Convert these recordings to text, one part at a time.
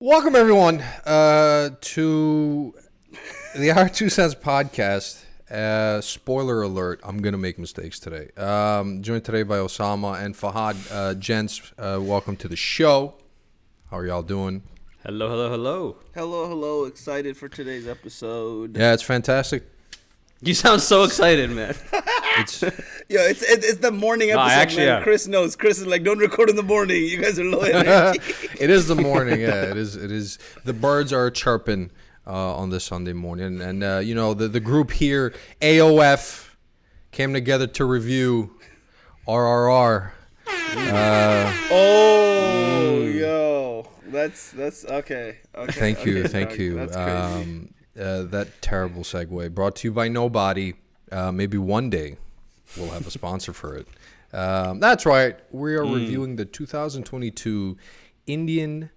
Welcome, everyone, to the Our Two Cents podcast. Spoiler alert, I'm going to make mistakes today. Joined today by Osama and Fahad. Gents, welcome to the show. How are y'all doing? Hello. Hello. Excited for today's episode. Yeah, it's fantastic. You sound so excited, man. It's It's the morning episode, actually, man. yeah. Chris knows. Chris is like, don't record in the morning. You guys are low energy. It is the morning. Yeah, it is. The birds are chirping on this Sunday morning, and the group here, AOF, came together to review RRR. Yo. That's okay. Thank you. That's crazy. That terrible segue brought to you by Nobody. Maybe one day we'll have a sponsor for it. That's right. We are reviewing the 2022 Indian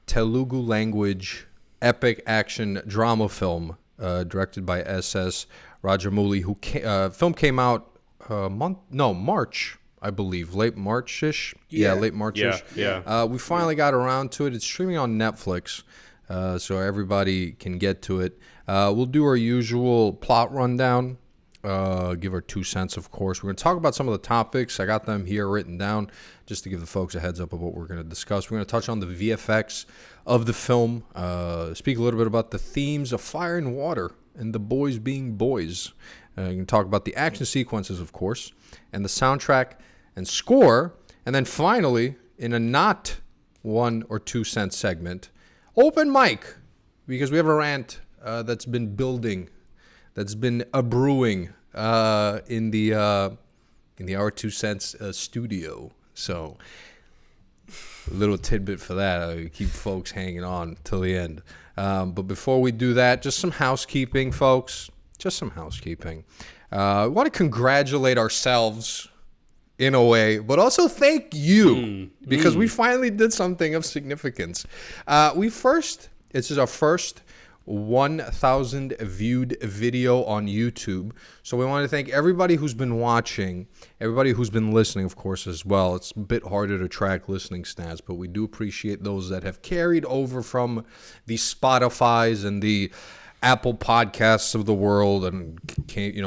Telugu language epic action drama film directed by S.S. Rajamouli. Film came out March, I believe, late March-ish. Yeah, late March-ish. Yeah. We finally got around to it. It's streaming on Netflix, so everybody can get to it. We'll do our usual plot rundown, give our 2 cents, of course. We're going to talk about some of the topics. I got them here written down just to give the folks a heads up of what we're going to discuss. We're going to touch on the VFX of the film, speak a little bit about the themes of fire and water and the boys being boys. You can talk about the action sequences, of course, and the soundtrack and score. And then finally, in a not 1 or 2 cent segment, open mic, because we have a rant that's been building, that's been brewing in the Our 2 Cents studio. So a little tidbit for that. I'll keep folks hanging on till the end. But before we do that, just some housekeeping, folks. Just some housekeeping. We want to congratulate ourselves in a way, but also thank you because we finally did something of significance. This is our first 1,000 viewed video on YouTube. So we want to thank everybody who's been watching, everybody who's been listening, of course, as well. It's a bit harder to track listening stats, but we do appreciate those that have carried over from the Spotifys and the Apple Podcasts of the world and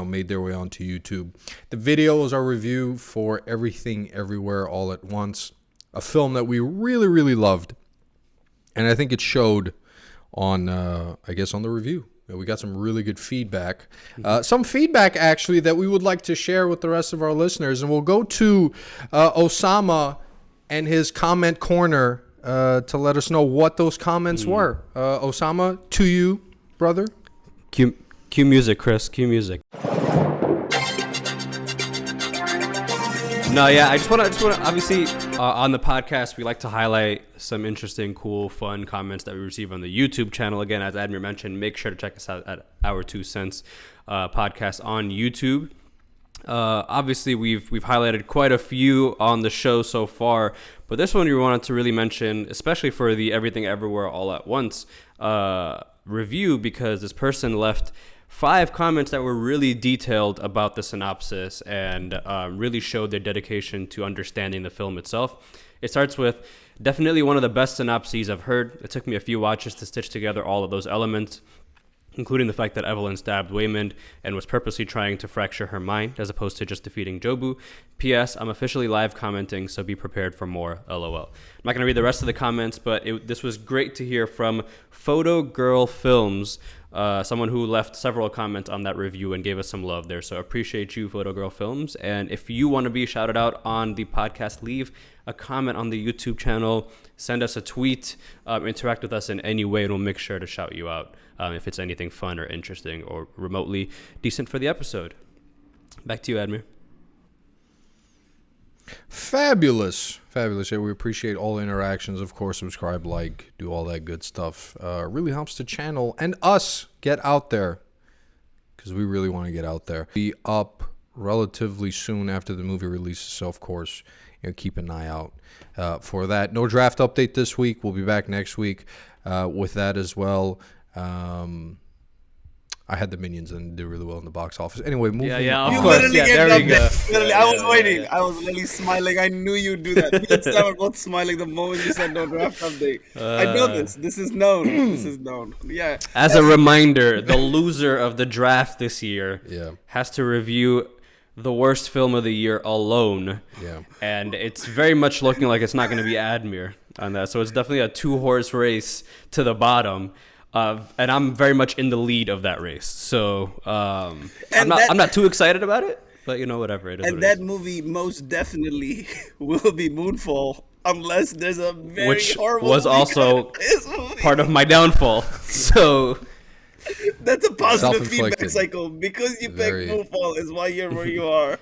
made their way onto YouTube. The video is our review for Everything Everywhere All at Once, a film that we really, really loved. And I think it showed on the review. We got some really good feedback. Some feedback, actually, that we would like to share with the rest of our listeners. And we'll go to Osama and his comment corner to let us know what those comments were. Osama, to you, brother. Cue music, Chris. Cue music. No, yeah, I just want to obviously on the podcast we like to highlight some interesting, cool, fun comments that we receive on the YouTube channel. Again, as Admir mentioned, make sure to check us out at Our 2 Cents podcast on YouTube. Obviously, we've highlighted quite a few on the show so far, but this one we wanted to really mention, especially for the Everything Everywhere All at Once review, because this person left 5 comments that were really detailed about the synopsis and really showed their dedication to understanding the film itself. It starts with, definitely one of the best synopses I've heard. It took me a few watches to stitch together all of those elements, including the fact that Evelyn stabbed Waymond and was purposely trying to fracture her mind as opposed to just defeating Jobu. P.S. I'm officially live commenting, so be prepared for more, LOL. I'm not going to read the rest of the comments, but this was great to hear from Photo Girl Films, someone who left several comments on that review and gave us some love there. So appreciate you, Photo Girl Films. And if you want to be shouted out on the podcast, leave a comment on the YouTube channel, send us a tweet, interact with us in any way, and we'll make sure to shout you out if it's anything fun or interesting or remotely decent for the episode. Back to you, Admir. Fabulous. Yeah, we appreciate all interactions. Of course, subscribe, like, do all that good stuff. Really helps the channel and us get out there, because we really want to get out there. Be up relatively soon after the movie releases, so of course, keep an eye out for that. No draft update this week. We'll be back next week with that as well. I had the Minions and did really well in the box office. Anyway, moving Yeah, of You on. course. literally Yeah, gave there them we go. this. Literally, I was Yeah, waiting. yeah. I was literally smiling. I knew you'd do that. Me and Sam were both smiling the moment you said no draft update. I know this. This is known. This is known. Yeah. As a reminder, the loser of the draft this year Yeah. has to review the worst film of the year alone. Yeah. And it's very much looking like it's not going to be Admir on that. So it's definitely a 2-horse race to the bottom. And I'm very much in the lead of that race. So I'm not too excited about it, but whatever. It is And what that it movie most definitely will be Moonfall unless there's a very Which horrible was movie also called this movie. is. Part of my downfall. So That's a positive feedback Self-inflicted. cycle. Because you Very. picked Moonfall is why you're where you are.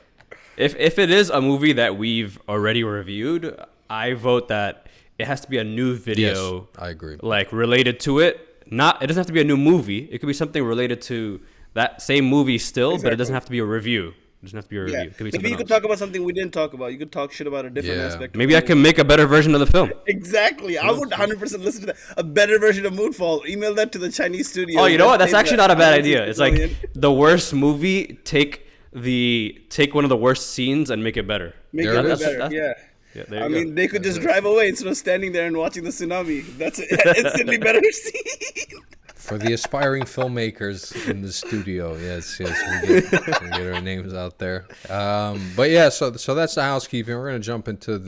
if it is a movie that we've already reviewed, I vote that it has to be a new video. Yes, I agree. Like related to it. It doesn't have to be a new movie. It could be something related to that same movie still, but it doesn't have to be a review. It doesn't have to be a review. Yeah. It could be Maybe something you could else. talk about something we didn't talk about. You could talk shit about a different Yeah. aspect. of Maybe the I movie. can make a better version of the film. Exactly. I would 100% listen to that. A better version of Moonfall. Email that to the Chinese studio. Oh, you know what? That's Let's actually take not a that. bad idea. It's like Million. the worst movie. Take one of the worst scenes and make it better. Make There it it is. better. Yeah. Yeah, there you I go. mean, they could just drive away instead of standing there and watching the tsunami. That's an instantly better scene. For the aspiring filmmakers in the studio, yes, we get our names out there. But yeah, so that's the housekeeping. We're going to jump into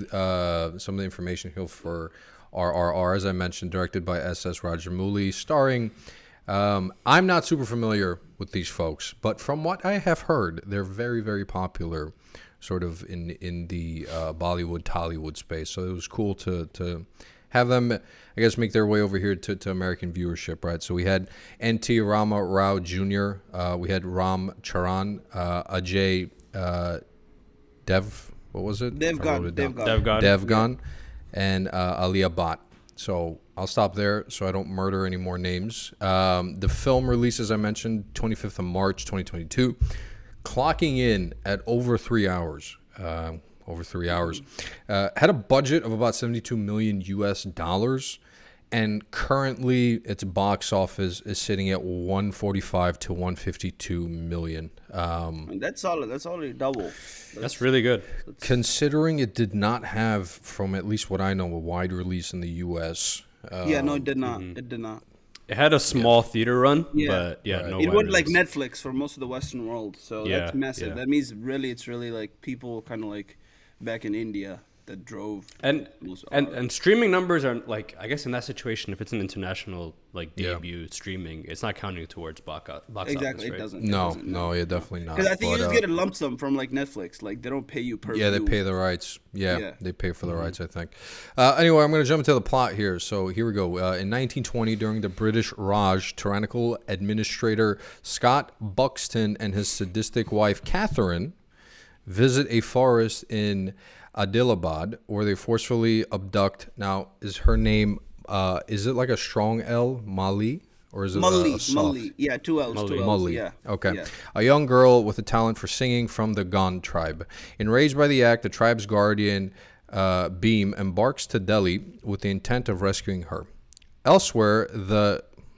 some of the information here for RRR, as I mentioned, directed by S.S. Rajamouli, starring. I'm not super familiar with these folks, but from what I have heard, they're very, very popular, sort of in the Bollywood, Tollywood space. So it was cool to have them, I guess, make their way over here to American viewership, right? So we had N.T. Rama Rao Jr., we had Ram Charan, Ajay what was it? I wrote it down. Devgan, and Alia Bhatt. So I'll stop there so I don't murder any more names. The film release, as I mentioned, 25th of March, 2022, clocking in at over 3 hours. Had a budget of about $72 million US, and currently its box office is sitting at 145 to 152 million. And that's solid. That's already double. That's really good. Considering it did not have, from at least what I know, a wide release in the US. Yeah, no, it did not. It did not. It had a small theater run, Yeah. but yeah, Right. no. It wide went like release. Netflix for most of the Western world, so Yeah, that's massive. yeah. That means it's really like people kind of like back in India that drove. And most of and our- and streaming numbers are like, I guess in that situation, if it's an international like Yeah. debut streaming, it's not counting towards box Exactly, office, it right? doesn't. No, yeah, definitely not. Because I think But, you just get a lump sum from like Netflix. Like they don't pay you per. yeah, they view. pay the rights. Yeah, Yeah. they pay for the rights, I think. Anyway, I'm going to jump into the plot here. So here we go. In 1920, during the British Raj, tyrannical administrator Scott Buxton and his sadistic wife Catherine visit a forest in Adilabad where they forcefully abduct. Now, is her name, is it like a strong L, Mali? Or is it a soft? Mully. Yeah, two L's. Two L's. Mully. Yeah. Okay. Yeah. A young girl with a talent for singing from the Gond tribe. Enraged by the act, the tribe's guardian, Beam, embarks to Delhi with the intent of rescuing her. Elsewhere,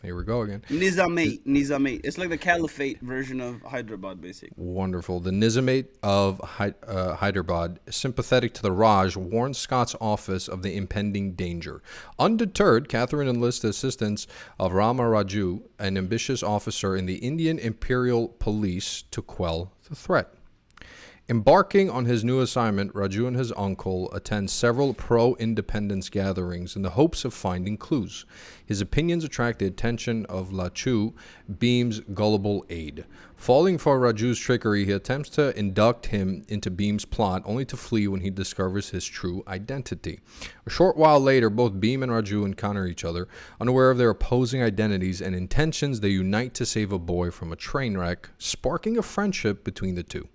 here we go again. Nizamate. It's like the caliphate version of Hyderabad, basically. Wonderful. The Nizamate of Hyderabad, sympathetic to the Raj, warns Scott's office of the impending danger. Undeterred, Catherine enlists the assistance of Rama Raju, an ambitious officer in the Indian Imperial Police, to quell the threat. Embarking on his new assignment, Raju and his uncle attend several pro-independence gatherings in the hopes of finding clues. His opinions attract the attention of Lachu, Beam's gullible aide. Falling for Raju's trickery, he attempts to induct him into Beam's plot, only to flee when he discovers his true identity. A short while later, both Beam and Raju encounter each other. Unaware of their opposing identities and intentions, they unite to save a boy from a train wreck, sparking a friendship between the two.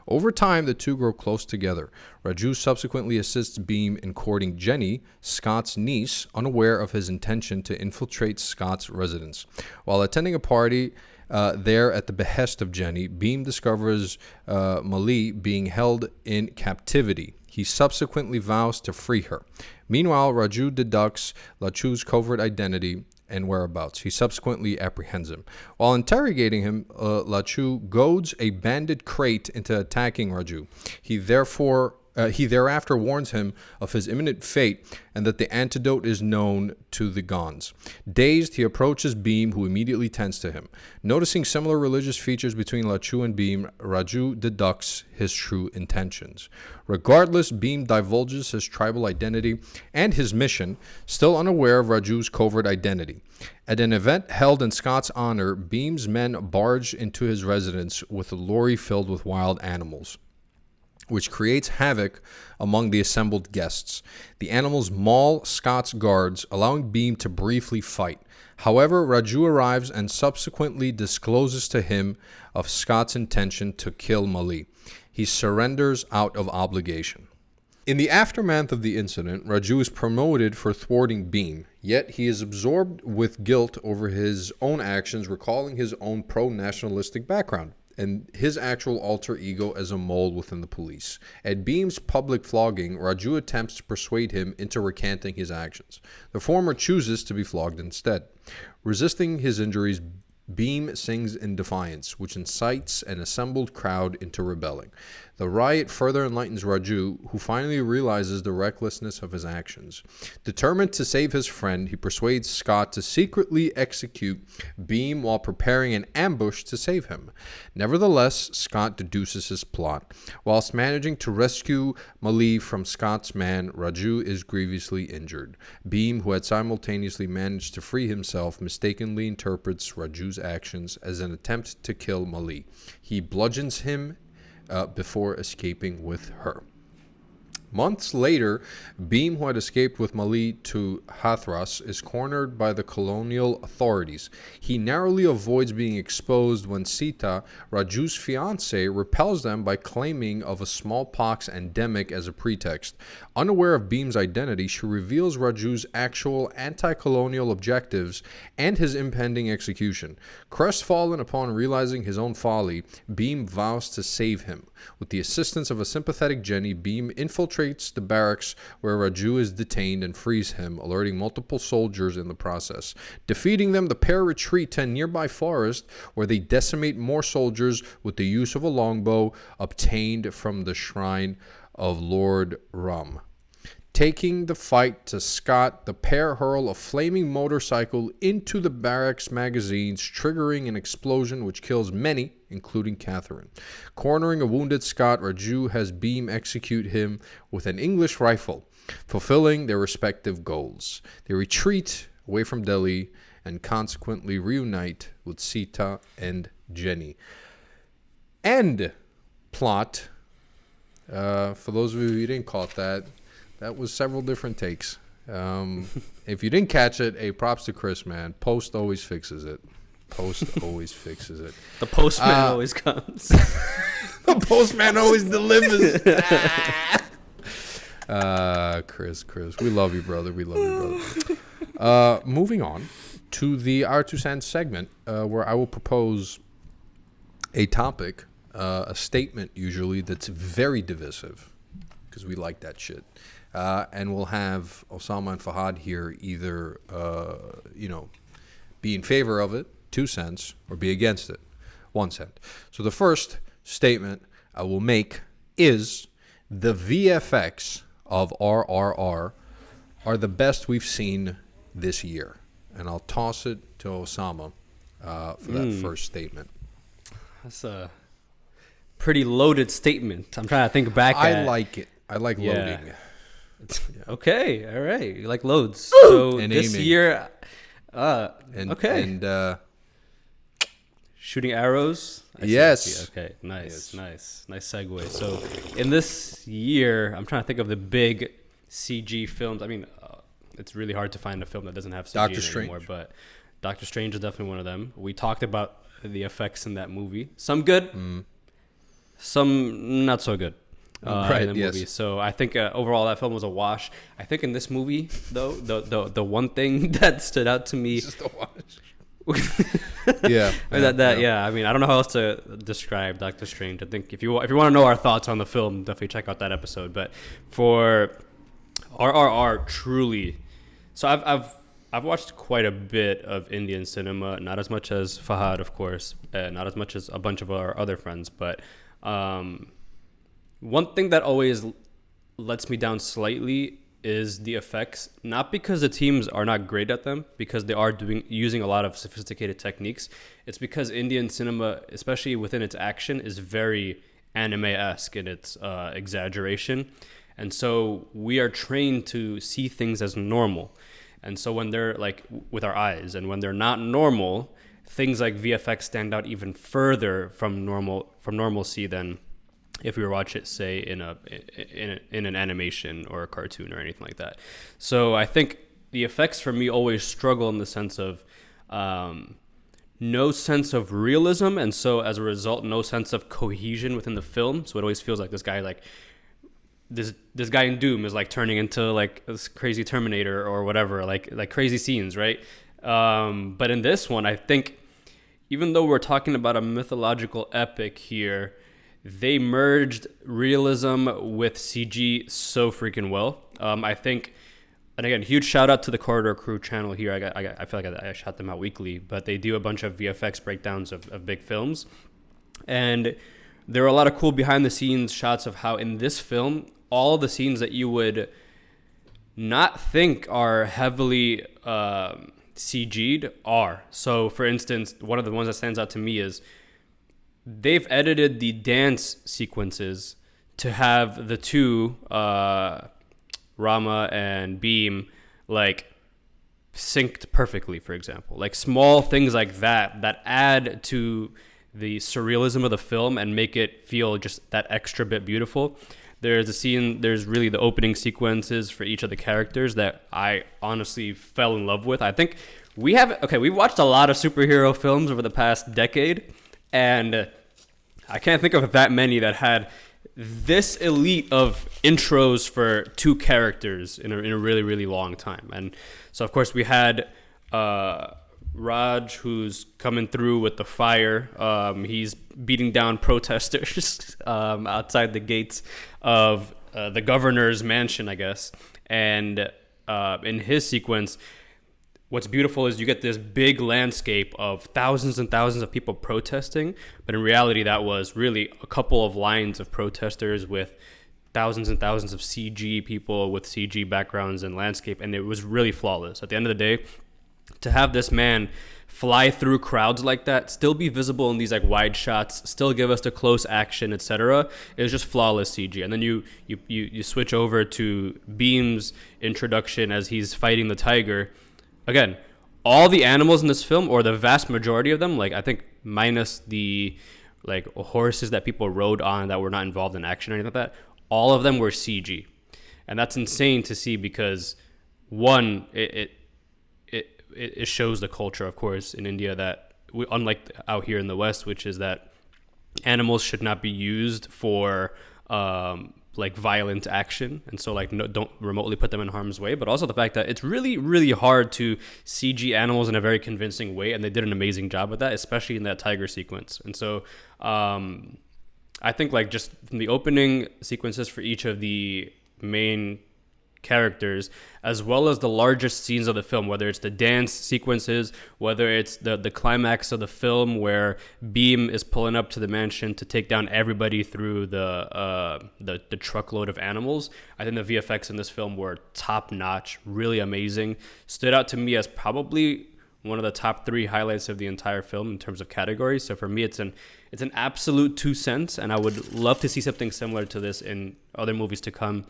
Over time, the two grow close together. Raju subsequently assists Beam in courting Jenny, Scott's niece, unaware of his intention to infiltrate Scott's residence. While attending a party there at the behest of Jenny, Beam discovers Mali being held in captivity. He subsequently vows to free her. Meanwhile, Raju deducts Lachu's covert identity and whereabouts. He subsequently apprehends him. While interrogating him, Lachu goads a bandit crate into attacking Raju. He thereafter warns him of his imminent fate and that the antidote is known to the Gons. Dazed, he approaches Beam, who immediately tends to him. Noticing similar religious features between Lachu and Beam, Raju deducts his true intentions. Regardless, Beam divulges his tribal identity and his mission, still unaware of Raju's covert identity. At an event held in Scott's honor, Beam's men barge into his residence with a lorry filled with wild animals, which creates havoc among the assembled guests. The animals maul Scott's guards, allowing Beam to briefly fight. However, Raju arrives and subsequently discloses to him of Scott's intention to kill Mali. He surrenders out of obligation. In the aftermath of the incident, Raju is promoted for thwarting Beam, yet he is absorbed with guilt over his own actions, recalling his own pro-nationalistic background and his actual alter ego as a mole within the police. At Beam's public flogging, Raju attempts to persuade him into recanting his actions. The former chooses to be flogged instead. Resisting his injuries, Beam sings in defiance, which incites an assembled crowd into rebelling. The riot further enlightens Raju, who finally realizes the recklessness of his actions. Determined to save his friend, he persuades Scott to secretly execute Beam while preparing an ambush to save him. Nevertheless, Scott deduces his plot. Whilst managing to rescue Mali from Scott's man, Raju is grievously injured. Beam, who had simultaneously managed to free himself, mistakenly interprets Raju's actions as an attempt to kill Mali. He bludgeons him before escaping with her. Months later, Beam, who had escaped with Mali to Hathras, is cornered by the colonial authorities. He narrowly avoids being exposed when Sita, Raju's fiancée, repels them by claiming of a smallpox endemic as a pretext. Unaware of Beam's identity, she reveals Raju's actual anti-colonial objectives and his impending execution. Crestfallen upon realizing his own folly, Beam vows to save him. With the assistance of a sympathetic Jenny, Beam infiltrates the barracks where Raju is detained and frees him, alerting multiple soldiers in the process. Defeating them, the pair retreat to a nearby forest where they decimate more soldiers with the use of a longbow obtained from the shrine of Lord Rum. Taking the fight to Scott, the pair hurl a flaming motorcycle into the barracks magazines, triggering an explosion which kills many, including Catherine. Cornering a wounded Scott, Raju has Beam execute him with an English rifle, fulfilling their respective goals. They retreat away from Delhi and consequently reunite with Sita and Jenny. End plot. For those of you who didn't caught that, that was several different takes. If you didn't catch it, hey, props to Chris, man. Post always fixes it. Post always fixes it. The postman always comes. The postman always delivers. Chris, we love you, brother. We love you, brother. Moving on to the R 2 Cents segment, where I will propose a topic, a statement usually that's very divisive, because we like that shit. And we'll have Osama and Fahad here either, be in favor of it, 2 cents, or be against it, 1 cent. So the first statement I will make is the VFX of RRR are the best we've seen this year. And I'll toss it to Osama for that first statement. That's a pretty loaded statement. I'm trying to think back I like it. I like loading. Yeah. Okay, all right. You like loads. So and this aiming. year, okay. And shooting arrows. Yes. Okay, nice, Yes. nice segue. So in this year, I'm trying to think of the big CG films. I mean, it's really hard to find a film that doesn't have CG in it anymore, but Doctor Strange is definitely one of them. We talked about the effects in that movie. Some good, some not so good. In the movie. So I think overall that film was a wash. I think in this movie though, the one thing that stood out to me, just a wash. Yeah. I mean, I don't know how else to describe Doctor Strange. I think if you want to know our thoughts on the film, definitely check out that episode. But for RRR, truly, so I've watched quite a bit of Indian cinema, not as much as Fahad, of course, not as much as a bunch of our other friends, but one thing that always lets me down slightly is the effects, not because the teams are not great at them, because they are using a lot of sophisticated techniques. It's because Indian cinema, especially within its action, is very anime-esque in its exaggeration. And so we are trained to see things as normal. And so when they're like with our eyes, and when they're not normal, things like VFX stand out even further from normalcy than if we were watch it, say, in an animation or a cartoon or anything like that. So I think the effects for me always struggle in the sense of no sense of realism, and so as a result, no sense of cohesion within the film. So it always feels like this guy in Doom is like turning into like this crazy Terminator or whatever, like crazy scenes, right? But in this one, I think even though we're talking about a mythological epic here, they merged realism with CG so freaking well. I think, and again, huge shout out to the Corridor Crew channel here. I feel like I shout them out weekly, but they do a bunch of VFX breakdowns of big films. And there are a lot of cool behind the scenes shots of how in this film, all the scenes that you would not think are heavily CG'd are. So for instance, one of the ones that stands out to me is they've edited the dance sequences to have the two, Rama and Beam, like synced perfectly, for example. Like small things like that add to the surrealism of the film and make it feel just that extra bit beautiful. There's really the opening sequences for each of the characters that I honestly fell in love with. I think we've watched a lot of superhero films over the past decade, and I can't think of that many that had this elite of intros for two characters in a really, really long time. And so, of course, we had Raj, who's coming through with the fire. He's beating down protesters outside the gates of the governor's mansion, I guess. And in his sequence, what's beautiful is you get this big landscape of thousands and thousands of people protesting, but in reality that was really a couple of lines of protesters with thousands and thousands of CG people with CG backgrounds and landscape, and it was really flawless. At the end of the day, to have this man fly through crowds like that, still be visible in these like wide shots, still give us the close action, etc., it was just flawless CG. And then you switch over to Beam's introduction as he's fighting the tiger. Again, all the animals in this film, or the vast majority of them, like I think minus the like horses that people rode on that were not involved in action or anything like that, all of them were CG. And that's insane to see because one, it shows the culture, of course, in India that unlike out here in the West, which is that animals should not be used for like violent action, and so like don't remotely put them in harm's way, but also the fact that it's really, really hard to CG animals in a very convincing way, and they did an amazing job with that, especially in that tiger sequence. And so I think like just from the opening sequences for each of the main characters, as well as the largest scenes of the film, whether it's the dance sequences, whether it's the climax of the film where Beam is pulling up to the mansion to take down everybody through the truckload of animals. I think the VFX in this film were top notch, really amazing. Stood out to me as probably one of the top 3 highlights of the entire film in terms of categories. So for me, it's an absolute 2 cents, and I would love to see something similar to this in other movies to come.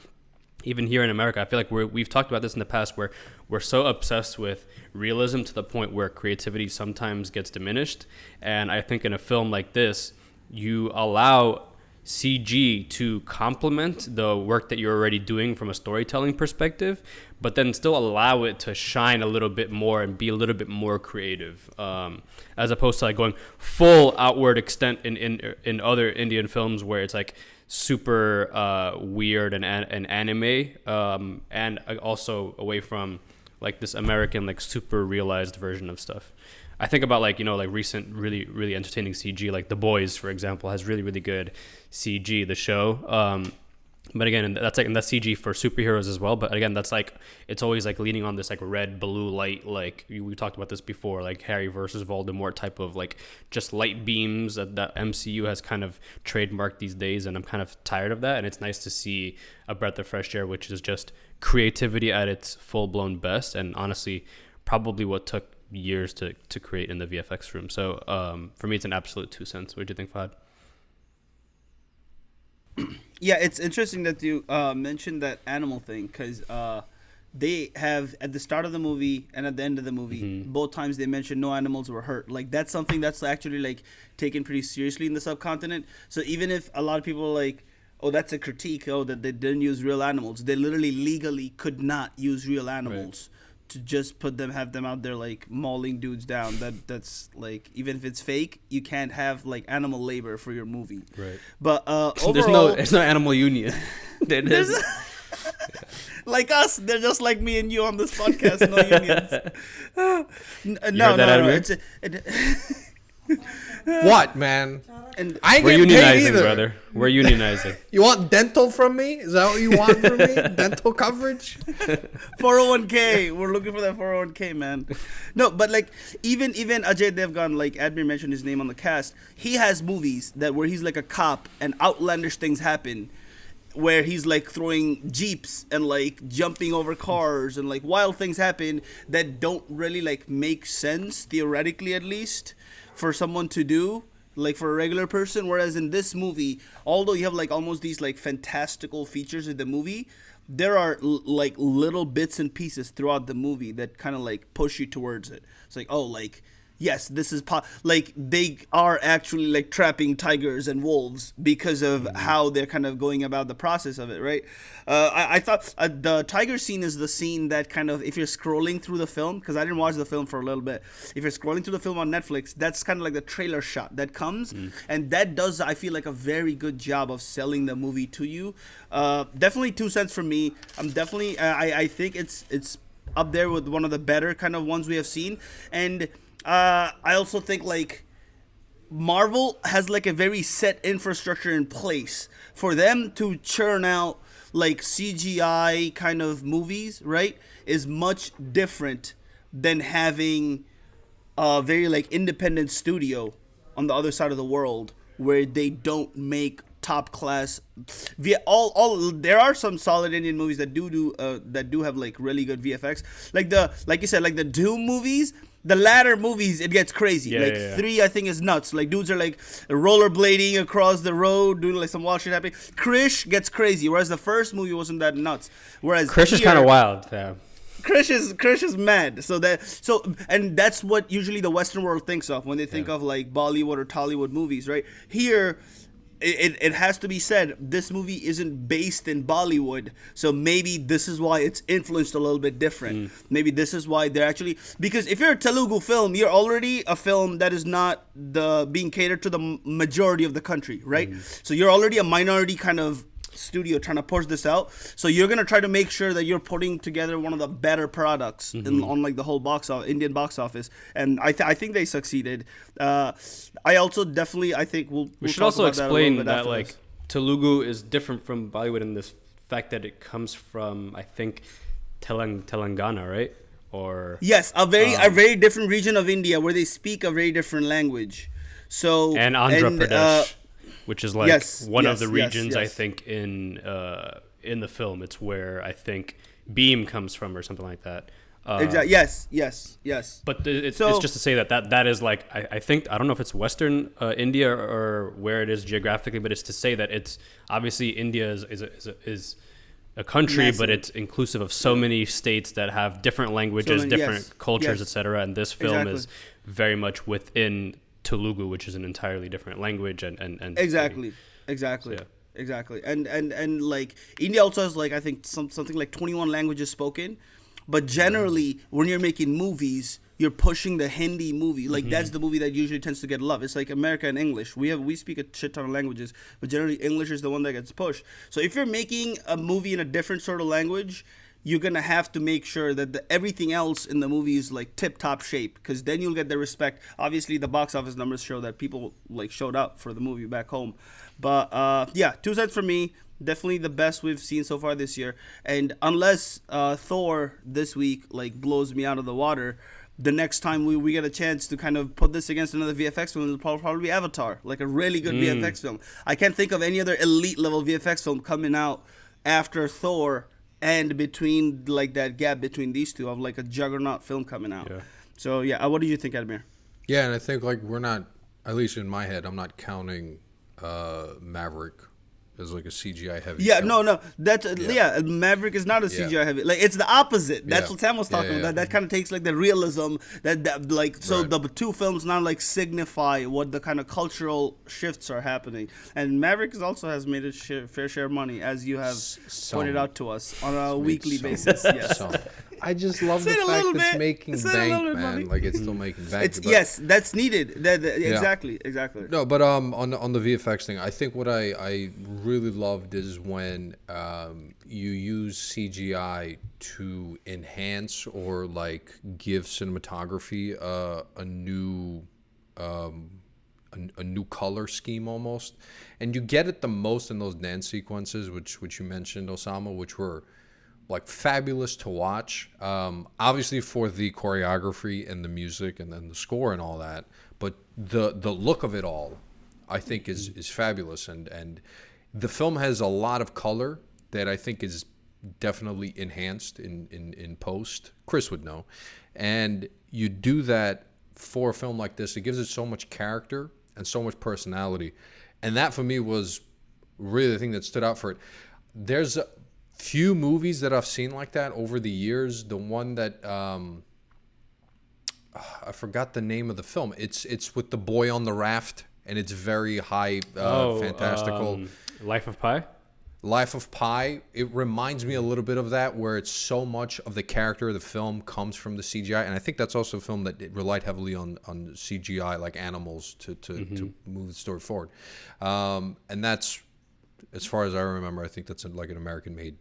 Even here in America, I feel like we've talked about this in the past, where we're so obsessed with realism to the point where creativity sometimes gets diminished. And I think in a film like this, you allow CG to complement the work that you're already doing from a storytelling perspective, but then still allow it to shine a little bit more and be a little bit more creative, as opposed to like going full outward extent in other Indian films where it's like super weird and anime, and also away from like this American like super realized version of stuff. I think about like recent really, really entertaining CG, like The Boys, for example, has really, really good CG. The show, But again, that's CG for superheroes as well. But again, that's like, it's always like leaning on this like red blue light, like we talked about this before, like Harry versus Voldemort type of like just light beams that MCU has kind of trademarked these days, and I'm kind of tired of that. And it's nice to see a breath of fresh air, which is just creativity at its full blown best, and honestly, probably what took years to create in the VFX room. So for me, it's an absolute 2 cents. What do you think, Fahad? Yeah, it's interesting that you mentioned that animal thing, because they have, at the start of the movie and at the end of the movie, both times they mentioned no animals were hurt. Like, that's something that's actually like taken pretty seriously in the subcontinent. So even if a lot of people are like, oh, that's a critique, oh, that they didn't use real animals, they literally legally could not use real animals. Right. To just have them out there like mauling dudes down. That's like, even if it's fake, you can't have like animal labor for your movie. Right. But overall, there's no animal union. There's like us, they're just like me and you on this podcast. No unions. No. What, man? And I ain't we're getting paid unionizing, either. brother. We're unionizing. You want dental from me? Is that what you want from me? Dental coverage? 401k. We're looking for that 401k, man. No, but like even Ajay Devgan, like Admir mentioned his name on the cast, he has movies where he's like a cop and outlandish things happen, where he's like throwing jeeps and like jumping over cars and like wild things happen that don't really like make sense, theoretically at least, for someone to do, like for a regular person. Whereas in this movie, although you have like almost these like fantastical features in the movie, there are like little bits and pieces throughout the movie that kind of like push you towards it. It's like, oh, like, yes, this is like they are actually like trapping tigers and wolves because of how they're kind of going about the process of it, right? I thought the tiger scene is the scene that kind of, if you're scrolling through the film, because I didn't watch the film for a little bit, if you're scrolling through the film on Netflix, that's kind of like the trailer shot that comes, and that does, I feel like, a very good job of selling the movie to you. Definitely 2 cents for me. I'm definitely, I think it's up there with one of the better kind of ones we have seen. And I also think like Marvel has like a very set infrastructure in place for them to churn out like CGI kind of movies, right? Is much different than having a very like independent studio on the other side of the world where they don't make top class. There are some solid Indian movies that do have like really good VFX, like you said, like the Doom movies. The latter movies, it gets crazy. 3, I think, is nuts. Like, dudes are like rollerblading across the road, doing like some wild shit happening. Krish gets crazy, whereas the first movie wasn't that nuts. Whereas Krish is kind of wild, fam. Krish is mad. And that's what usually the Western world thinks of when they think of like Bollywood or Tollywood movies, right? Here, it has to be said, this movie isn't based in Bollywood, so maybe this is why it's influenced a little bit different. Maybe this is why they're actually, because if you're a Telugu film, you're already a film that is not being catered to the majority of the country, right? So you're already a minority kind of studio trying to push this out, so you're gonna try to make sure that you're putting together one of the better products on like the whole Indian box office, and I think they succeeded. I also definitely, I think we should also explain that like Telugu is different from Bollywood in this fact that it comes from, I think, Telangana, right? Or yes, a very different region of India where they speak a very different language. So and Andhra Pradesh, which is like one of the regions, I think, in the film. It's where I think Beam comes from or something like that. Exactly. Yes. But it's just to say that is like, I think, I don't know if it's Western India or where it is geographically, but it's to say that it's obviously India is a country, massive, but it's inclusive of so many states that have different languages, different cultures, etc. And this film is very much within Telugu, which is an entirely different language, and exactly. And like India also has like, I think something like 21 languages spoken, but generally when you're making movies, you're pushing the Hindi movie. Like that's the movie that usually tends to get love. It's like America and English. We speak a shit ton of languages, but generally English is the one that gets pushed. So if you're making a movie in a different sort of language, you're going to have to make sure that everything else in the movie is like tip-top shape, because then you'll get the respect. Obviously, the box office numbers show that people like showed up for the movie back home. But 2 cents for me. Definitely the best we've seen so far this year. And unless Thor this week like blows me out of the water, the next time we get a chance to kind of put this against another VFX film, it'll probably be Avatar, like a really good VFX film. I can't think of any other elite level VFX film coming out after Thor and between like that gap between these two of like a juggernaut film coming out. Yeah. So yeah, what do you think, Admir? Yeah, and I think like we're not, at least in my head, I'm not counting Maverick as like a CGI heavy. Yeah, film. no, that's Maverick is not a CGI heavy. Like it's the opposite. That's what Sam was talking about. That kind of takes like the realism that like so Right. the two films now like signify what the kind of cultural shifts are happening. And Maverick also has made its fair share of money, as you have pointed out to us on a weekly basis. Yes. Some. I just love the Say it a fact little that it's bit. making Say it a little bank, bit, man. buddy. Like it's still making bank. It's but- yes, that's needed. Exactly. No, but on the VFX thing, I think what I really loved is when you use CGI to enhance or like give cinematography a new a new color scheme almost, and you get it the most in those dance sequences, which you mentioned, Osama, which were like fabulous to watch. Obviously for the choreography and the music and then the score and all that, but the look of it all, I think is fabulous. And the film has a lot of color that I think is definitely enhanced in post. Chris would know. And you do that for a film like this, it gives it so much character and so much personality. And that for me was really the thing that stood out for it. There's a few movies that I've seen like that over the years. The one that I forgot the name of the film. It's with the boy on the raft, and it's very high, fantastical. Life of Pi. Life of Pi. It reminds me a little bit of that, where it's so much of the character of the film comes from the CGI, and I think that's also a film that it relied heavily on CGI, like animals, to move the story forward. And that's, as far as I remember, I think that's like an American-made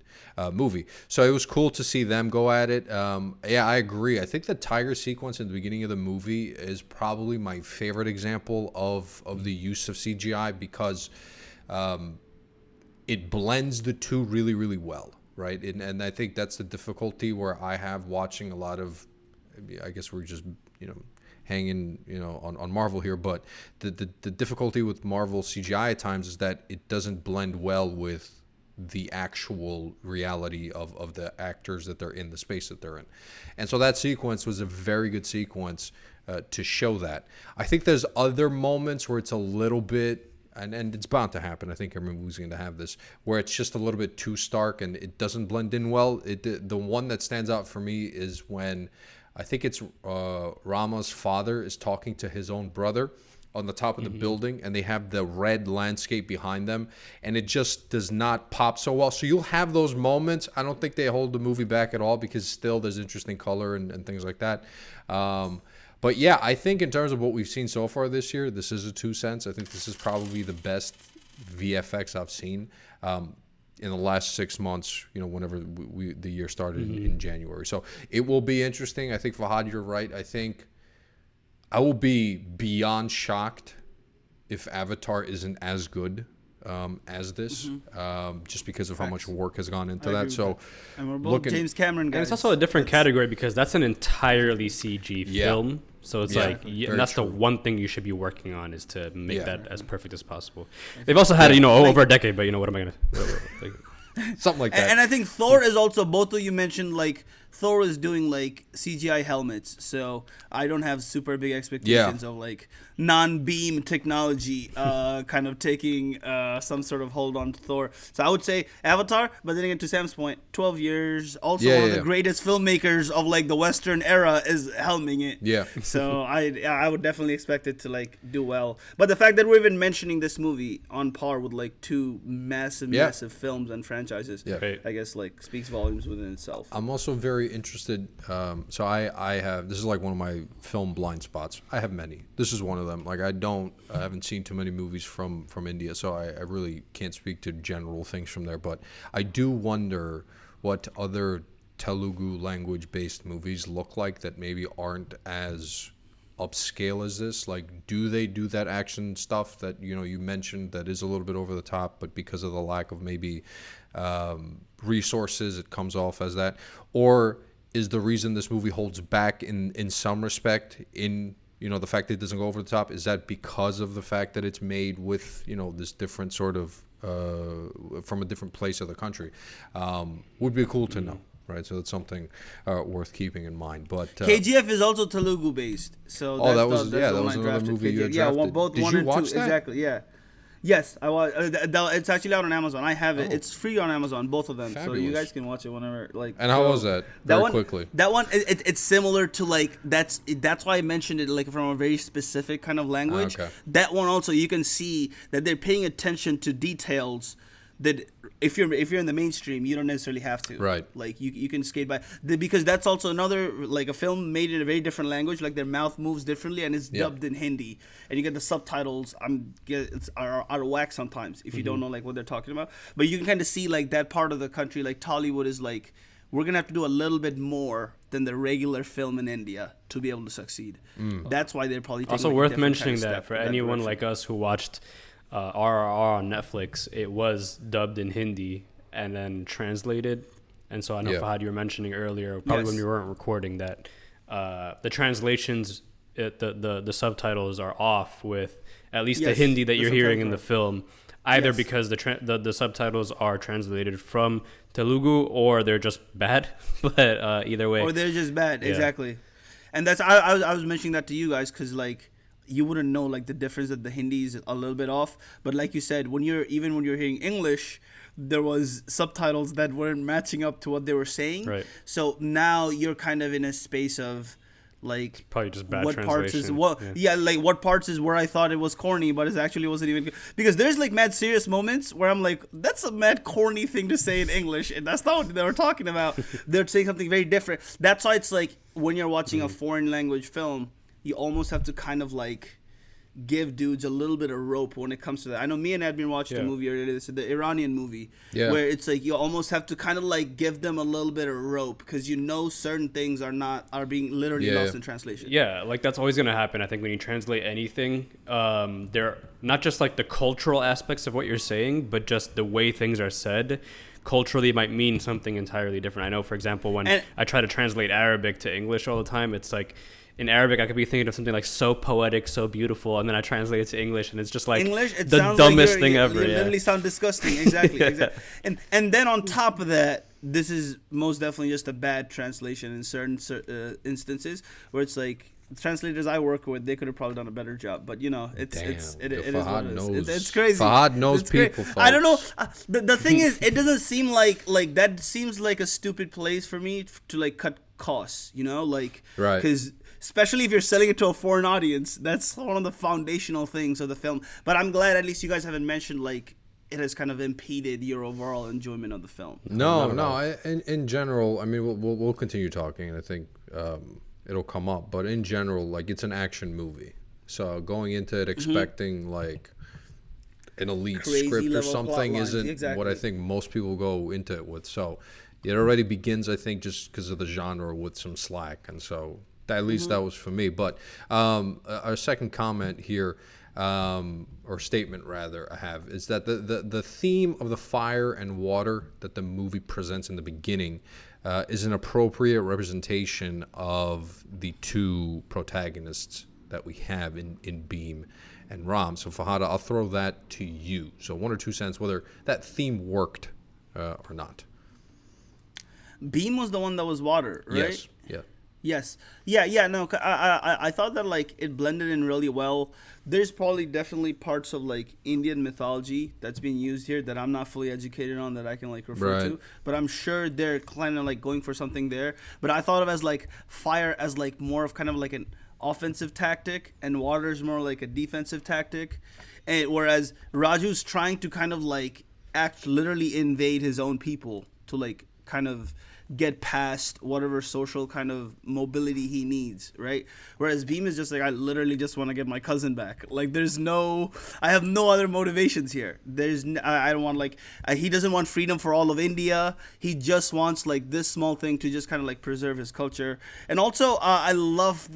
movie. So it was cool to see them go at it. Yeah, I agree. I think the tiger sequence in the beginning of the movie is probably my favorite example of the use of CGI, because it blends the two really, really well, right? And I think that's the difficulty where I have watching a lot of, I guess we're just, hanging, on Marvel here, but the difficulty with Marvel CGI at times is that it doesn't blend well with the actual reality of the actors that they're in, the space that they're in. And so that sequence was a very good sequence to show that. I think there's other moments where it's a little bit, and it's bound to happen, I think every movie's going to have this, where it's just a little bit too stark and it doesn't blend in well. The one that stands out for me is when I think it's Rama's father is talking to his own brother on the top of the building, and they have the red landscape behind them, and it just does not pop so well. So you'll have those moments. I don't think they hold the movie back at all, because still there's interesting color and things like that. But yeah, I think in terms of what we've seen so far this year, this is a 2 cents. I think this is probably the best VFX I've seen in the last 6 months, whenever the year started in January. So it will be interesting. I think, Fahad, you're right. I think I will be beyond shocked if Avatar isn't as good as this, just because of how much work has gone into that. So, and we're both James Cameron guys. And it's also a different category, because that's an entirely CG film. So it's and that's true. the one thing you should be working on, is to make that as perfect as possible. They've also had over a decade, but what am I gonna something like that. And I think Thor is also, both of you mentioned, like, Thor is doing, like, CGI helmets, so I don't have super big expectations of, like, non-beam technology kind of taking some sort of hold on Thor. So I would say Avatar, but then again, to Sam's point, 12 years, also one of the greatest filmmakers of, like, the Western era is helming it. Yeah. So I would definitely expect it to, like, do well. But the fact that we're even mentioning this movie on par with, like, two massive films and franchises, I guess, like, speaks volumes within itself. I'm also very interested. So I have, this is like one of my film blind spots. I have many. This is one of them. Like I haven't seen too many movies from India, so I really can't speak to general things from there. But I do wonder what other Telugu language based movies look like that maybe aren't as upscale as this? Like, do they do that action stuff that you mentioned that is a little bit over the top, but because of the lack of maybe resources, it comes off as that? Or is the reason this movie holds back in some respect in the fact that it doesn't go over the top, is that because of the fact that it's made with this different sort of from a different place of the country? Would be cool to know. Right, so that's something worth keeping in mind. But KGF is also Telugu based, so that was another movie you had drafted. Both Did one you and watch two, that? exactly. Yeah, yes, I watched. It's actually out on Amazon. I have it. It's free on Amazon, both of them. Fabulous. So you guys can watch it whenever. And how was that? Very quickly. That one, it's similar to like that's why I mentioned it like from a very specific kind of language. Okay. That one also, you can see that they're paying attention to details that if you're in the mainstream, you don't necessarily have to. Right. Like you can skate by because that's also another like a film made in a very different language. Like their mouth moves differently and it's dubbed in Hindi, and you get the subtitles. Are out of whack sometimes if you don't know like what they're talking about. But you can kind of see like that part of the country, like Tollywood, is like, we're gonna have to do a little bit more than the regular film in India to be able to succeed. That's why they're probably taking Also like, a worth different mentioning kind of that step for in that anyone direction. like us who watched RRR on Netflix, it was dubbed in Hindi and then translated. And so I know, Fahad, you were mentioning earlier, probably when we weren't recording, that the translations, the subtitles are off with at least the Hindi that you're hearing in the film, either because the subtitles are translated from Telugu or they're just bad. But either way, or they're just bad, exactly. And that's I was mentioning that to you guys because like, you wouldn't know like the difference that the Hindi is a little bit off, but like you said, when you're hearing English, there was subtitles that weren't matching up to what they were saying. Right. So now you're kind of in a space of like, probably just bad what parts is translation. like what parts is where I thought it was corny, but it actually wasn't even good. Because there's like mad serious moments where I'm like, that's a mad corny thing to say in English, and that's not what they were talking about. They're saying something very different. That's why it's like when you're watching a foreign language film, you almost have to kind of like give dudes a little bit of rope when it comes to that. I know me and Admin watched a movie earlier, the Iranian movie, where it's like you almost have to kind of like give them a little bit of rope because certain things are being literally lost in translation. Yeah, like that's always going to happen. I think when you translate anything, they're not just like the cultural aspects of what you're saying, but just the way things are said. Culturally might mean something entirely different. I know, for example, when I try to translate Arabic to English all the time, it's like, in Arabic, I could be thinking of something like so poetic, so beautiful, and then I translate it to English, and it's just like the dumbest thing ever. You literally sound disgusting. Exactly. And then on top of that, this is most definitely just a bad translation in certain instances where it's like, the translators I work with, they could have probably done a better job. But it is what it is. It's crazy. Fahad knows people. I don't know. The thing is, it doesn't seem like that seems like a stupid place for me to like cut costs. Right? Because especially if you're selling it to a foreign audience, that's one of the foundational things of the film. But I'm glad at least you guys haven't mentioned like it has kind of impeded your overall enjoyment of the film. No. In general, I mean, we'll continue talking, and I think it'll come up. But in general, like, it's an action movie, so going into it expecting like an elite Crazy script or level something plot isn't exactly what I think most people go into it with. So it already begins, I think, just because of the genre with some slack, and so. At least that was for me. But our second comment here, or statement rather, I have, is that the theme of the fire and water that the movie presents in the beginning is an appropriate representation of the two protagonists that we have in Beam and Ram. So Fahad, I'll throw that to you. So 1 or 2 cents whether that theme worked or not. Beam was the one that was water, right? Yes. Yeah. Yes. Yeah. No, I thought that like it blended in really well. There's probably definitely parts of like Indian mythology that's being used here that I'm not fully educated on that I can like refer to. But I'm sure they're kind of like going for something there. But I thought of as like fire as like more of kind of like an offensive tactic, and water is more like a defensive tactic. And whereas Raju's trying to kind of like literally invade his own people to like kind of get past whatever social kind of mobility he needs, right? Whereas Beam is just like, I literally just want to get my cousin back. Like, I have no other motivations here. I don't want, like, he doesn't want freedom for all of India. He just wants, like, this small thing to just kind of, like, preserve his culture. And also, I love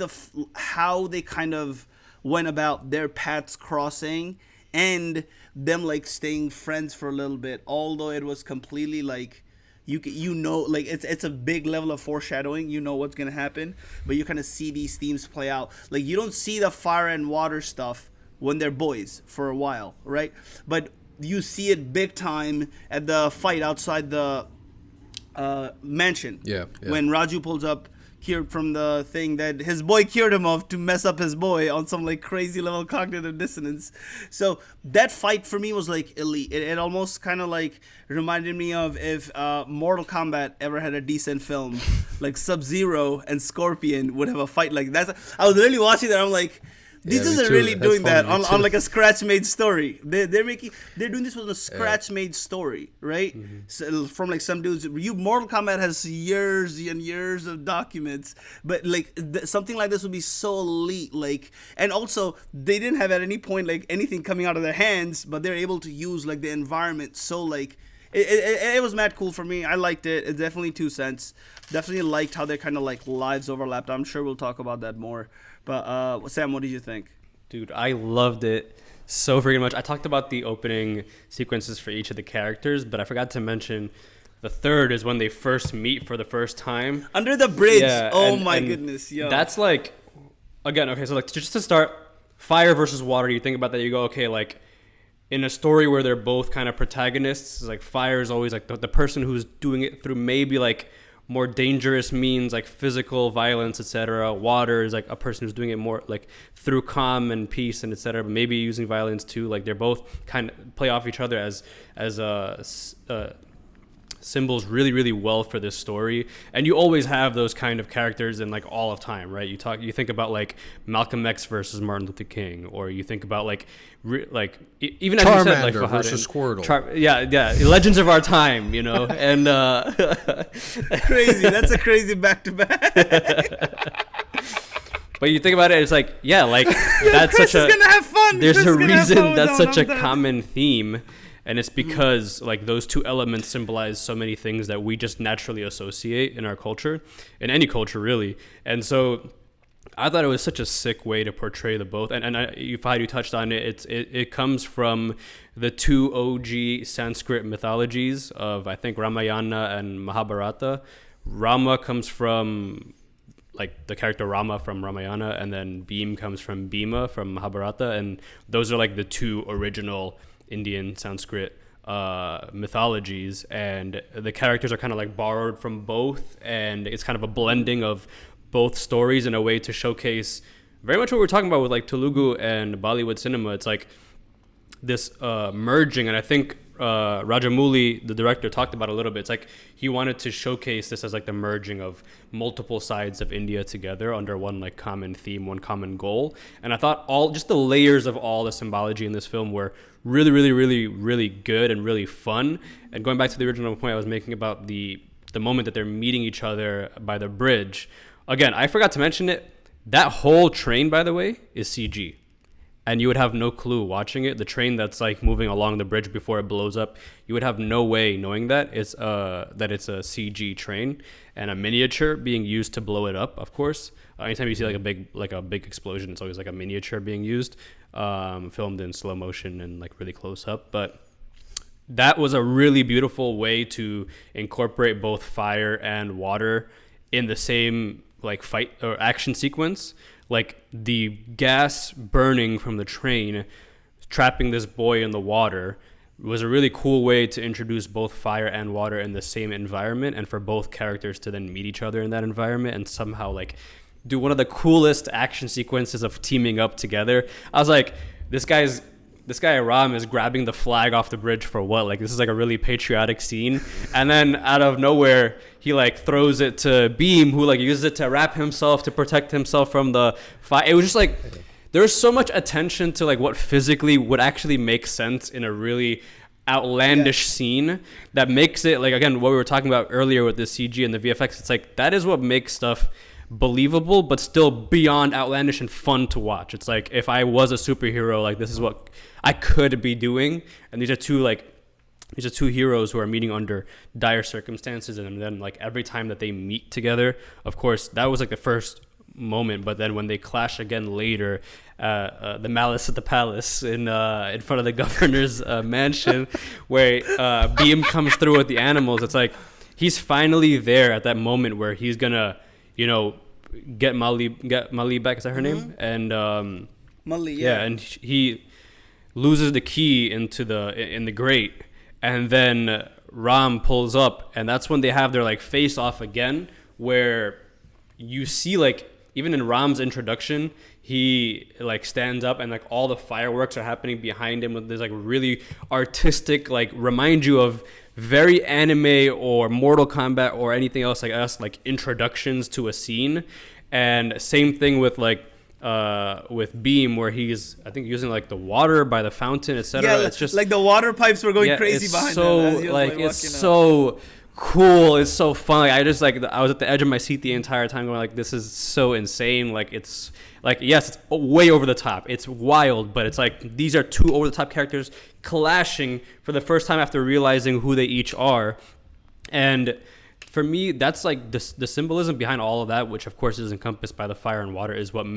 how they kind of went about their paths crossing and them, like, staying friends for a little bit, although it was completely, like, you know, like, it's a big level of foreshadowing. You know what's gonna happen, but you kind of see these themes play out. Like, you don't see the fire and water stuff when they're boys for a while, right? But you see it big time at the fight outside the mansion. Yeah. When Raju pulls up cured from the thing that his boy cured him of to mess up his boy on some, like, crazy level of cognitive dissonance. So that fight for me was, like, elite. It almost kind of, like, reminded me of if Mortal Kombat ever had a decent film. Like, Sub-Zero and Scorpion would have a fight like that. I was really watching that. I'm like, these dudes are really doing that on like a scratch-made story. They're doing this with a scratch-made story, right? Mm-hmm. So, from, like, some dudes. Mortal Kombat has years and years of documents, but, like, something like this would be so elite. Like, and also they didn't have at any point, like, anything coming out of their hands, but they're able to use, like, the environment. So, like, it was mad cool for me. I liked it. It's definitely 2 cents. Definitely liked how their kind of, like, lives overlapped. I'm sure we'll talk about that more. But Sam, what did you think? Dude, I loved it so freaking much. I talked about the opening sequences for each of the characters, but I forgot to mention the third is when they first meet for the first time. Under the bridge. Yeah, oh my goodness. Yo. That's like, again, okay, so, like, just to start, fire versus water, you think about that, you go, okay, like, in a story where they're both kind of protagonists, like, fire is always, like, the person who's doing it through maybe, like, more dangerous means, like physical violence, etc. Water is, like, a person who's doing it more, like, through calm and peace and etc. But maybe using violence too. Like, they're both kind of play off each other as symbols really, really well for this story. And you always have those kind of characters in, like, all of time, right? You think about, like, Malcolm X versus Martin Luther King, or you think about, like, even as you said, like, Charmander versus Squirtle. Yeah, legends of our time, you know. And crazy. That's a crazy back-to-back. But you think about it, it's like, yeah, like, that's Chris such a. Is gonna have fun. There's Chris a reason that's such a done. common theme. And it's because, like, those two elements symbolize so many things that we just naturally associate in our culture, in any culture, really. And so I thought it was such a sick way to portray the both. And you touched on it. It comes from the 2 OG Sanskrit mythologies of, I think, Ramayana and Mahabharata. Rama comes from, like, the character Rama from Ramayana, and then Bhim comes from Bhima from Mahabharata. And those are, like, the 2 original Indian Sanskrit mythologies, and the characters are kind of, like, borrowed from both, and it's kind of a blending of both stories in a way to showcase very much what we're talking about with, like, Telugu and Bollywood cinema. It's like this merging, and I think Rajamouli, the director, talked about it a little bit. It's like he wanted to showcase this as, like, the merging of multiple sides of India together under one, like, common theme, one common goal. And I thought just the layers of all the symbology in this film were really, really, really, really good and really fun. And going back to the original point I was making about the moment that they're meeting each other by the bridge, again, I forgot to mention it. That whole train, by the way, is CG. And you would have no clue watching it. The train that's, like, moving along the bridge before it blows up, you would have no way knowing that it's a CG train and a miniature being used to blow it up. Of course, anytime you see, like, a big explosion, it's always, like, a miniature being used, filmed in slow motion and, like, really close up. But that was a really beautiful way to incorporate both fire and water in the same, like, fight or action sequence. Like, the gas burning from the train, trapping this boy in the water, was a really cool way to introduce both fire and water in the same environment, and for both characters to then meet each other in that environment and somehow, like, do one of the coolest action sequences of teaming up together. I was like, this guy Ram is grabbing the flag off the bridge for what? Like, this is, like, a really patriotic scene. And then out of nowhere, he, like, throws it to Bhim, who, like, uses it to wrap himself to protect himself from the fire. It was just, like, there was so much attention to, like, what physically would actually make sense in a really outlandish scene that makes it, like, again, what we were talking about earlier with the CG and the VFX. It's like that is what makes stuff believable, but still beyond outlandish and fun to watch. It's like if I was a superhero, like this is what I could be doing. And these are two heroes who are meeting under dire circumstances, and then like every time that they meet together, of course, that was like the first moment, but then when they clash again later, the malice at the palace in front of the governor's mansion, where Beam comes through with the animals, it's like he's finally there at that moment where he's gonna, get Mali back. Is that her name? And Mali, yeah. And he loses the key in the grate, and then Ram pulls up, and that's when they have their like face off again, where you see like even in Ram's introduction, he like stands up and like all the fireworks are happening behind him with this like really artistic, like remind you of very anime or Mortal Kombat or anything else like us, like introductions to a scene. And same thing with like with Beam, where he's I think using like the water by the fountain, etc. Yeah, it's just like the water pipes were going crazy behind him. Like it's so cool, it's so fun. Like, I was at the edge of my seat the entire time going like, this is so insane. Like it's like, yes, it's way over the top, it's wild, but it's like these are two over the top characters clashing for the first time after realizing who they each are. And for me, that's like the symbolism behind all of that, which of course is encompassed by the fire and water, is what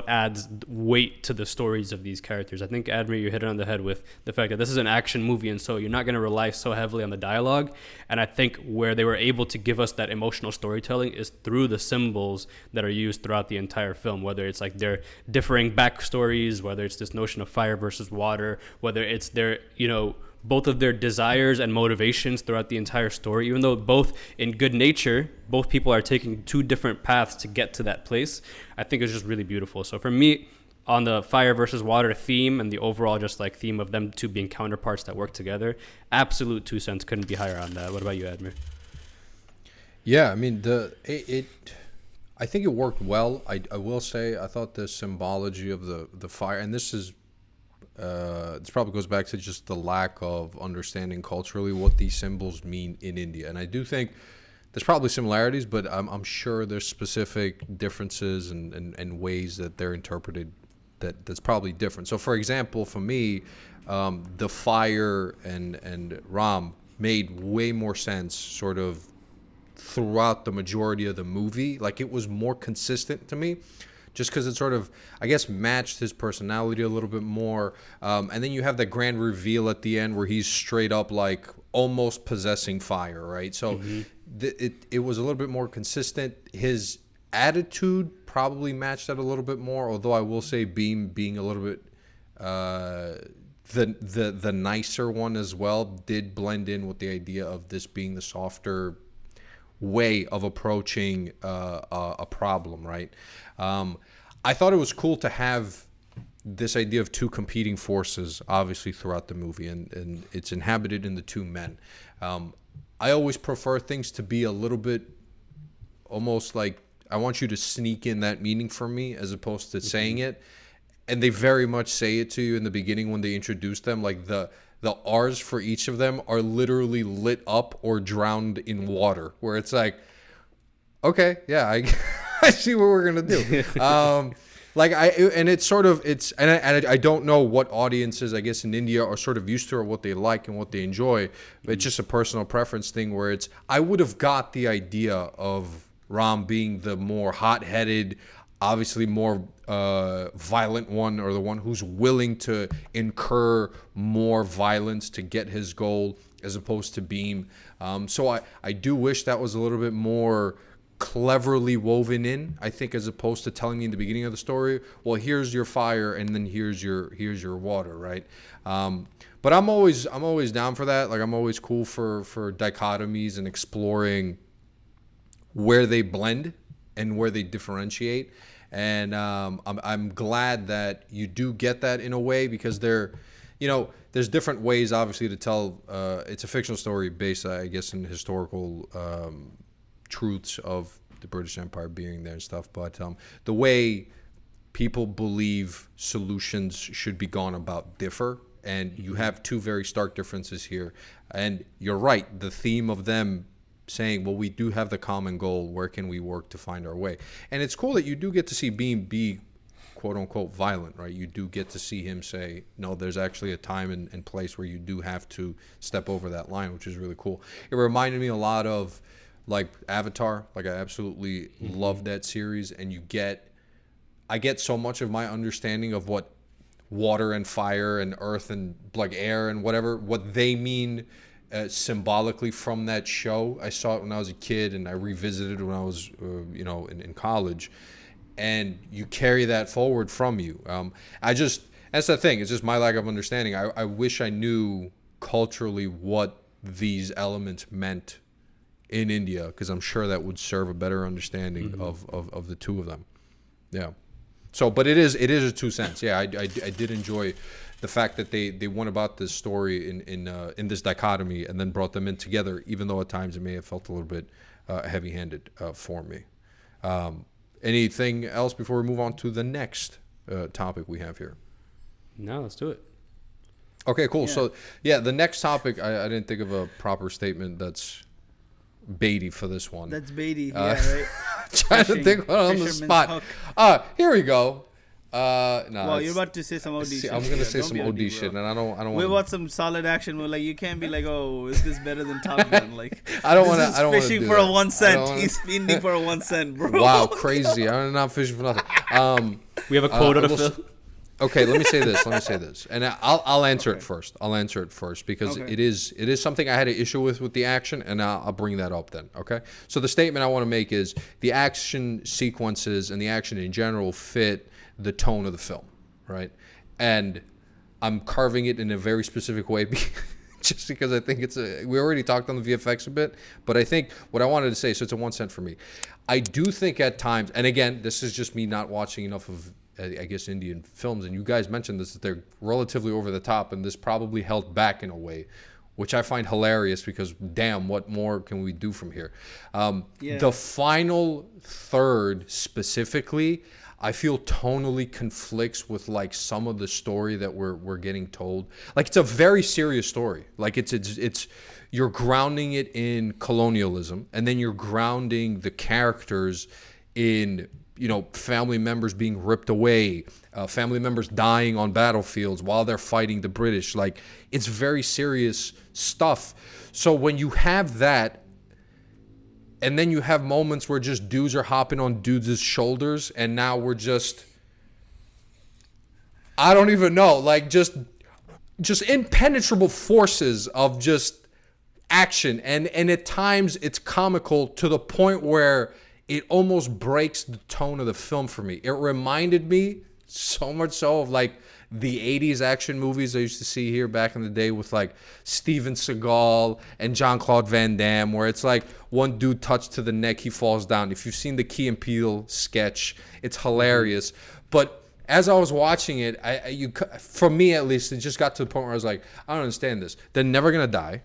adds weight to the stories of these characters. I think, Admir, you hit it on the head with the fact that this is an action movie, and so you're not going to rely so heavily on the dialogue. And I think where they were able to give us that emotional storytelling is through the symbols that are used throughout the entire film, whether it's like their differing backstories, whether it's this notion of fire versus water, whether it's their, both of their desires and motivations throughout the entire story. Even though both in good nature, both people are taking two different paths to get to that place, I think it's just really beautiful. So for me, on the fire versus water theme and the overall just like theme of them two being counterparts that work together, absolute 2 cents, couldn't be higher on that. What about you, Admir? Yeah, I mean, I think it worked well. I will say I thought the symbology of the fire, and this probably goes back to just the lack of understanding culturally what these symbols mean in India. And I do think there's probably similarities, but I'm sure there's specific differences and ways that they're interpreted that's probably different. So, for example, for me, the fire and Ram made way more sense sort of throughout the majority of the movie. Like, it was more consistent to me, just because it sort of, I guess, matched his personality a little bit more. And then you have that grand reveal at the end where he's straight up like almost possessing fire, right? So it was a little bit more consistent. His attitude probably matched that a little bit more, although I will say Beam being a little bit the nicer one as well did blend in with the idea of this being the softer way of approaching a problem, right? I thought it was cool to have this idea of two competing forces, obviously, throughout the movie, and it's inhabited in the two men. I always prefer things to be a little bit almost like I want you to sneak in that meaning for me as opposed to saying it. And they very much say it to you in the beginning when they introduce them, like the R's for each of them are literally lit up or drowned in water, where it's like, okay, yeah, I see what we're gonna do. I don't know what audiences, I guess, in India are sort of used to or what they like and what they enjoy. But it's just a personal preference thing where I would have got the idea of Ram being the more hot-headed, obviously more violent one, or the one who's willing to incur more violence to get his goal, as opposed to Beam. So I do wish that was a little bit more cleverly woven in, I think, as opposed to telling me in the beginning of the story, well, here's your fire and then here's your water, right? But I'm always down for that. Like, I'm always cool for dichotomies and exploring where they blend and where they differentiate. And I'm glad that you do get that in a way, because there's different ways, obviously, to tell. It's a fictional story based, I guess, in historical truths of the British Empire being there and stuff. But the way people believe solutions should be gone about differ. And you have two very stark differences here. And you're right, the theme of them saying, well, we do have the common goal. Where can we work to find our way? And it's cool that you do get to see Beam be, quote unquote, violent, right? You do get to see him say, no, there's actually a time and place where you do have to step over that line, which is really cool. It reminded me a lot of like Avatar. Like I absolutely love that series. And I get so much of my understanding of what water and fire and earth and like air and whatever, what they mean symbolically from that show. I saw it when I was a kid, and I revisited it when I was, in college. And you carry that forward from you. That's the thing. It's just my lack of understanding. I wish I knew culturally what these elements meant in India, because I'm sure that would serve a better understanding of the two of them. Yeah. So, but it is a 2 cents. Yeah, I did enjoy the fact that they went about this story in this dichotomy and then brought them in together, even though at times it may have felt a little bit heavy-handed for me. Anything else before we move on to the next topic we have here? No, let's do it. Okay, cool. Yeah. So, the next topic, I didn't think of a proper statement that's Beatty for this one. That's Beatty, right? Trying to think on the spot. Here we go. Well, you're about to say some OD shit. I'm gonna say some OD bro. shit, and I don't. We want some solid action. We're like, you can't be like, oh, is this better than Top Gun? Like, I don't want to. I don't want to fishing do for that. a 1 cent. He's spending for a 1 cent, bro. Wow, crazy! I'm not fishing for nothing. We have a quota to fill. Okay, let me say this, and I'll answer it first. I'll answer it first because it is something I had an issue with the action, and I'll bring that up then. Okay, so the statement I want to make is the action sequences and the action in general fit the tone of the film, right? And I'm carving it in a very specific way just because I think we already talked on the VFX a bit, but I think what I wanted to say, so it's a 1 cent for me. I do think at times, and again, this is just me not watching enough of, I guess, Indian films, and you guys mentioned this, that they're relatively over the top, and this probably held back in a way, which I find hilarious because, damn, what more can we do from here? The final third specifically, I feel tonally conflicts with like some of the story that we're getting told. Like it's a very serious story. Like it's you're grounding it in colonialism, and then you're grounding the characters in, family members being ripped away, family members dying on battlefields while they're fighting the British. Like it's very serious stuff. So when you have that, and then you have moments where just dudes are hopping on dudes' shoulders, and now we're just, I don't even know, like just impenetrable forces of just action. And at times it's comical to the point where it almost breaks the tone of the film for me. It reminded me so much so of like the 80s action movies I used to see here back in the day with like Steven Seagal and Jean-Claude Van Damme, where it's like one dude touched to the neck, he falls down. If you've seen the Key and Peele sketch, it's hilarious. But as I was watching it, for me at least, it just got to the point where I was like, I don't understand this. They're never going to die.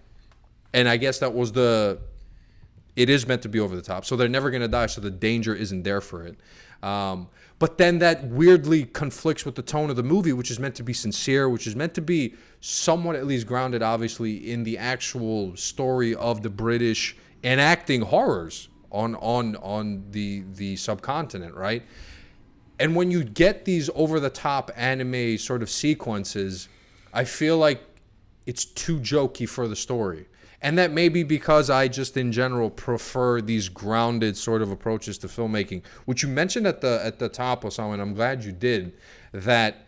And I guess that was it is meant to be over the top. So they're never going to die, so the danger isn't there for it. But then that weirdly conflicts with the tone of the movie, which is meant to be sincere, which is meant to be somewhat at least grounded, obviously, in the actual story of the British enacting horrors on the subcontinent, right? And when you get these over-the-top anime sort of sequences, I feel like it's too jokey for the story. And that may be because I just in general prefer these grounded sort of approaches to filmmaking, which you mentioned at the top, Osama, and I'm glad you did, that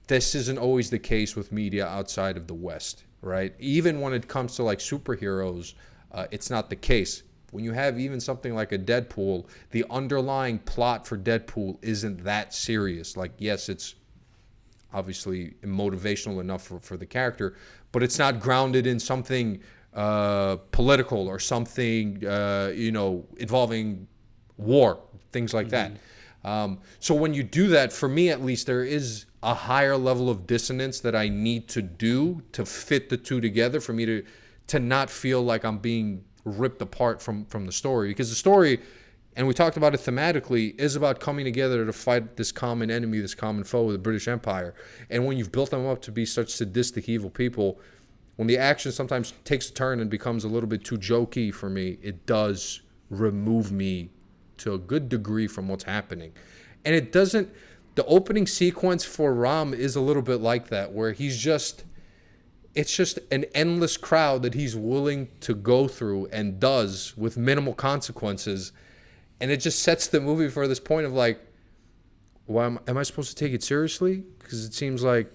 this isn't always the case with media outside of the West, right? Even when it comes to like superheroes, it's not the case. When you have even something like a Deadpool, the underlying plot for Deadpool isn't that serious. Like, yes, it's obviously motivational enough for the character, but it's not grounded in something political or something, involving war, things like that. So when you do that, for me at least, there is a higher level of dissonance that I need to do to fit the two together for me to not feel like I'm being ripped apart from the story. Because the story and we talked about it thematically, is about coming together to fight this common enemy, this common foe, the British Empire. And when you've built them up to be such sadistic, evil people, when the action sometimes takes a turn and becomes a little bit too jokey for me, it does remove me to a good degree from what's happening. And it doesn't, the opening sequence for Ram is a little bit like that, where he's just, it's just an endless crowd that he's willing to go through and does with minimal consequences. And it just sets the movie for this point of like, why am I supposed to take it seriously? Because it seems like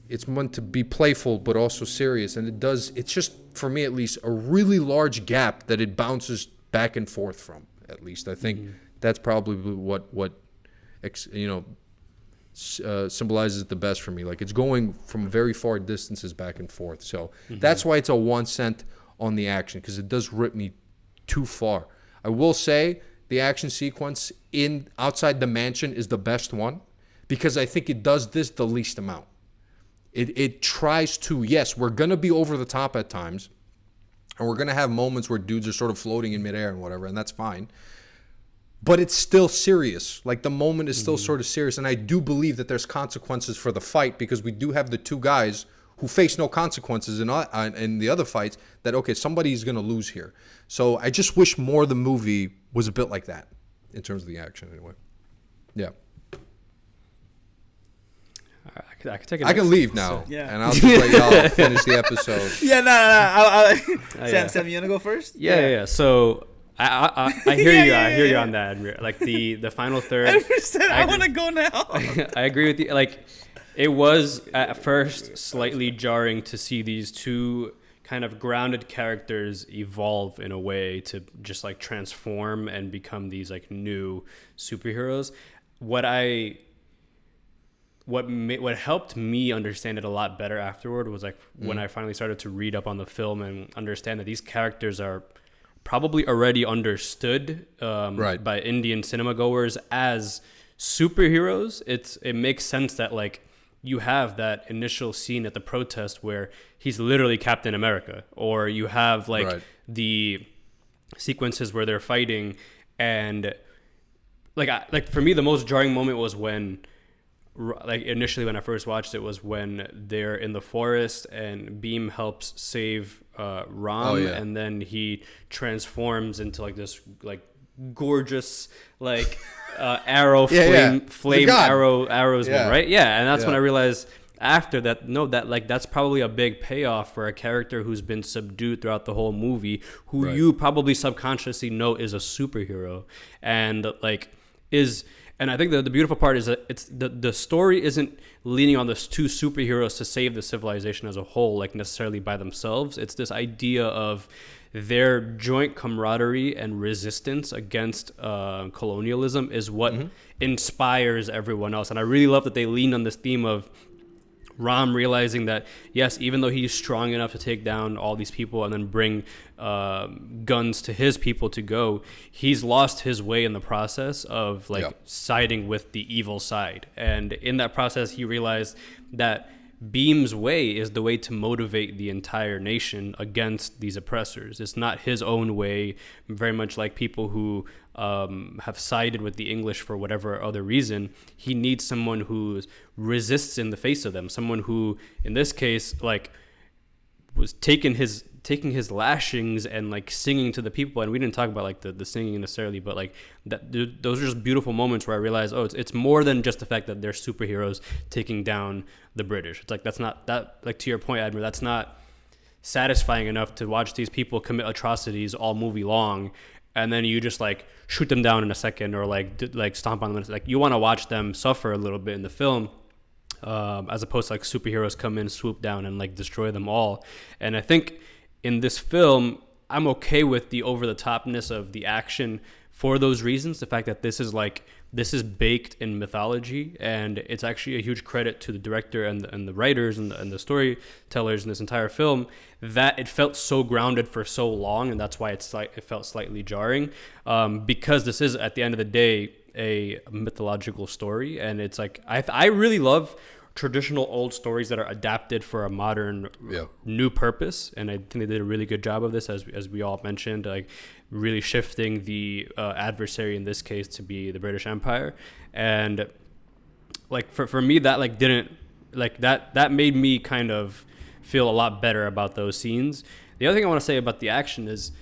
it's meant to be playful but also serious. And it's just, for me at least, a really large gap that it bounces back and forth from, at least. I think that's probably what symbolizes it the best for me. Like, it's going from very far distances back and forth. So that's why it's a 1 cent on the action, because it does rip me too far. I will say the action sequence outside the mansion is the best one, because I think it does this the least amount. It tries to, yes, we're going to be over the top at times, and we're going to have moments where dudes are sort of floating in midair and whatever, and that's fine. But it's still serious. Like, the moment is still sort of serious. And I do believe that there's consequences for the fight, because we do have the two guys who face no consequences in the other fights, that, okay, somebody's going to lose here. So I just wish more of the movie was a bit like that in terms of the action anyway. Yeah. I can take it. I can leave now. Yeah. And I'll just let y'all finish the episode. Yeah, no. Sam, you want to go first? Yeah. So I hear you. I hear you on that. Like the final third. I want to go now. I agree with you. Like, it was at first slightly jarring to see these two kind of grounded characters evolve in a way to just like transform and become these like new superheroes. What helped me understand it a lot better afterward was like when I finally started to read up on the film and understand that these characters are probably already understood by Indian cinema goers as superheroes. It makes sense that like you have that initial scene at the protest where he's literally Captain America, or you have like the sequences where they're fighting, and like for me the most jarring moment was when, like, initially when I first watched it, was when they're in the forest and Beam helps save Ram, and then he transforms into like this like gorgeous like flame arrows, right? Yeah, and that's when I realized after that, that's probably a big payoff for a character who's been subdued throughout the whole movie, who you probably subconsciously know is a superhero, and like is. And I think the beautiful part is that it's the story isn't leaning on those two superheroes to save the civilization as a whole, like necessarily by themselves. It's this idea of their joint camaraderie and resistance against colonialism is what inspires everyone else. And I really love that they lean on this theme of Ram realizing that, yes, even though he's strong enough to take down all these people and then bring guns to his people to go, he's lost his way in the process of siding with the evil side. And in that process, he realized that Beam's way is the way to motivate the entire nation against these oppressors. It's not his own way, very much like people who have sided with the English for whatever other reason. He needs someone who resists in the face of them, someone who, in this case, like, was taking his lashings and like singing to the people. And we didn't talk about like the singing necessarily, but like those are just beautiful moments where I realized, it's more than just the fact that they're superheroes taking down the British. It's like, that's not that, like, to your point, Admiral, that's not satisfying enough to watch these people commit atrocities all movie long, and then you just like shoot them down in a second, or like stomp on them. Like, you want to watch them suffer a little bit in the film, as opposed to like superheroes come in, swoop down, and like destroy them all. And I think in this film, I'm okay with the over-the-topness of the action for those reasons. The fact that this is baked in mythology, and it's actually a huge credit to the director and the writers and the storytellers in this entire film, that it felt so grounded for so long, and that's why it felt slightly jarring, because this is, at the end of the day, a mythological story. And it's like, I really love traditional old stories that are adapted for a modern Yeah. new purpose. And I think they did a really good job of this, as we all mentioned, like really shifting the adversary in this case to be the British Empire. And like for me, that like didn't like that made me kind of feel a lot better about those scenes. The other thing I want to say about the action is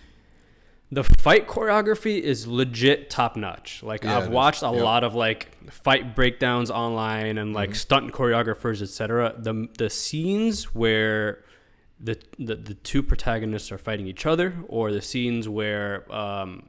the fight choreography is legit top notch. Like Yeah, I've watched a lot of like fight breakdowns online and like stunt choreographers, etc. The scenes where the two protagonists are fighting each other, or the scenes where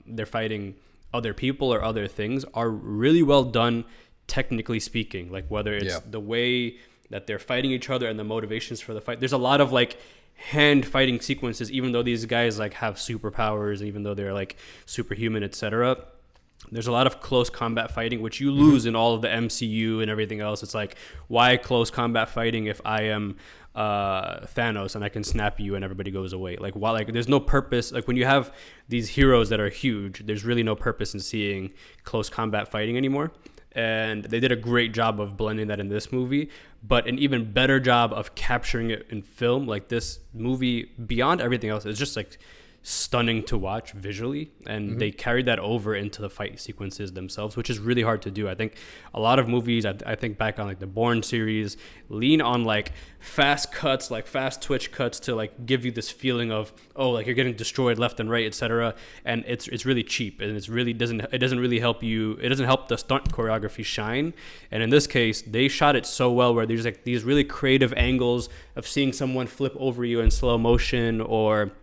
they're fighting other people or other things, are really well done, technically speaking. Like whether it's the way that they're fighting each other and the motivations for the fight. There's a lot of like hand fighting sequences, even though these guys like have superpowers, even though they're like superhuman, etc. There's a lot of close combat fighting, which you lose in all of the MCU and everything else. It's like, why close combat fighting if I am Thanos and I can snap you and everybody goes away? Like, why? Like, there's no purpose. Like when you have these heroes that are huge, there's really no purpose in seeing close combat fighting anymore. And they did a great job of blending that in this movie, but an even better job of capturing it in film. Like this movie, beyond everything else, is just like stunning to watch visually, and they carried that over into the fight sequences themselves, which is really hard to do. I think a lot of movies, I think back on like the Bourne series, lean on like fast cuts, like fast twitch cuts to like give you this feeling of, oh, like you're getting destroyed left and right, etc. And it's really cheap, and it doesn't really help you. It doesn't help the stunt choreography shine. And in this case, they shot it so well where there's like these really creative angles of seeing someone flip over you in slow motion, or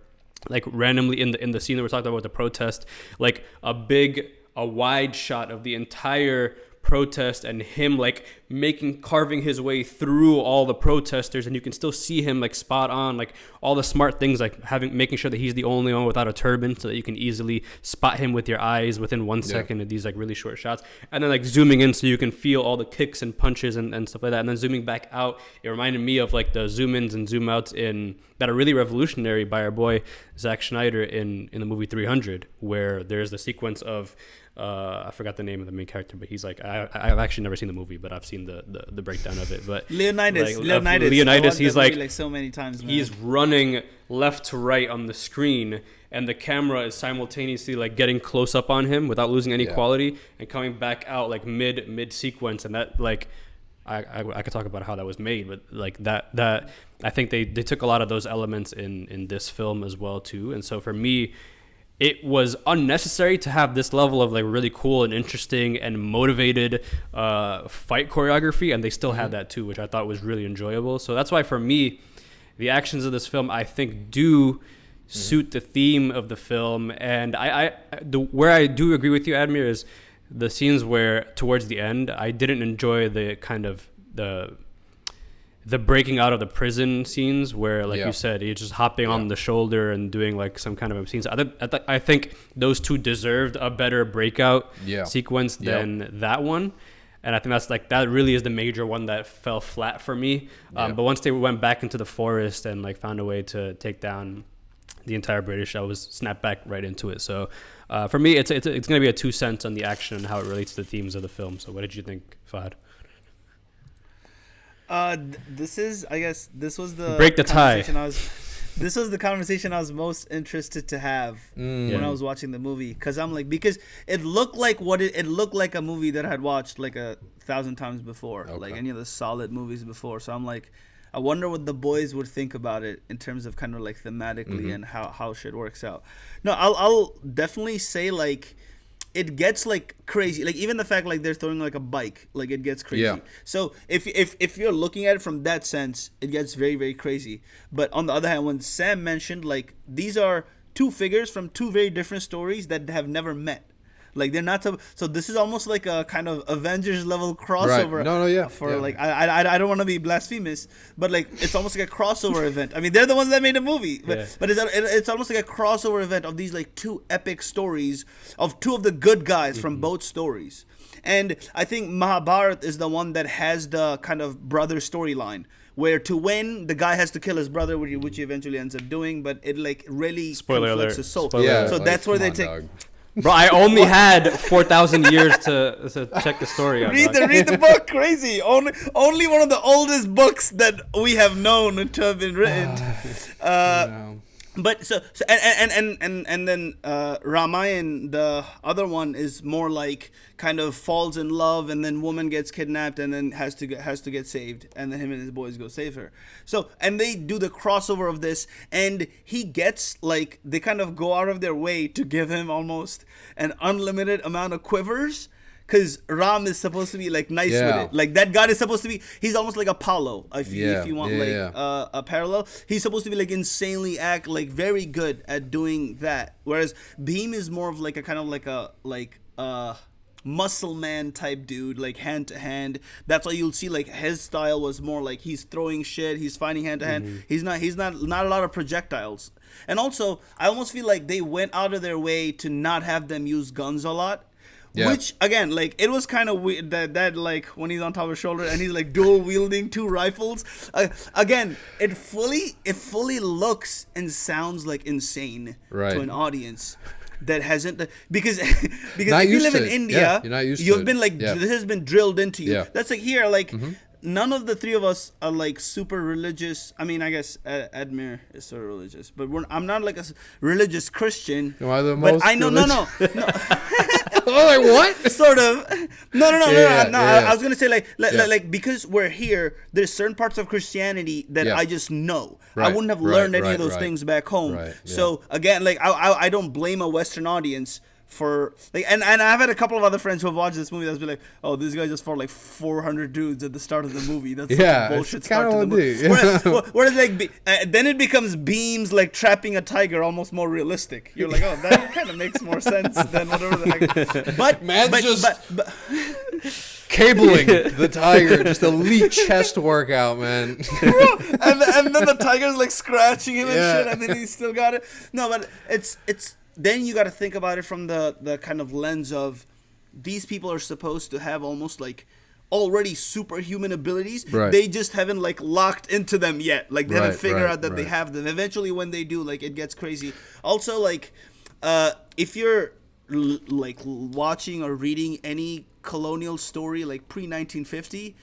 like randomly in the scene that we're talking about with the protest, like a wide shot of the entire protest and him like carving his way through all the protesters, and you can still see him like spot on like all the smart things, like making sure that he's the only one without a turban, so that you can easily spot him with your eyes within 1 second of these like really short shots, and then like zooming in so you can feel all the kicks and punches and stuff like that, and then zooming back out. It reminded me of like the zoom ins and zoom outs that are really revolutionary by our boy Zack Snyder in the movie 300, where there's the sequence of I forgot the name of the main character, but he's like, I've actually never seen the movie, but I've seen the breakdown of it. But Leonidas, he's like so many times, man. He's running left to right on the screen, and the camera is simultaneously like getting close up on him without losing any quality, and coming back out like mid sequence, and that like I could talk about how that was made, but like that I think they took a lot of those elements in this film as well too. And so for me, it was unnecessary to have this level of like really cool and interesting and motivated fight choreography, and they still had that too, which I thought was really enjoyable. So that's why for me, the actions of this film, I think, do suit the theme of the film. And where I do agree with you, Admir, is the scenes where towards the end I didn't enjoy the kind of the breaking out of the prison scenes where, like you said, he's just hopping on the shoulder and doing like some kind of scenes. I think those two deserved a better breakout sequence than that one. And I think that really is the major one that fell flat for me. But once they went back into the forest and like found a way to take down the entire British, I was snapped back right into it. So for me, it's going to be a 2 cents on the action and how it relates to the themes of the film. So what did you think, Fahad? This was the break the tie. This was the conversation I was most interested to have when I was watching the movie, because it looked like it looked like a movie that I had watched like 1,000 times before, like any of the solid movies before. So I'm like, I wonder what the boys would think about it in terms of kind of like thematically and how shit works out. No, I'll definitely say like, it gets like crazy, like even the fact like they're throwing like a bike, like it gets crazy. So if you're looking at it from that sense, it gets very, very crazy. But on the other hand, when Sam mentioned like these are two figures from two very different stories that have never met, like they're not so this is almost like a kind of Avengers level crossover. Like I don't want to be blasphemous, but like it's almost like a crossover event. I mean, they're the ones that made the movie, but it's almost like a crossover event of these like two epic stories of two of the good guys from both stories. And I think Mahabharat is the one that has the kind of brother storyline, where to win, the guy has to kill his brother, which he eventually ends up doing, but it like really conflicts his soul. So that's where they take. Bro, I only had 4,000 years to check the story out. Read the book. Crazy. Only one of the oldest books that we have known to have been written. But and then Ramayan, the other one, is more like kind of falls in love, and then woman gets kidnapped, and then has to get saved, and then him and his boys go save her. So, and they do the crossover of this, and he gets like, they kind of go out of their way to give him almost an unlimited amount of quivers. Because Ram is supposed to be like nice with it. Like that god is supposed to be, he's almost like Apollo. If you want a parallel, he's supposed to be like insanely very good at doing that. Whereas Bhim is more of like a kind of like a muscle man type dude, like hand to hand. That's why you'll see like his style was more like he's throwing shit, he's fighting hand to hand. He's not a lot of projectiles. And also, I almost feel like they went out of their way to not have them use guns a lot. Yeah. Which again, like it was kind of weird that like when he's on top of his shoulder and he's like dual wielding 2 rifles. Again, it fully looks and sounds like insane to an audience that hasn't, because if you live in India, you're not used you've been like this has been drilled into you. That's like here, like. None of the three of us are like super religious. I mean, I guess Admir is sort of religious, but I'm not like a religious Christian. Am I the but most I know, no. Like what? Sort of. No. I was gonna say like because we're here, there's certain parts of Christianity that I just know. I wouldn't have learned any of those things back home. So again, like I don't blame a Western audience for like, and I've had a couple of other friends who have watched this movie that's been like, oh, this guy just fought like 400 dudes at the start of the movie. That's such a bullshit start to the movie. Whereas like then it becomes Beams like trapping a tiger, almost more realistic. You're like, oh, that kind of makes more sense than whatever the heck. But cabling the tiger, just elite chest workout, man. and then the tiger's like scratching him and shit, and then he's still got it. No, but it's. Then you got to think about it from the kind of lens of these people are supposed to have almost like already superhuman abilities. They just haven't like locked into them yet. Like they haven't figured out that they have them. Eventually, when they do, like it gets crazy. Also, like if you're like watching or reading any colonial story like pre-1950,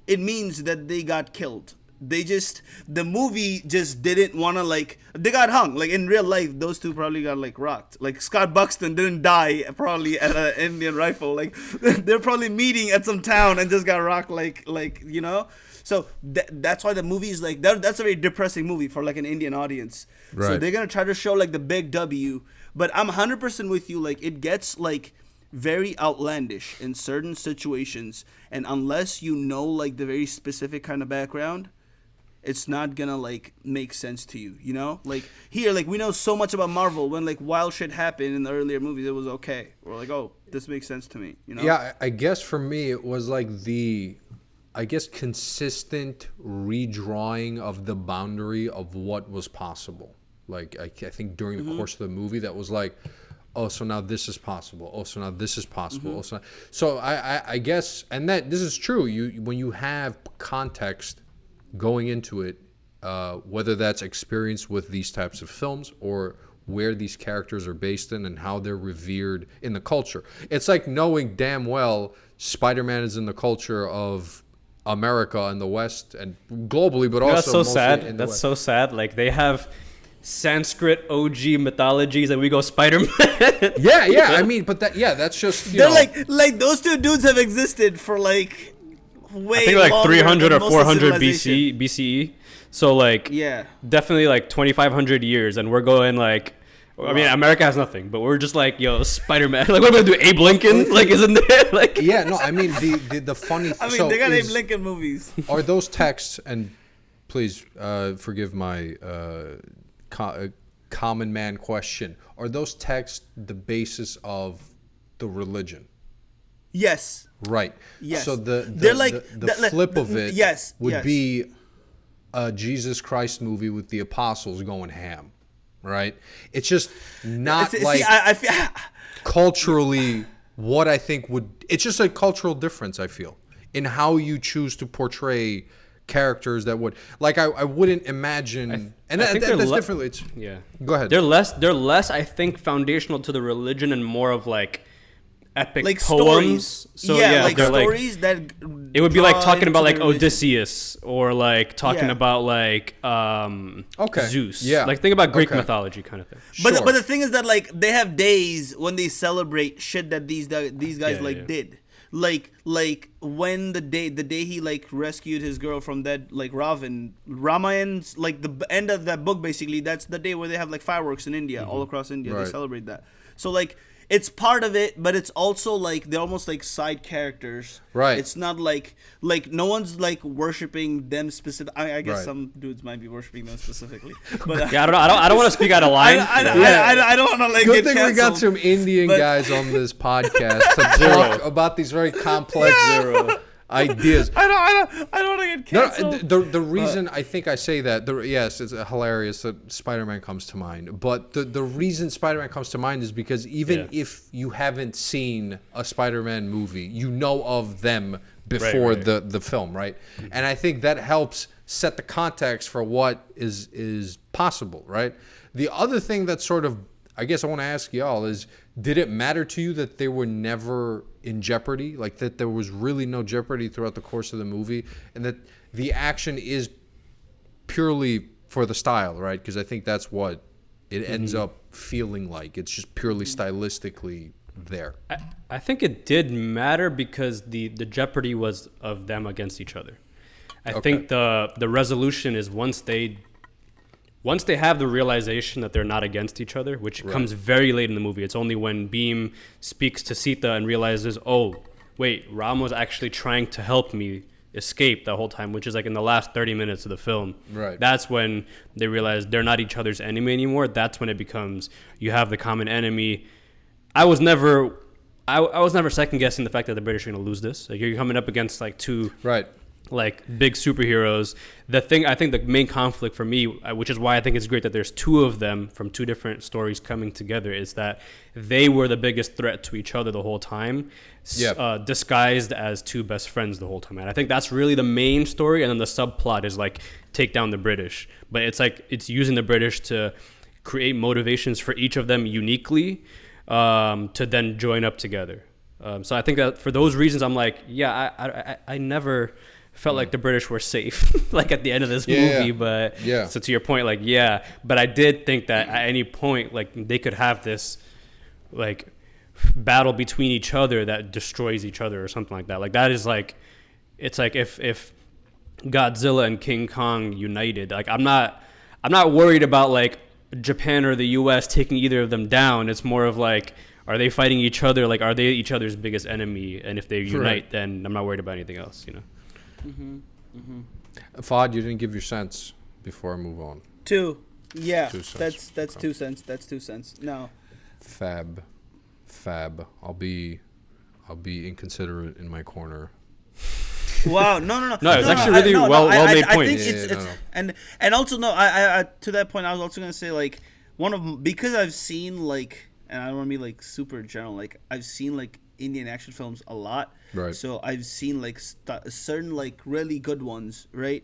it means that they got killed. The movie just didn't want to, like, they got hung. Like, in real life, those two probably got, like, rocked. Like, Scott Buxton didn't die probably at an Indian rifle. Like, they're probably meeting at some town and just got rocked, like you know? So, that's why the movie is, like, that's a very depressing movie for, like, an Indian audience. So, they're going to try to show, like, the big W. But I'm 100% with you. Like, it gets, like, very outlandish in certain situations. And unless you know, like, the very specific kind of background, it's not gonna like make sense to you, you know? Like here, like we know so much about Marvel. When like wild shit happened in the earlier movies, it was okay. We're like, oh, this makes sense to me, you know? Yeah, I guess for me it was like consistent redrawing of the boundary of what was possible. Like I think during the course of the movie, that was like, oh, so now this is possible. Oh, so now this is possible. So I guess, and that this is true. When you have context going into it, whether that's experience with these types of films or where these characters are based in and how they're revered in the culture. It's like knowing damn well Spider-Man is in the culture of America and the West and globally, but also that's so sad. In the That's West. So sad. Like they have Sanskrit OG mythologies and we go Spider-Man. yeah. I mean, but that's just they're like those two dudes have existed for like way I think like 300 or 400 BCE. So like definitely like 2,500 years, and we're going like. I mean, America has nothing, but we're just like, yo, Spider-Man. Like, what am I gonna do? Abe Lincoln? Like, isn't there? Like, yeah, no. I mean, the funny. I mean, they got Abe Lincoln movies. Are those texts? And please forgive my common man question. Are those texts the basis of the religion? Yes. Right. Yes. So the flip of it would be a Jesus Christ movie with the apostles going ham. Right? It's just not I feel culturally what I think would. It's just a cultural difference, I feel, in how you choose to portray characters that would like I wouldn't imagine, and I think that's differently. It's yeah. Go ahead. They're less I think foundational to the religion and more of like epic like poems. stories. So like they're stories that it would be like talking about like religion. Odysseus or like talking Yeah. about like Zeus. Yeah. Like think about Greek Okay. mythology kind of thing. But Sure. but the thing is that like they have days when they celebrate shit that these guys did. Like when the day he like rescued his girl from that like Ramayan's like the end of that book basically, that's the day where they have like fireworks in India, all across India. Right. They celebrate that. So like it's part of it, but it's also like they're almost like side characters. Right. It's not like no one's like worshiping them specific. I guess Right. some dudes might be worshiping them specifically. But Yeah, I don't want to speak out of line. I don't want to like Good get thing we got canceled. some Indian but- guys on this podcast to talk about these very complex ideas. I don't want to get No, canceled. the reason I think I say that, yes, it's hilarious that Spider-Man comes to mind. But the reason Spider-Man comes to mind is because even if you haven't seen a Spider-Man movie, you know of them before Right. the film, right? And I think that helps set the context for what is possible, right? The other thing that sort of, I guess I want to ask y'all is, did it matter to you that they were never in jeopardy? Like that there was really no jeopardy throughout the course of the movie, and that the action is purely for the style, right? Because I think that's what it ends up feeling like. It's just purely stylistically there. I think it did matter because the jeopardy was of them against each other. I think the resolution is once they have the realization that they're not against each other, which comes very late in the movie. It's only when Beam speaks to Sita and realizes, oh, wait, Ram was actually trying to help me escape the whole time, which is like in the last 30 minutes of the film. Right. That's when they realize they're not each other's enemy anymore. That's when it becomes, you have the common enemy. I was never second guessing the fact that the British are going to lose this. Like you're coming up against like two like big superheroes. The thing, I think the main conflict for me, which is why I think it's great that there's two of them from two different stories coming together, is that they were the biggest threat to each other the whole time, disguised as two best friends the whole time. And I think that's really the main story. And then the subplot is like take down the British, but it's like it's using the British to create motivations for each of them uniquely, to then join up together. So I think that for those reasons, I'm like, I never felt like the British were safe, like at the end of this movie. But so to your point, like, but I did think that at any point, like they could have this like battle between each other that destroys each other or something like that. Like that is like, it's like if Godzilla and King Kong united, like I'm not worried about like Japan or the US taking either of them down. It's more of like, are they fighting each other? Like, are they each other's biggest enemy? And if they unite, then I'm not worried about anything else, you know? Fahd, you didn't give your sense before I move on. 2. Yeah, 2 cents. that's 2 cents. That's 2 cents. No. Fab. I'll be inconsiderate in my corner. Wow, no. No, it's actually really well made point. I think it's and also no, I to that point, I was also gonna say like because I've seen like, and I don't want to be like super general, like I've seen like Indian action films a lot, right? So I've seen like certain like really good ones, right?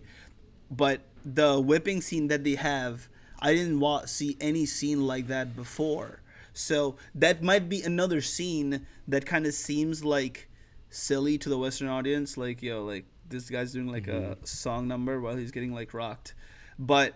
But the whipping scene that they have, I didn't see any scene like that before, so that might be another scene that kind of seems like silly to the Western audience, like like this guy's doing like a song number while he's getting like rocked, but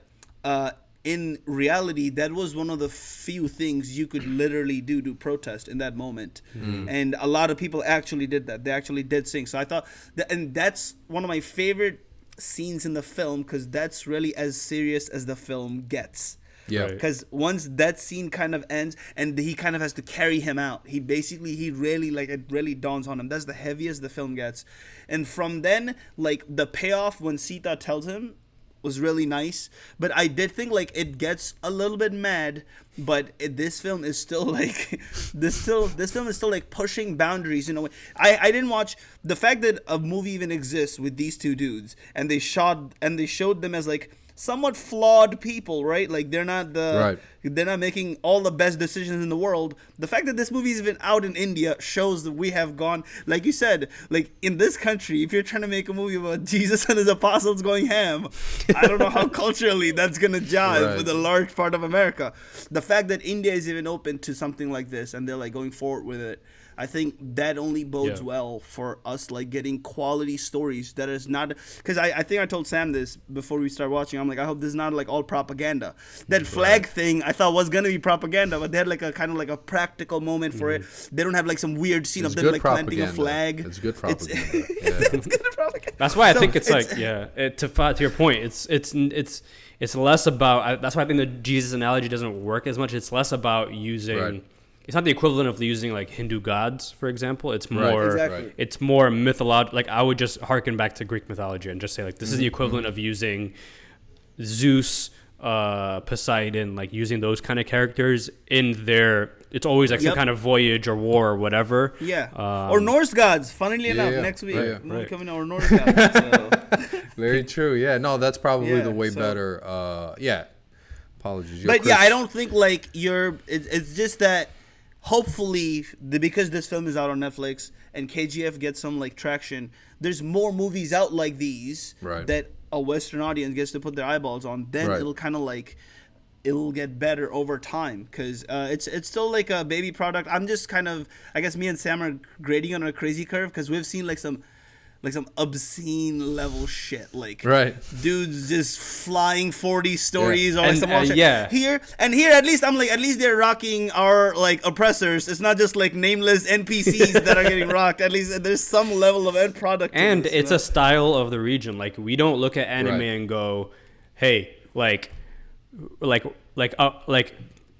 in reality that was one of the few things you could literally do to protest in that moment, and a lot of people actually did that. They actually did sing. So I thought and that's one of my favorite scenes in the film, because that's really as serious as the film gets. Yeah, because once that scene kind of ends and he kind of has to carry him out, he really like, it really dawns on him, that's the heaviest the film gets. And from then, like the payoff when Sita tells him was really nice, but I did think like it gets a little bit mad, but this film is still like this film is still like pushing boundaries, you know. I didn't watch the fact that a movie even exists with these two dudes and they showed them as like somewhat flawed people, right? Like they're not they're not making all the best decisions in the world. The fact that this movie is even out in India shows that we have gone, like you said, like in this country, if you're trying to make a movie about Jesus and his apostles going ham, I don't know how culturally that's gonna jive with a large part of America. The fact that India is even open to something like this and they're like going forward with it, I think that only bodes well for us, like getting quality stories that is not, because I think I told Sam this before we start watching. I'm like, I hope this is not like all propaganda. That flag thing I thought was gonna be propaganda, but they had like a kind of like a practical moment for it. They don't have like some weird scene of them like planting a flag. It's good propaganda. It's good propaganda. That's why I think it's like to your point, it's less about. That's why I think the Jesus analogy doesn't work as much. It's less about using. Right. It's not the equivalent of using like Hindu gods, for example. It's more it's more mythological. Like I would just harken back to Greek mythology and just say like this is the equivalent of using Zeus, Poseidon, like using those kind of characters in their. It's always like some kind of voyage or war or whatever. Yeah. Or Norse gods. Funnily enough, next week we're coming over Norse gods. So. Very true. Yeah. No, that's probably the way better. Apologies. But I don't think like it's just that. Hopefully, because this film is out on Netflix and KGF gets some like traction, there's more movies out like these that a Western audience gets to put their eyeballs on. Then it'll kind of like it'll get better over time because it's still like a baby product. I'm just kind of, I guess me and Sam are grading on a crazy curve because we've seen like some obscene level shit, like dudes just flying 40 stories or like some shit. Here at least I'm like, at least they're rocking our like oppressors. It's not just like nameless NPCs that are getting rocked. At least there's some level of end product. And it's a style of the region. Like we don't look at anime and go, hey, like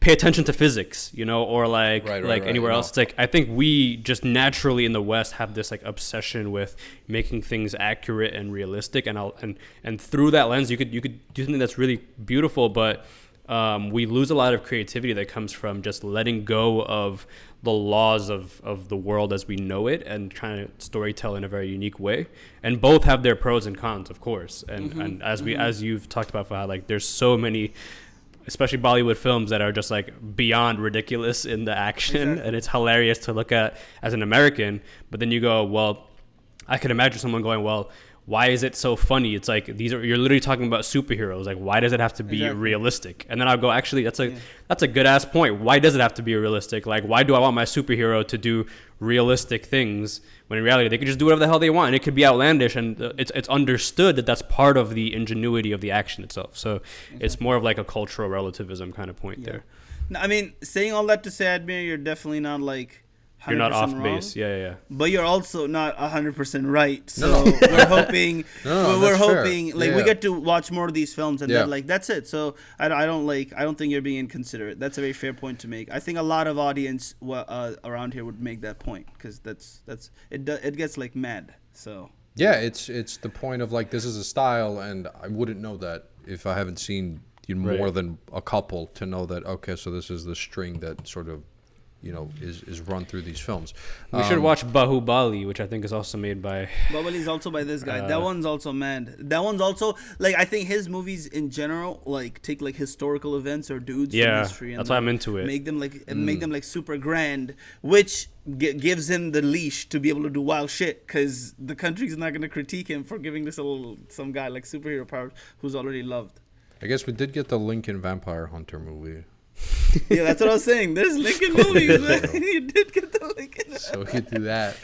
pay attention to physics, or like anywhere else. It's like I think we just naturally in the West have this like obsession with making things accurate and realistic, and through that lens you could do something that's really beautiful, but we lose a lot of creativity that comes from just letting go of the laws of the world as we know it and trying to storytell in a very unique way. And both have their pros and cons, of course. And as you've talked about, Fahad, like there's so many, especially Bollywood films that are just like beyond ridiculous in the action, and it's hilarious to look at as an American. But then you go, well, I could imagine someone going, well, why is it so funny? It's like you're literally talking about superheroes. Like, why does it have to be realistic? And then I'll go, actually, that's a good ass point. Why does it have to be realistic? Like, why do I want my superhero to do realistic things when in reality they could just do whatever the hell they want, and it could be outlandish, and it's understood that that's part of the ingenuity of the action itself. So it's more of like a cultural relativism kind of point there. No, I mean, saying all that to say, Admir, you're definitely not like. You're not off wrong, base, yeah. But you're also not 100% right. So we're hoping, we get to watch more of these films, and then like that's it. So I don't think you're being inconsiderate. That's a very fair point to make. I think a lot of audience around here would make that point because it gets like mad. So it's the point of like this is a style, and I wouldn't know that if I haven't seen more than a couple to know that so this is the string that sort of. Is run through these films. We should watch Bahubali, which I think is also made by. Bahubali is also by this guy. That one's also mad. That one's also like I think his movies in general like take like historical events or dudes from history. And that's why I'm into it. Make them like super grand, which gives him the leash to be able to do wild shit because the country's not gonna critique him for giving this some guy like superhero powers who's already loved. I guess we did get the Lincoln Vampire Hunter movie. Yeah, that's what I was saying. There's Lincoln movies, man. You did get the Lincoln. So we could do that.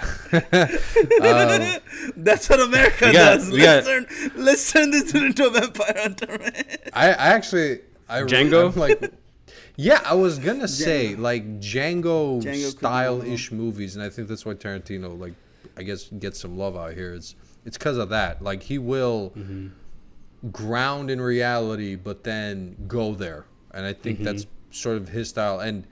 That's what America does. Let's turn this into a Vampire Hunter, man. I Django? I was gonna say like Django style-ish movies, and I think that's why Tarantino like I guess gets some love out here. It's because of that. Like he will ground in reality, but then go there. And I think that's sort of his style. And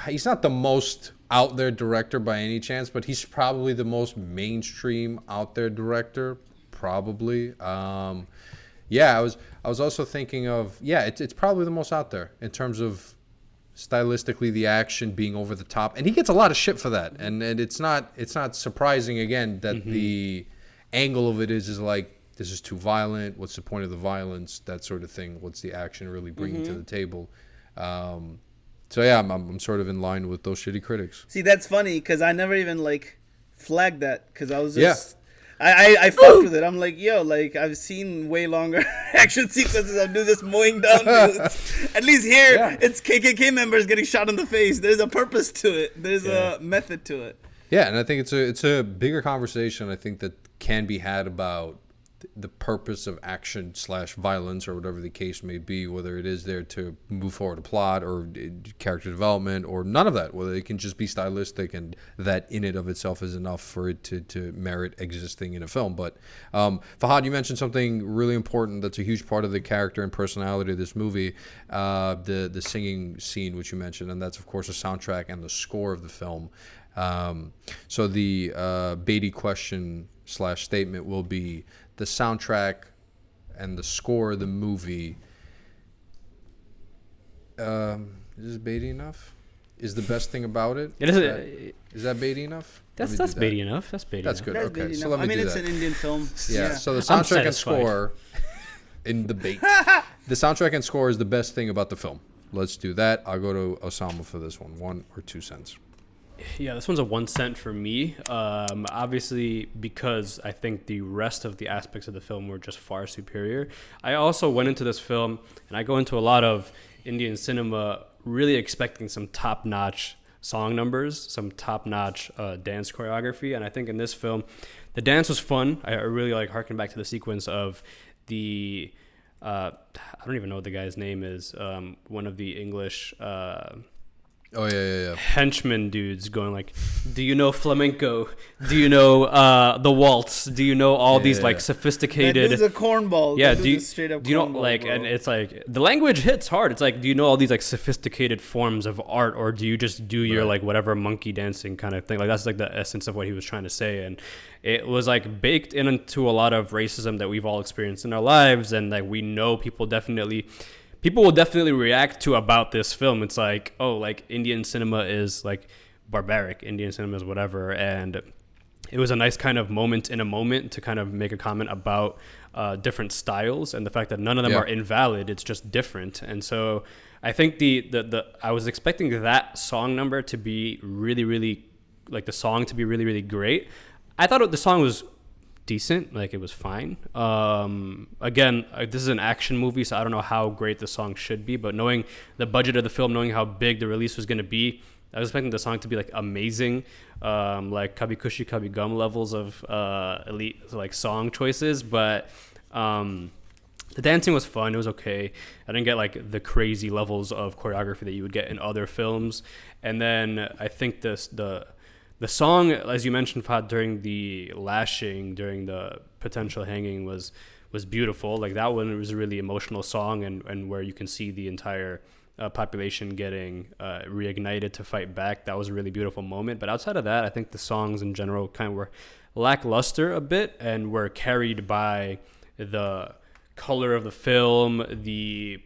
he's not the most out there director by any chance, but he's probably the most mainstream out there director, probably. I was also thinking of it's probably the most out there in terms of stylistically the action being over the top, and he gets a lot of shit for that. And it's not surprising again that the angle of it is like this is too violent. What's the point of the violence? That sort of thing. What's the action really bringing to the table? So yeah, I'm sort of in line with those shitty critics. See, that's funny because I never even like flagged that because I was just I fucked with it. I'm like, yo, like I've seen way longer action sequences of dudes just mowing down dudes. At least here, it's KKK members getting shot in the face. There's a purpose to it. There's a method to it. Yeah, and I think it's a bigger conversation. I think that can be had about the purpose of action / violence or whatever the case may be, whether it is there to move forward a plot or character development or none of that, whether it can just be stylistic and that in it of itself is enough for it to merit existing in a film. But Fahad, you mentioned something really important that's a huge part of the character and personality of this movie, the singing scene, which you mentioned, and that's of course the soundtrack and the score of the film. So the Beatty question / statement will be: the soundtrack and the score of the movie, is Beatty enough? Is the best thing about it? Is that Beatty enough? That's Beatty enough. That's Beatty. That's enough. good. Okay, so let me do that. It's an Indian film. Yeah. So the soundtrack and score in debate. The soundtrack and score is the best thing about the film. Let's do that. I'll go to Osama for this one. 1 or 2 cents. Yeah, this one's a 1 cent for me. Obviously, because I think the rest of the aspects of the film were just far superior. I also went into this film, and I go into a lot of Indian cinema really expecting some top-notch song numbers, some top-notch dance choreography. And I think in this film, the dance was fun. I really like harking back to the sequence of the I don't even know what the guy's name is. One of the English henchmen dudes going like, do you know flamenco? Do you know the waltz? Do you know all these like sophisticated? That dude's a cornball. Yeah, do you know like, bro. And it's like the language hits hard. It's like, do you know all these like sophisticated forms of art, or do you just do your like whatever monkey dancing kind of thing? Like that's like the essence of what he was trying to say, and it was like baked into a lot of racism that we've all experienced in our lives, and like we know people will definitely react to about this film. It's like, oh, like Indian cinema is like barbaric. Indian cinema is whatever. And it was a nice kind of moment in a moment to kind of make a comment about different styles and the fact that none of them are invalid. It's just different. And so I think I was expecting that song number to be really, really, like the song to be really, really great. I thought the song was decent, like it was fine. Again, this is an action movie, so I don't know how great the song should be, but knowing the budget of the film, knowing how big the release was going to be, I was expecting the song to be like amazing, like Kabhi Khushi Kabhi Gum levels of elite like song choices. But the dancing was fun. It was okay. I didn't get like the crazy levels of choreography that you would get in other films. And then I think the song, as you mentioned, Fahad, during the lashing, during the potential hanging was beautiful. Like that one was a really emotional song, and where you can see the entire population getting reignited to fight back. That was a really beautiful moment. But outside of that, I think the songs in general kind of were lackluster a bit and were carried by the color of the film, the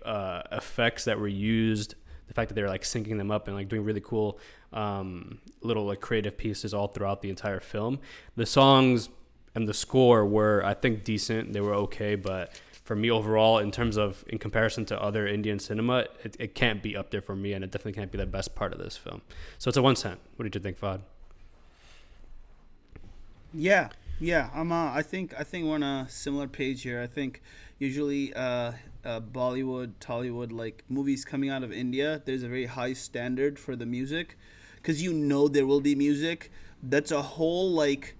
effects that were used, the fact that they were like syncing them up and like doing really cool little like creative pieces all throughout the entire film. The songs and the score were, I think, decent. They were okay, but for me overall, in comparison to other Indian cinema, it can't be up there for me, and it definitely can't be the best part of this film. So it's a 1 cent. What did you think, Fahad? Yeah. I think we're on a similar page here. I think usually Bollywood, Tollywood, like movies coming out of India, there's a very high standard for the music, because there will be music. That's a whole like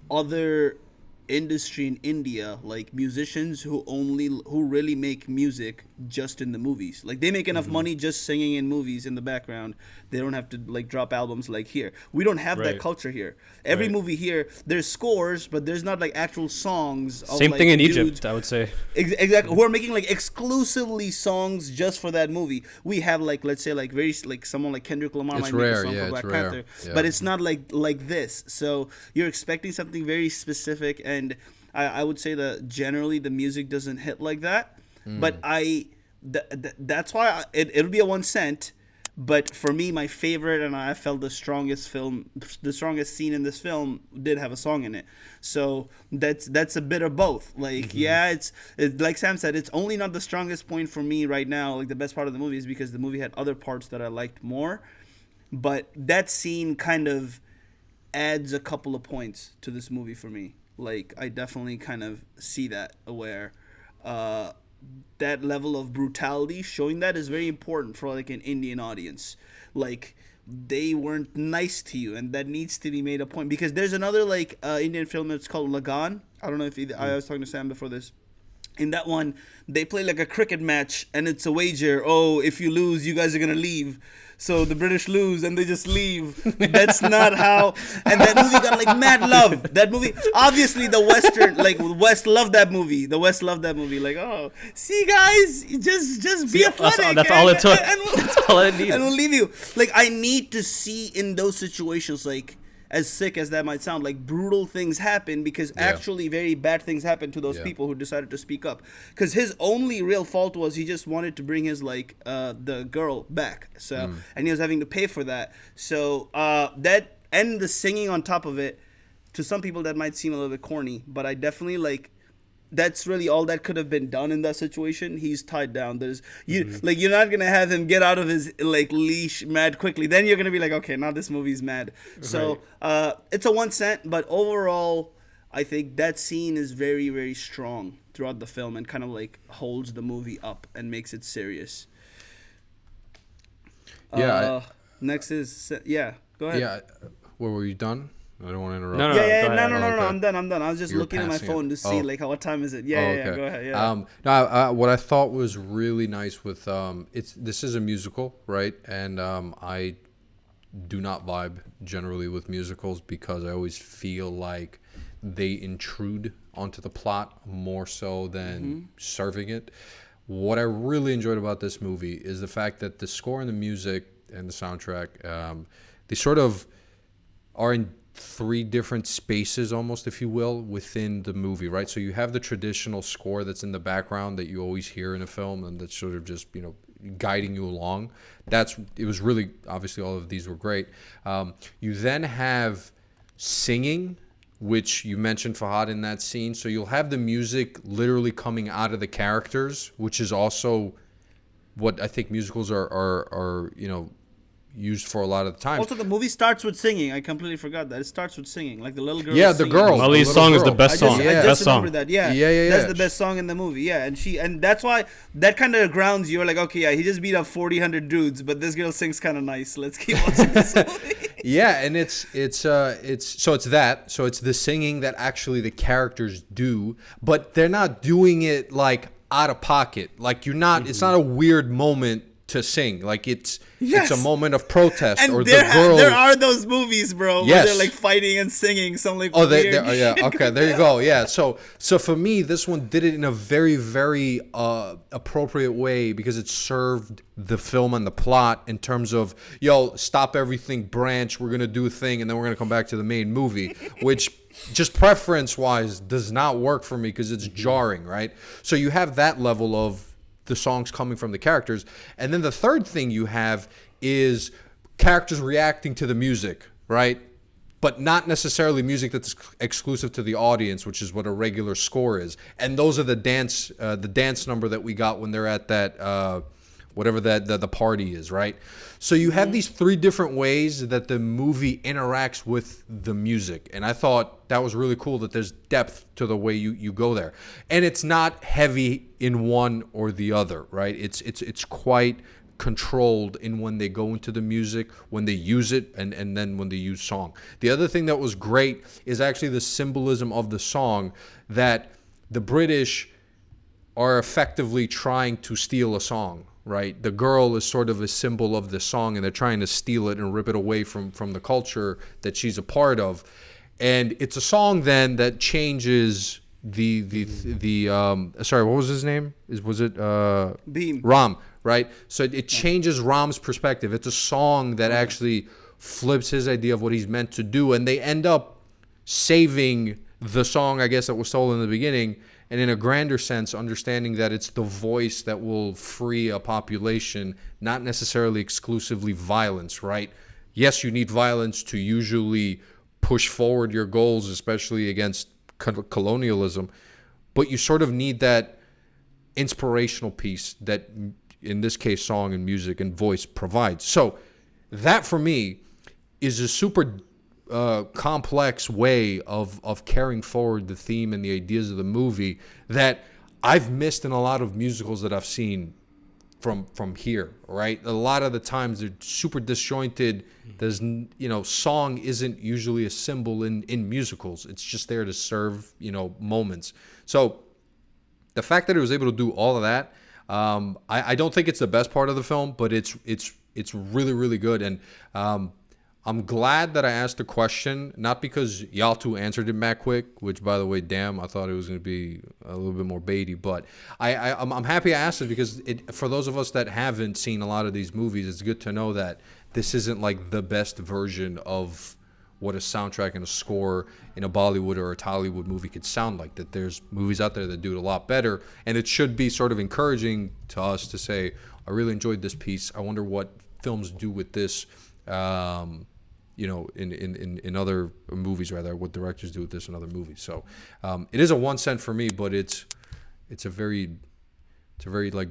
other industry in India, like musicians who really make music just in the movies. Like they make enough money just singing in movies in the background. They don't have to like drop albums like here. We don't have that culture here. Every movie here, there's scores, but there's not like actual songs. Same thing in Egypt, I would say. Exactly. Who are making like exclusively songs just for that movie. We have like, let's say like very like someone like Kendrick Lamar might make a song for Black Panther, but it's not like this. So you're expecting something very specific, and I would say that generally the music doesn't hit like that. But that's why it'll be a 1 cent. But for me, my favorite, and I felt the strongest scene in this film did have a song in it. So that's a bit of both. Like, yeah, it's like Sam said, it's only not the strongest point for me right now. Like, the best part of the movie is because the movie had other parts that I liked more. But that scene kind of adds a couple of points to this movie for me. Like, I definitely kind of see that, where that level of brutality, showing that is very important for like an Indian audience. Like, they weren't nice to you, and that needs to be made a point, because there's another like Indian film that's called Lagan. I don't know if I was talking to Sam before this. In that one, they play like a cricket match, and it's a wager. Oh, if you lose, you guys are gonna leave. So the British lose, and they just leave. That's not how. And that movie got like mad love. That movie, obviously, the Western, like West loved that movie. The West loved that movie. Like, oh, see, guys, just be athletic. That's all it took. That's all it needed. And we'll leave you. Like, I need to see in those situations, like, as sick as that might sound, like, brutal things happen, because actually very bad things happen to those people who decided to speak up. Because his only real fault was he just wanted to bring his, like, the girl back. So, and he was having to pay for that. So, that, and the singing on top of it, to some people that might seem a little bit corny, but I definitely, like, that's really all that could have been done in that situation. He's tied down. There's like, you're not gonna have him get out of his like leash mad quickly. Then you're gonna be like, okay, now this movie's mad. So it's a 1 cent, but overall, I think that scene is very, very strong throughout the film, and kind of like holds the movie up and makes it serious. Yeah. Next is Go ahead. Yeah. Well, were you done? I don't want to interrupt. No. No, Go ahead. I'm done. I was just looking at my phone to see like what time is it. Go ahead. Yeah. No, what I thought was really nice with this is a musical, right? And I do not vibe generally with musicals, because I always feel like they intrude onto the plot more so than serving it. What I really enjoyed about this movie is the fact that the score and the music and the soundtrack, they sort of are in 3 different spaces, almost, if you will, within the movie, right? So you have the traditional score that's in the background that you always hear in a film, and that's sort of just, guiding you along. It was really, obviously all of these were great. You then have singing, which you mentioned, Fahad, in that scene. So you'll have the music literally coming out of the characters, which is also what I think musicals are used for a lot of the time. Also, the movie starts with singing. I completely forgot that. It starts with singing. Like, the little girl. Yeah, the girl. Ali's song is the best song. I just remembered that. Yeah. That's the best song in the movie. Yeah, and that's why that kind of grounds you. You're like, okay, yeah, he just beat up 400 dudes, but this girl sings kind of nice. Let's keep watching this movie. Yeah, and it's that. So it's the singing that actually the characters do, but they're not doing it like out of pocket. Like, you're not. It's not a weird moment to sing. Like, it's a moment of protest. And or the girl. There are those movies, bro, where they're like fighting and singing some like weird okay, there you go. Yeah, so for me, this one did it in a very, very appropriate way, because it served the film and the plot in terms of, stop everything, branch, we're gonna do a thing, and then we're gonna come back to the main movie, which just preference wise does not work for me, because it's jarring, right? So you have that level of the songs coming from the characters, and then the third thing you have is characters reacting to the music, right? But not necessarily music that's exclusive to the audience, which is what a regular score is. And those are the dance number that we got when they're at that whatever the party is, right? So you have these 3 different ways that the movie interacts with the music, and I thought that was really cool, that there's depth to the way you go there, and it's not heavy in one or the other, right? It's quite controlled in when they go into the music, when they use it, and then when they use song. The other thing that was great is actually the symbolism of the song, that the British are effectively trying to steal a song, right? The girl is sort of a symbol of the song, and they're trying to steal it and rip it away from the culture that she's a part of. And it's a song then that changes sorry, what was his name? Was it Beam? Ram, right? So it changes Ram's perspective. It's a song that actually flips his idea of what he's meant to do, and they end up saving the song, I guess, that was stolen in the beginning, and in a grander sense, understanding that it's the voice that will free a population, not necessarily exclusively violence, right? Yes, you need violence to usually push forward your goals, especially against colonialism, but you sort of need that inspirational piece that, in this case, song and music and voice provides. So that, for me, is a super complex way of carrying forward the theme and the ideas of the movie that I've missed in a lot of musicals that I've seen from here, right? A lot of the times they're super disjointed. There's, song isn't usually a symbol in musicals. It's just there to serve, moments. So the fact that it was able to do all of that, I don't think it's the best part of the film, but it's really, really good. And I'm glad that I asked the question, not because y'all two answered it mad quick, which, by the way, damn, I thought it was going to be a little bit more baity, but I'm happy I asked it because for those of us that haven't seen a lot of these movies, it's good to know that this isn't like the best version of what a soundtrack and a score in a Bollywood or a Tollywood movie could sound like, that there's movies out there that do it a lot better, and it should be sort of encouraging to us to say, I really enjoyed this piece. I wonder what films do with this, in other movies, rather, what directors do with this in other movies. So it is a 1 cent for me, but it's a very like,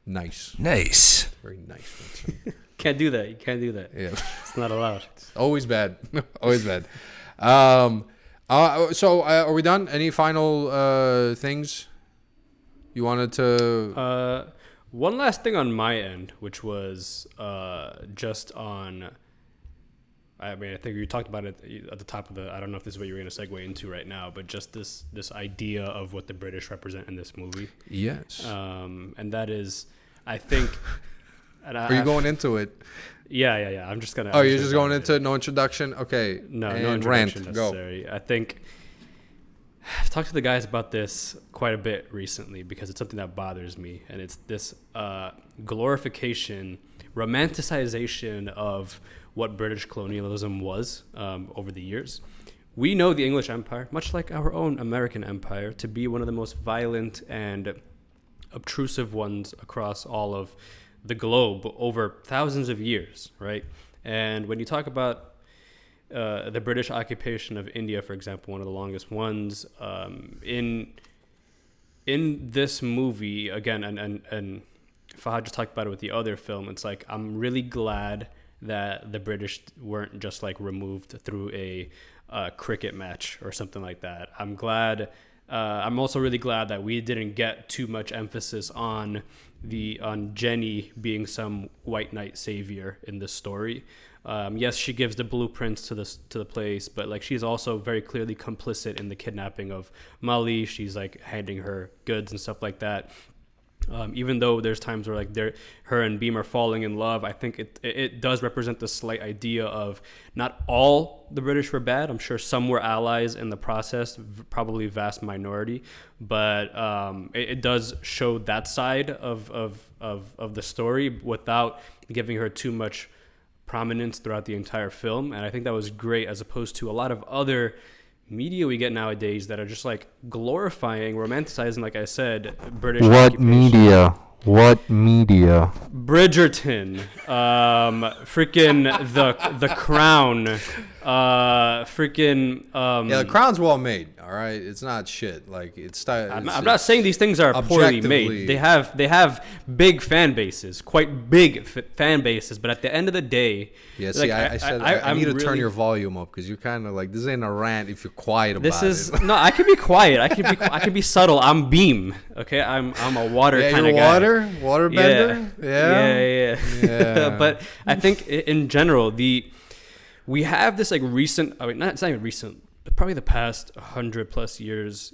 nice. Nice. Very nice. Can't do that. You can't do that. Yeah. It's not allowed. It's always bad. Always bad. So are we done? Any final things you wanted to? One last thing on my end, which was just on. I mean, I think you talked about it at the top of the. I don't know if this is what you're going to segue into right now, but just this idea of what the British represent in this movie. Yes. And that is, I think. Are you going into it? Yeah. I'm just gonna. Oh, you're just going into it? No introduction? Okay. No introduction rant. necessary. Go. I think I've talked to the guys about this quite a bit recently because it's something that bothers me, and it's this glorification, romanticization of what British colonialism was over the years. We know the English Empire, much like our own American Empire, to be one of the most violent and obtrusive ones across all of the globe over thousands of years, right? And when you talk about the British occupation of India, for example, one of the longest ones, in this movie, again, and Fahad just talked about it with the other film, it's like, I'm really glad that the British weren't just like removed through a cricket match or something like that. I'm glad. I'm also really glad that we didn't get too much emphasis on Jenny being some white knight savior in this story. Yes, she gives the blueprints to the place, but like she's also very clearly complicit in the kidnapping of Mali. She's like handing her goods and stuff like that. Even though there's times where like her and Beam are falling in love, I think it does represent the slight idea of not all the British were bad. I'm sure some were allies in the process, probably vast minority, but it does show that side of the story without giving her too much prominence throughout the entire film. And I think that was great, as opposed to a lot of other media we get nowadays that are just like glorifying, romanticizing, like I said, British occupation. What media? Bridgerton, freaking the Crown, yeah, the Crown's well made. All right, it's not shit. Like I'm not saying these things are poorly made. They have big fan bases, quite big fan bases. But at the end of the day, yeah. See, like, I need to turn your volume up because you're kind of like, this ain't a rant if you're quiet about it. No, I can be quiet. I can be subtle. I'm Beam. Okay, I'm a water kind of guy. Waterbender. Yeah. But I think in general, we have this like recent. I mean, it's not even recent, but probably the past 100+ years,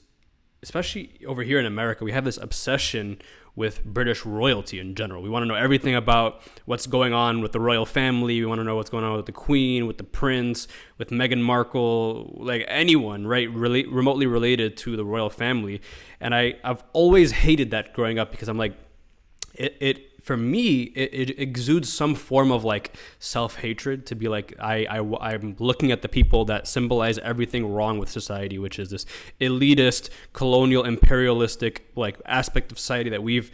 especially over here in America, we have this obsession with British royalty in general. We want to know everything about what's going on with the royal family. We want to know what's going on with the Queen, with the Prince, with Meghan Markle, like anyone, right, really remotely related to the royal family. And I've always hated that growing up because I'm like, it for me, it exudes some form of like self-hatred to be like, I'm looking at the people that symbolize everything wrong with society, which is this elitist, colonial, imperialistic like aspect of society that we've,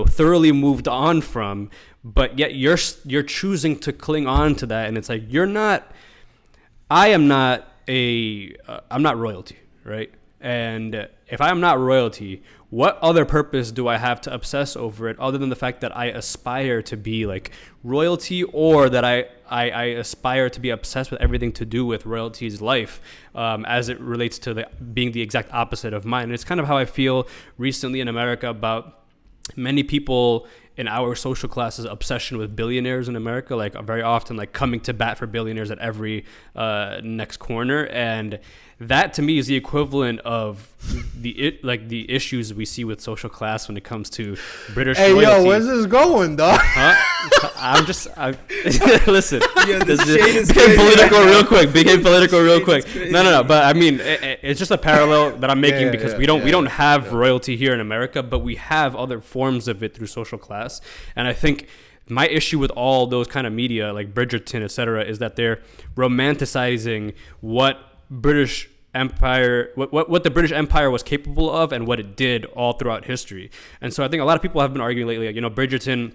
thoroughly moved on from, but yet you're choosing to cling on to that. And it's like, I'm not royalty, right? And if I'm not royalty, what other purpose do I have to obsess over it other than the fact that I aspire to be like royalty, or that I aspire to be obsessed with everything to do with royalty's life, as it relates to being the exact opposite of mine. And it's kind of how I feel recently in America about many people in our social class's obsession with billionaires in America, like very often like coming to bat for billionaires at every next corner. And that to me is the equivalent of the issues we see with social class when it comes to British royalty. Yo, where's this going, dog? Listen, This shade is became crazy. political real quick. No. But I mean, it's just a parallel that I'm making because we don't have royalty here in America, but we have other forms of it through social class. And I think my issue with all those kind of media like Bridgerton, etc., is that they're romanticizing what British Empire, what the British Empire was capable of and what it did all throughout history. And so I think a lot of people have been arguing lately, like, Bridgerton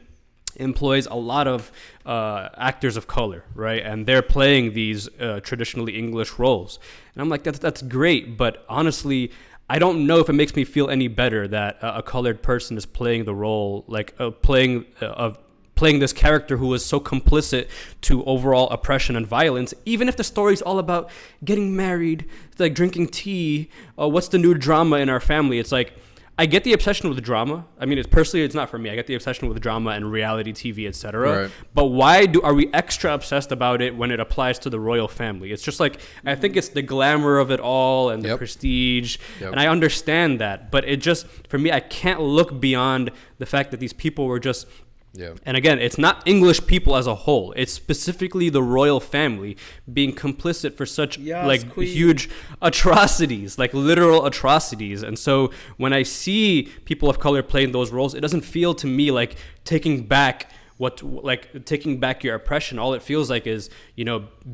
employs a lot of actors of color, right? And they're playing these traditionally English roles. And I'm like, that's great. But honestly, I don't know if it makes me feel any better that a colored person is playing the role, like playing this character who was so complicit to overall oppression and violence, even if the story's all about getting married, like drinking tea, what's the new drama in our family. It's like, I get the obsession with drama. I mean, it's not for me. I get the obsession with drama and reality TV, etc. Right. But why are we extra obsessed about it when it applies to the royal family? It's just like, I think it's the glamour of it all and the prestige. And I understand that. But it just, for me, I can't look beyond the fact that these people were just... And again, it's not English people as a whole. It's specifically the royal family being complicit for such huge atrocities, like literal atrocities. And so when I see people of color playing those roles, it doesn't feel to me like taking back your oppression. All it feels like is,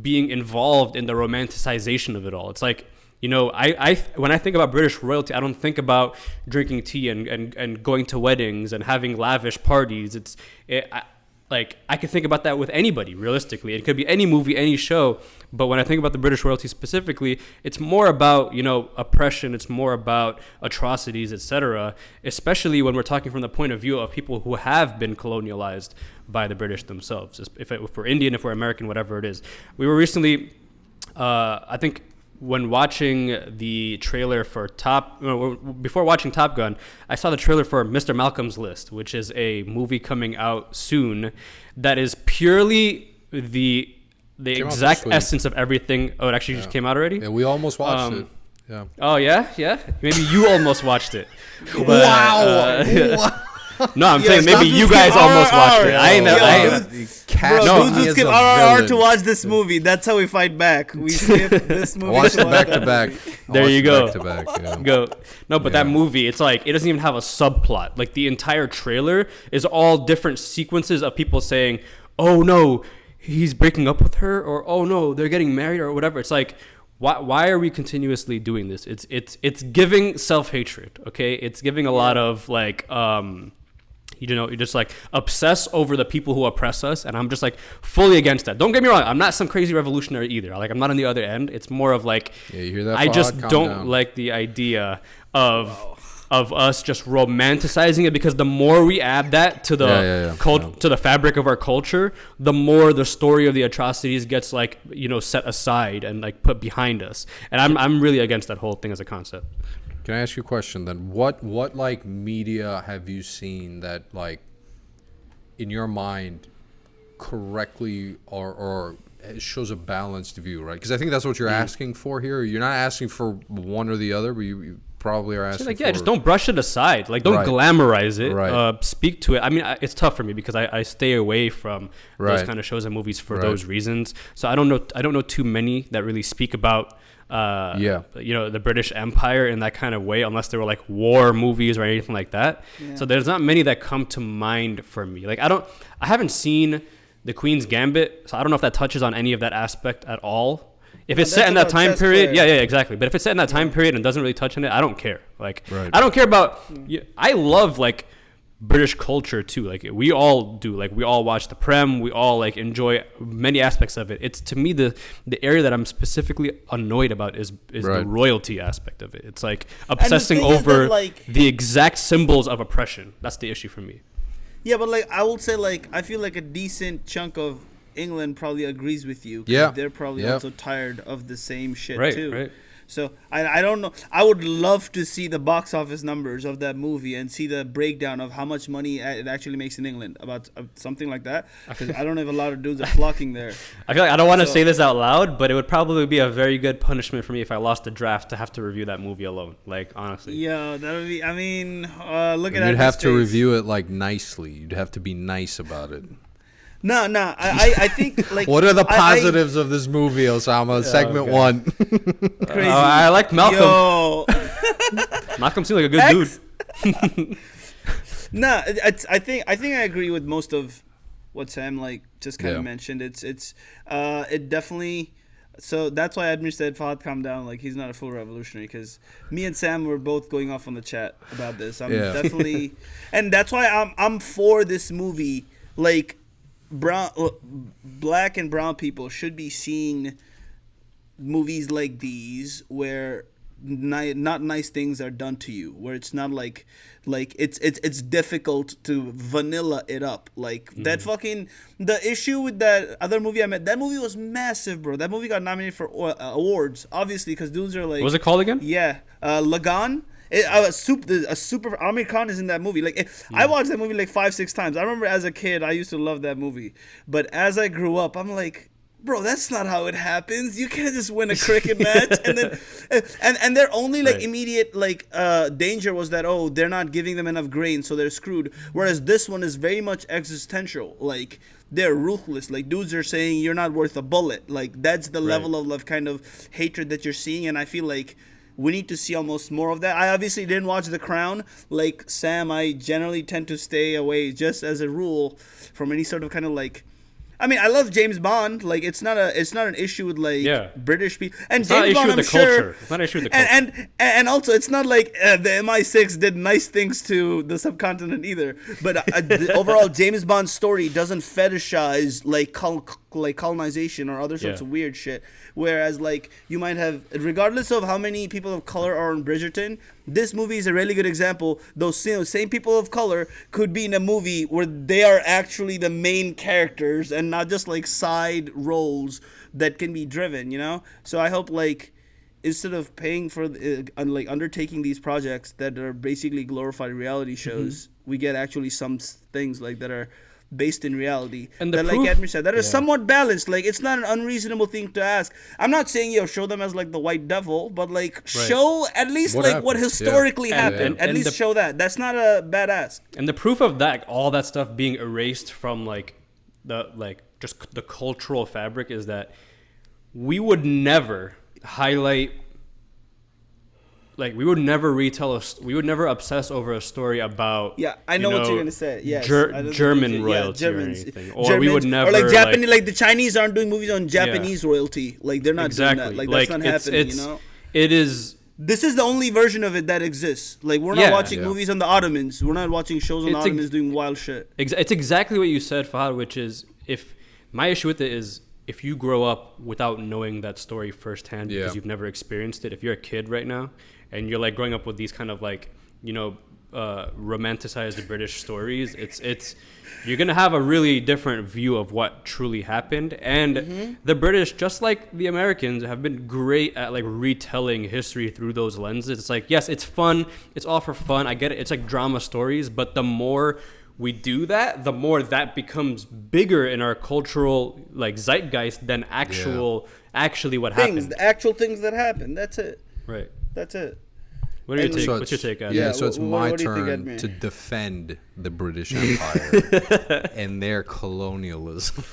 being involved in the romanticization of it all. It's like, I when I think about British royalty, I don't think about drinking tea and going to weddings and having lavish parties. I could think about that with anybody, realistically. It could be any movie, any show. But when I think about the British royalty specifically, it's more about, oppression. It's more about atrocities, etc., especially when we're talking from the point of view of people who have been colonialized by the British themselves. If we're Indian, if we're American, whatever it is. We were recently, I think, when watching the trailer for before watching Top Gun, I saw the trailer for Mr. Malcolm's List, which is a movie coming out soon that is purely the exact essence of everything. Oh, it actually just came out already? Yeah, we almost watched it. Yeah. Oh, yeah? Yeah? Maybe you almost watched it. But, Wow. No, I'm saying maybe you guys almost watched it. I ain't Dudes skip RRR to watch this movie. That's how we fight back. We skip this movie. Watch it back to back. There you go. Back to back, yeah. Go. No, but that movie, it's like, it doesn't even have a subplot. Like, the entire trailer is all different sequences of people saying, oh no, he's breaking up with her, or oh no, they're getting married, or whatever. It's like, why are we continuously doing this? It's giving self-hatred, okay? It's giving a lot of like you just like obsess over the people who oppress us, and I'm just like fully against that. Don't get me wrong, I'm not some crazy revolutionary either. Like, I'm not on the other end. It's more of like, you hear that, I just don't down. like the idea of us just romanticizing it, because the more we add that to the to the fabric of our culture, the more the story of the atrocities gets like, set aside and like put behind us. And I'm really against that whole thing as a concept. Can I ask you a question then? What like media have you seen that like in your mind correctly or shows a balanced view, right? Because I think that's what you're asking for here. You're not asking for one or the other, but you probably are asking for... just don't brush it aside. Like, don't glamorize it. Right. Speak to it. I mean, it's tough for me because I stay away from those kind of shows and movies for those reasons. So I don't know too many that really speak about the British Empire in that kind of way, unless they were like war movies or anything like that. Yeah. So there's not many that come to mind for me. Like I haven't seen The Queen's Gambit, so I don't know if that touches on any of that aspect at all. If it's set in that time period, yeah, exactly. But if it's set in that time period and doesn't really touch on it, I don't care. Like, I don't care about. I love like British culture too. Like we all do. Like we all watch the Prem. We all like enjoy many aspects of it. It's to me the area that I'm specifically annoyed about is the royalty aspect of it. It's like obsessing over the exact symbols of oppression. That's the issue for me. Yeah, but like I will say, like I feel like a decent chunk of England probably agrees with you. Yeah, they're probably also tired of the same shit too. Right. So I don't know. I would love to see the box office numbers of that movie and see the breakdown of how much money it actually makes in England about something like that. Because I don't know if a lot of dudes are flocking there. I feel like I don't want to say this out loud, but it would probably be a very good punishment for me if I lost the draft to have to review that movie alone. Like honestly. Yeah, that would be. I mean, look at that. You'd have to review it like nicely. You'd have to be nice about it. No. I think like. What are the positives of this movie, Osama? Segment 1. Crazy. I like Malcolm. Yo. Malcolm seems like a good dude. No, I think I agree with most of what Sam like just kind of mentioned. It definitely. So that's why Admir said, "Fahad, calm down. Like he's not a full revolutionary." Because me and Sam were both going off on the chat about this. I'm definitely, and that's why I'm for this movie. Like. Black and brown people should be seeing movies like these where not nice things are done to you, where it's not like it's difficult to vanilla it up. Like that fucking the issue with that other movie that movie was massive, bro. That movie got nominated for awards, obviously, because dudes are like, what was it called again? Yeah, Lagan. A super Amir Khan is in that movie. Like I watched that movie like 5-6 times. I remember as a kid I used to love that movie, but as I grew up, I'm like, bro, that's not how it happens. You can't just win a cricket match and then and their only like immediate like danger was that they're not giving them enough grain, so they're screwed. Whereas this one is very much existential. Like they're ruthless. Like dudes are saying you're not worth a bullet. Like that's the level of kind of hatred that you're seeing, and I feel like we need to see almost more of that. I obviously didn't watch The Crown. Like Sam, I generally tend to stay away, just as a rule, from any sort of kind of like. I mean, I love James Bond. Like, it's not an issue with like British people. And it's James Bond, I'm sure. It's not an issue with the culture. And also, it's not like the MI6 did nice things to the subcontinent either. But the overall, James Bond's story doesn't fetishize like colonization or other sorts of weird shit. Whereas, like, you might have, regardless of how many people of color are in Bridgerton, this movie is a really good example. Those same people of color could be in a movie where they are actually the main characters and not just like side roles that can be driven, you know? So I hope like instead of paying for like undertaking these projects that are basically glorified reality shows, we get actually some things like that are based in reality, and that, like Admir said, that is somewhat balanced. Like it's not an unreasonable thing to ask. I'm not saying show them as like the white devil, but like show at least what historically happened. At least show that. That's not a bad ask. And the proof of that, all that stuff being erased from like just the cultural fabric, is that we would never highlight. Like we would never we would never obsess over a story about. Yeah, I know what you're gonna say. Yes, German royalty or anything, or we would never. Or like Japanese, like the Chinese aren't doing movies on Japanese royalty. Like they're not doing that. Like that's not happening. You know, it is. This is the only version of it that exists. Like we're not watching movies on the Ottomans. We're not watching shows on the Ottomans doing wild shit. It's exactly what you said, Fahad. Which is, if my issue with it is, if you grow up without knowing that story firsthand because you've never experienced it. If you're a kid right now and you're like growing up with these kind of like, you know, romanticized British stories, it's you're gonna have a really different view of what truly happened. And the British, just like the Americans, have been great at like retelling history through those lenses. It's like, yes, it's fun, it's all for fun, I get it, it's like drama stories, but the more we do that, the more that becomes bigger in our cultural like zeitgeist than actually what happened. The actual things that happened. That's it. Right. That's it. What are your take? What's your take, Adam? Yeah, so it's my turn to defend the British Empire and their colonialism.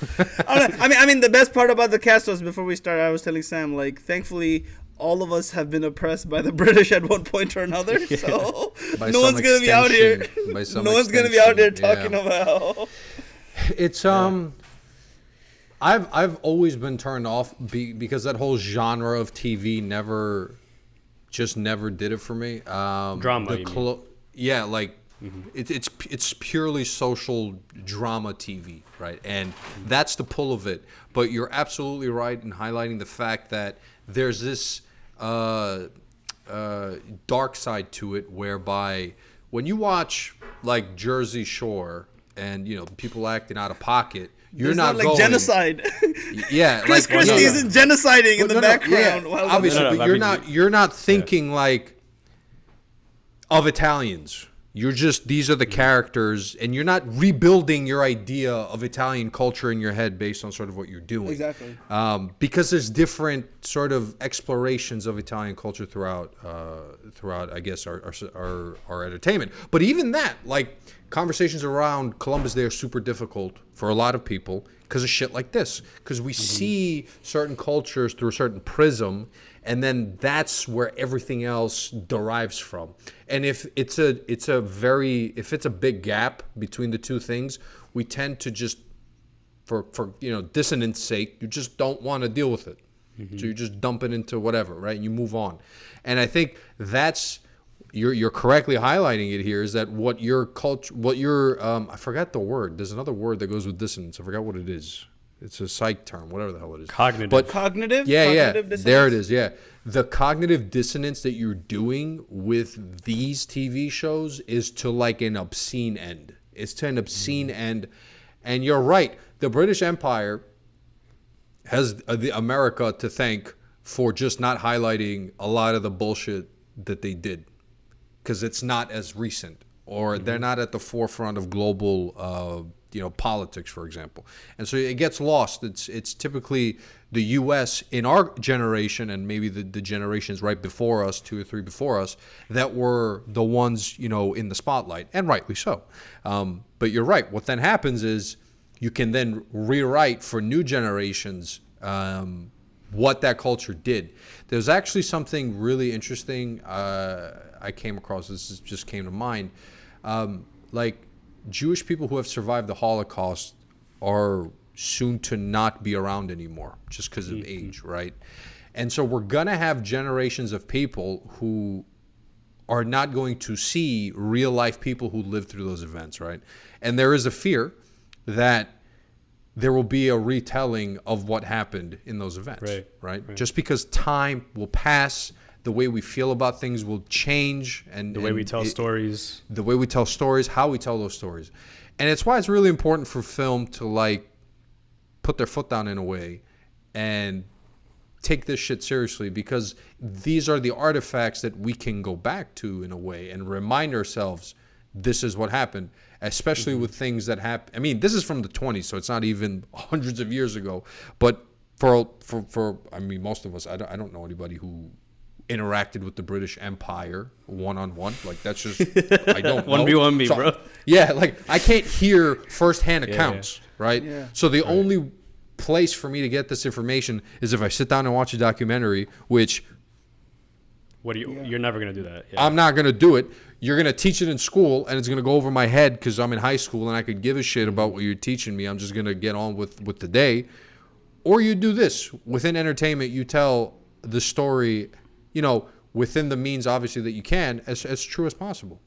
I mean, the best part about the cast was, before we started, I was telling Sam, like, thankfully, all of us have been oppressed by the British at one point or another. So By no some one's gonna be out here. extension- by some No one's gonna be out there extension, talking about. It's I've always been turned off because that whole genre of TV never did it for me. Drama, you mean? Yeah, like it's purely social drama TV, right? And that's the pull of it. But you're absolutely right in highlighting the fact that there's this dark side to it, whereby when you watch like Jersey Shore and people acting out of pocket, you're It's not like going genocide. Yeah, Chris like Christie isn't genociding in the background. Yeah, obviously, No, but you're not thinking like of Italians. You're just, these are the characters, and you're not rebuilding your idea of Italian culture in your head based on sort of what you're doing. Exactly. Because there's different sort of explorations of Italian culture throughout, I guess, our entertainment. But even that, like, conversations around Columbus Day are super difficult for a lot of people because of shit like this. Because we see certain cultures through a certain prism, and then that's where everything else derives from. And if it's a big gap between the two things, we tend to just, for dissonance sake, you just don't want to deal with it. So you just dump it into whatever, right? And you move on. And I think that's, you're correctly highlighting it here, is that what your culture, I forgot the word. There's another word that goes with dissonance. I forgot what it is. It's a psych term, whatever the hell it is. Cognitive. But Cognitive? Yeah, Cognitive dissonance? there it is, yeah. The cognitive dissonance that you're doing with these TV shows is to like an obscene end. It's to an obscene end. And you're right. The British Empire has America to thank for just not highlighting a lot of the bullshit that they did, because it's not as recent, or they're not at the forefront of global politics, for example. And so it gets lost. It's typically the U.S. in our generation, and maybe the generations right before us, 2 or 3 before us, that were the ones, in the spotlight, and rightly so. But you're right. What then happens is you can then rewrite for new generations what that culture did. There's actually something really interesting I came across. Just came to mind. Like, Jewish people who have survived the Holocaust are soon to not be around anymore just because of age, right? And so we're going to have generations of people who are not going to see real life people who lived through those events, right? And there is a fear that there will be a retelling of what happened in those events, right? Just because time will pass, the way we feel about things will change, and the way we tell stories. The way we tell stories, how we tell those stories. And it's why it's really important for film to like put their foot down in a way and take this shit seriously, because these are the artifacts that we can go back to in a way and remind ourselves this is what happened, especially with things that happen. I mean, this is from the 20s, so it's not even hundreds of years ago. But for I mean, most of us, I don't know anybody who interacted with the British Empire one-on-one. Like, that's just, I don't know. 1v1 me, so, bro. Yeah, like, I can't hear firsthand accounts, right? Yeah. So the only place for me to get this information is if I sit down and watch a documentary, which you're never going to do that. Yeah. I'm not going to do it. You're going to teach it in school, and it's going to go over my head because I'm in high school and I could give a shit about what you're teaching me. I'm just going to get on with the day. Or you do this. Within entertainment, you tell the story, within the means, obviously, that you can, as true as possible.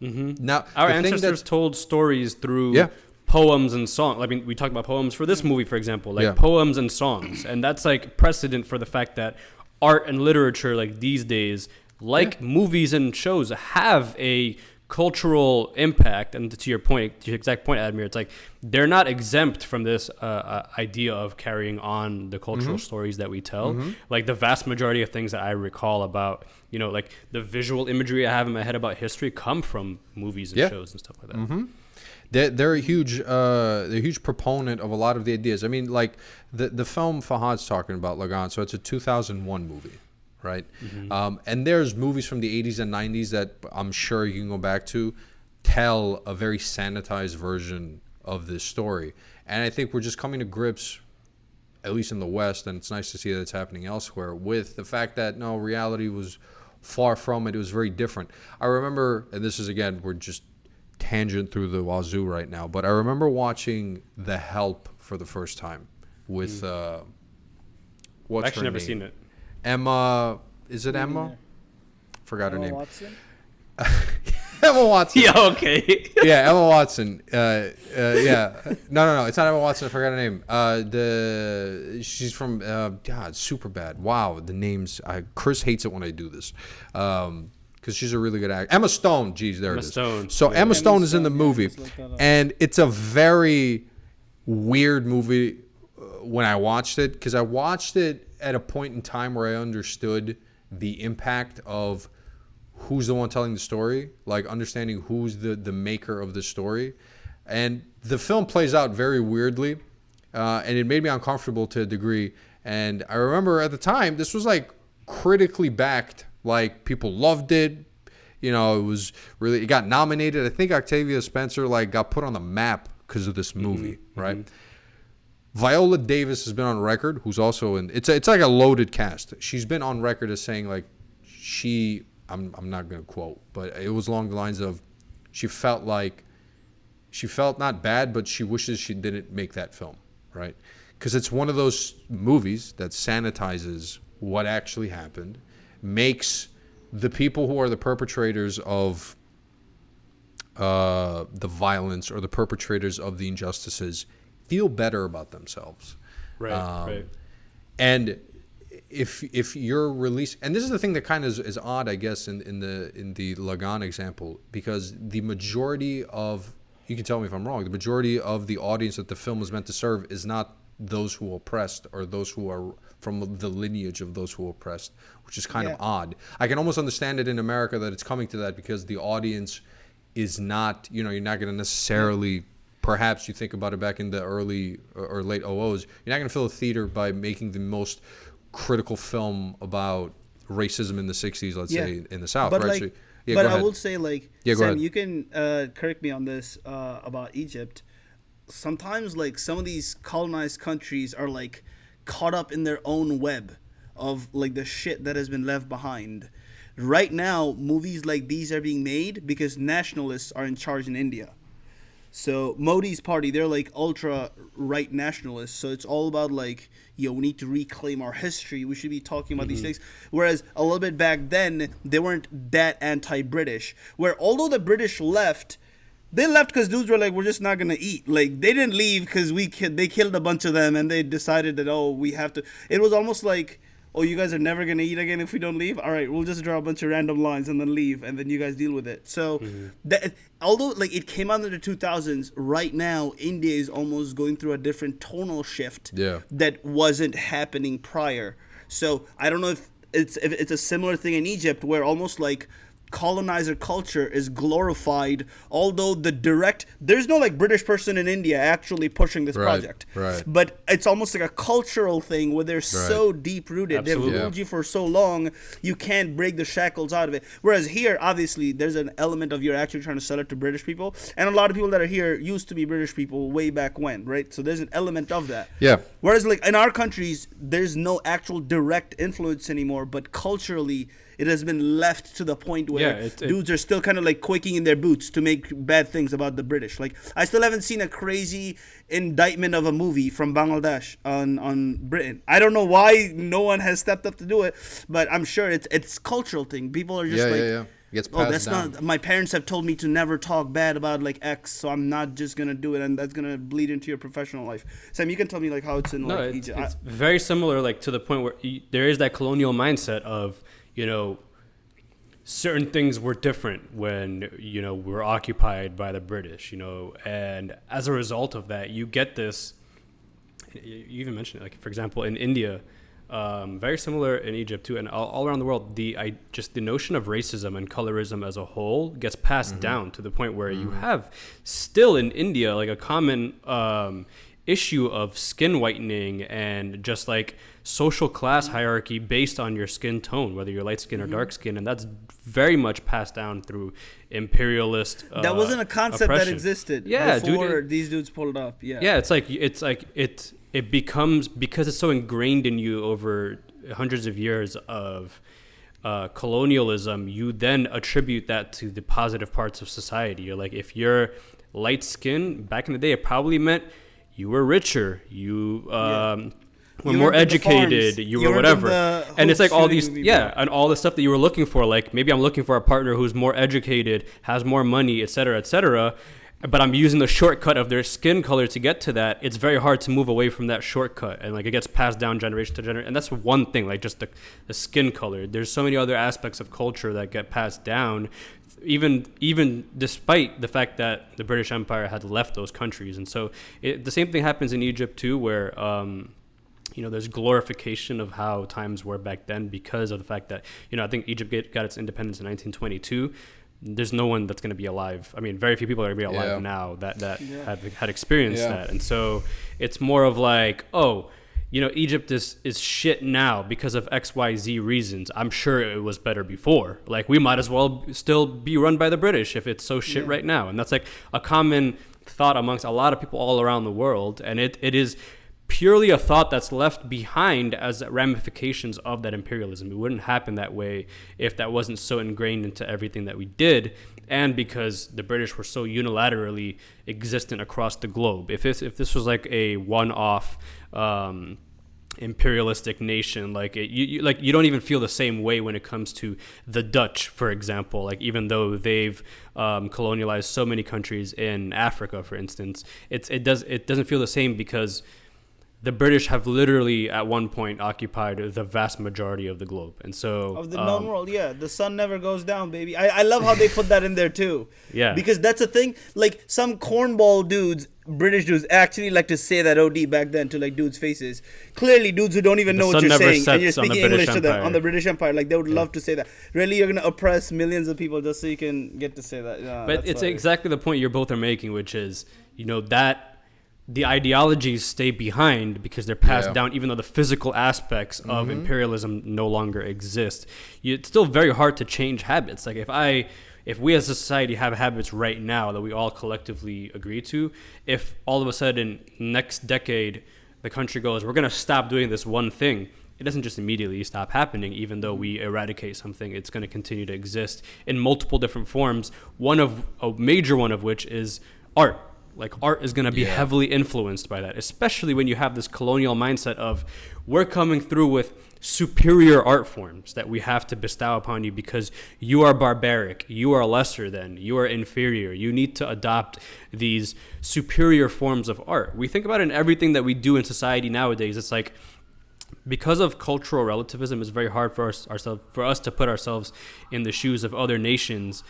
Now, our ancestors told stories through poems and songs. I mean, we talked about poems for this movie, for example, like poems and songs. And that's like precedent for the fact that art and literature, like these days, like movies and shows, have a cultural impact. And to your point, to your exact point, Admir, it's like they're not exempt from this idea of carrying on the cultural stories that we tell. Like the vast majority of things that I recall about, like the visual imagery I have in my head about history come from movies and shows and stuff like that. They're a huge proponent of a lot of the ideas. I mean, like the film Fahad's talking about, Lagan, so it's a 2001 movie, right? And there's movies from the 80s and 90s that I'm sure you can go back to, tell a very sanitized version of this story. And I think we're just coming to grips at least in the West, and it's nice to see that it's happening elsewhere, with the fact that, no, reality was far from it. It was very different. I remember, and this is, again, we're just tangent through the wazoo right now, but I remember watching The Help for the first time with, what's I've actually her never name? seen it. Emma, is it Emma? Forgot her name. Watson? Emma Watson. Yeah, okay. Yeah, Emma Watson. Yeah. No. It's not Emma Watson. I forgot her name. She's from, God, super bad. Wow, the names. Chris hates it when I do this. Because she's a really good actor. Emma Stone. Jeez, there Emma it is. Stone. So Yeah. Emma Stone is in the yeah, movie. just look that up. And it's a very weird movie when I watched it. Because I watched it at a point in time where I understood the impact of who's the one telling the story, like understanding who's the maker of the story. And the film plays out very weirdly, and it made me uncomfortable to a degree. And I remember at the time, this was like critically backed, like people loved it. You know, it got nominated. I think Octavia Spencer like got put on the map because of this movie, right? Viola Davis has been on record, who's also in, it's like a loaded cast. She's been on record as saying like I'm not going to quote, but it was along the lines of she felt not bad, but she wishes she didn't make that film, right? Because it's one of those movies that sanitizes what actually happened, makes the people who are the perpetrators of the violence or the perpetrators of the injustices feel better about themselves. Right. And if you're released, and this is the thing that kind of is odd, I guess, in the Lagan example, because the majority of, you can tell me if I'm wrong, the majority of the audience that the film was meant to serve is not those who oppressed or those who are from the lineage of those who oppressed, which is kind of odd. I can almost understand it in America that it's coming to that because the audience is not, you're not going to necessarily, perhaps you think about it back in the early or late 00s, you're not going to fill a theater by making the most critical film about racism in the 60s, let's say, in the South, but right? Like, so, but I will say, like, go Sam, ahead. you can correct me on this about Egypt. Sometimes, like, some of these colonized countries are, like, caught up in their own web of, like, the shit that has been left behind. Right now, movies like these are being made because nationalists are in charge in India. So Modi's party, they're like ultra right nationalists. So it's all about like, we need to reclaim our history. We should be talking about these things. Whereas a little bit back then, they weren't that anti-British. Where although the British left, they left because dudes were like, we're just not gonna eat. Like they didn't leave because they killed a bunch of them and they decided that we have to. It was almost like, you guys are never going to eat again if we don't leave? All right, we'll just draw a bunch of random lines and then leave, and then you guys deal with it. So, although like it came out in the 2000s, right now, India is almost going through a different tonal shift that wasn't happening prior. So, I don't know if it's a similar thing in Egypt where almost like colonizer culture is glorified, although there's no like British person in India actually pushing this project, but it's almost like a cultural thing where they're so deep rooted, they've ruled you for so long, you can't break the shackles out of it. Whereas here, obviously, there's an element of you're actually trying to sell it to British people, and a lot of people that are here used to be British people way back when, right? So there's an element of that. Whereas like in our countries, there's no actual direct influence anymore, but culturally it has been left to the point where dudes are still kind of like quaking in their boots to make bad things about the British. Like, I still haven't seen a crazy indictment of a movie from Bangladesh on Britain. I don't know why no one has stepped up to do it, but I'm sure it's cultural thing. People are just Gets passed that's down. not. My parents have told me to never talk bad about like X, so I'm not just gonna do it, and that's gonna bleed into your professional life. Sam, you can tell me like how it's in like Egypt. It's very similar, like to the point where there is that colonial mindset of certain things were different when we're occupied by the British, and as a result of that, you get this. You even mentioned it, like for example, in India. Very similar in Egypt too, and all around the world. Just the notion of racism and colorism as a whole gets passed down to the point where you have still in India like a common issue of skin whitening and just like social class hierarchy based on your skin tone, whether you're light skin or dark skin, and that's very much passed down through imperialist. That wasn't a concept oppression. that existed. Yeah, before these dudes pulled up. Yeah, it's like it becomes, because it's so ingrained in you over hundreds of years of colonialism, you then attribute that to the positive parts of society. You're like, if you're light skinned back in the day, it probably meant you were richer, you were more educated, you were whatever. And it's like all these, and all the stuff that you were looking for. Like, maybe I'm looking for a partner who's more educated, has more money, et cetera, but I'm using the shortcut of their skin color to get to that. It's very hard to move away from that shortcut, and like it gets passed down generation to generation. And that's one thing, like just the skin color. There's so many other aspects of culture that get passed down, even despite the fact that the British Empire had left those countries. And so the same thing happens in Egypt too, where there's glorification of how times were back then because of the fact that, I think Egypt got its independence in 1922. There's no one that's going to be alive. I mean, very few people are going to be alive now that had experienced that. And so it's more of like, Egypt is shit now because of XYZ reasons. I'm sure it was better before. Like, we might as well still be run by the British if it's so shit right now. And that's like a common thought amongst a lot of people all around the world. And it is purely a thought that's left behind as ramifications of that imperialism. It wouldn't happen that way if that wasn't so ingrained into everything that we did, and because the British were so unilaterally existent across the globe. If this was like a one-off imperialistic nation, like you don't even feel the same way when it comes to the Dutch, for example. Like, even though they've colonialized so many countries in Africa, for instance, it doesn't feel the same because the British have literally at one point occupied the vast majority of the globe. And so of the known world, the sun never goes down, baby. I love how they put that in there too. Yeah. Because that's a thing. Like, some cornball dudes, British dudes, actually like to say that OD back then to like dudes' faces. Clearly dudes who don't even know what you're saying, and you're speaking English to them on the British Empire. Like, they would love to say that. Really, you're gonna oppress millions of people just so you can get to say that. But it's exactly the point you both are making, which is, that the ideologies stay behind because they're passed down, even though the physical aspects of imperialism no longer exist. It's still very hard to change habits. Like, if we as a society have habits right now that we all collectively agree to, if all of a sudden next decade the country goes, we're going to stop doing this one thing, it doesn't just immediately stop happening. Even though we eradicate something, it's going to continue to exist in multiple different forms, a major one of which is art. Like, art is going to be heavily influenced by that, especially when you have this colonial mindset of, we're coming through with superior art forms that we have to bestow upon you because you are barbaric, you are lesser than, you are inferior, you need to adopt these superior forms of art. We think about it in everything that we do in society nowadays. It's like, because of cultural relativism, it's very hard for us to put ourselves in the shoes of other nations,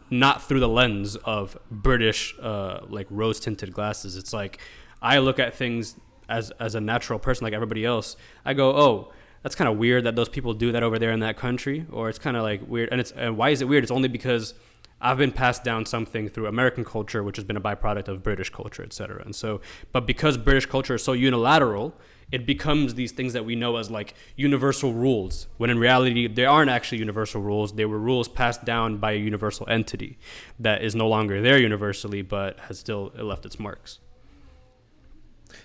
not through the lens of British like rose-tinted glasses. It's like, I look at things as a natural person like everybody else. I go, oh, that's kind of weird that those people do that over there in that country, or it's kind of like weird. And why is it weird? It's only because I've been passed down something through American culture, which has been a byproduct of British culture, et cetera. And so, but because British culture is so unilateral, it becomes these things that we know as like universal rules, when in reality, they aren't actually universal rules. They were rules passed down by a universal entity that is no longer there universally, but has still left its marks.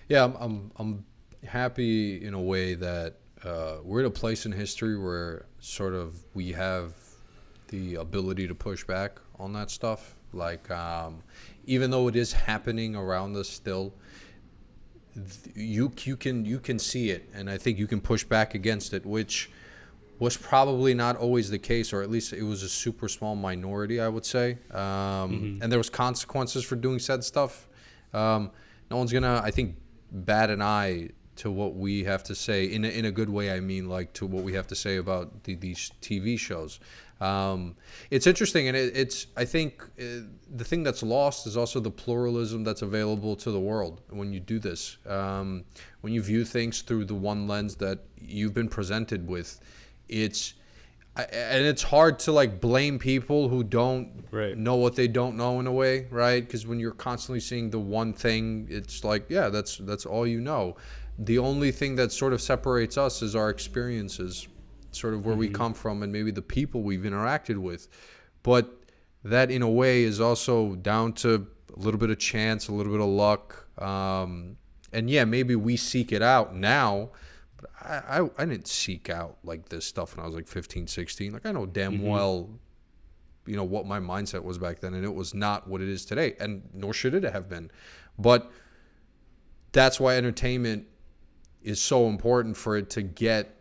Yeah, I'm happy in a way that we're at a place in history where sort of we have the ability to push back on that stuff. Like, even though it is happening around us still, you can see it, and I think you can push back against it, which was probably not always the case, or at least it was a super small minority, I would say. And there was consequences for doing said stuff. No one's gonna, I think, bat an eye to what we have to say in a good way. I mean, like, to what we have to say about these TV shows. It's interesting, and it's I think the thing that's lost is also the pluralism that's available to the world when you do this. When you view things through the one lens that you've been presented with, it's hard to like blame people who don't know what they don't know in a way, right? Because when you're constantly seeing the one thing, it's like, yeah, that's all you know. The only thing that sort of separates us is our experiences, sort of where we come from, and maybe the people we've interacted with. But that in a way is also down to a little bit of chance, a little bit of luck, And yeah, maybe we seek it out now, but I didn't seek out like this stuff when I was like 15, 16. Like I know damn well, you know, what my mindset was back then, and it was not what it is today, and nor should it have been. But that's why entertainment is so important, for it to get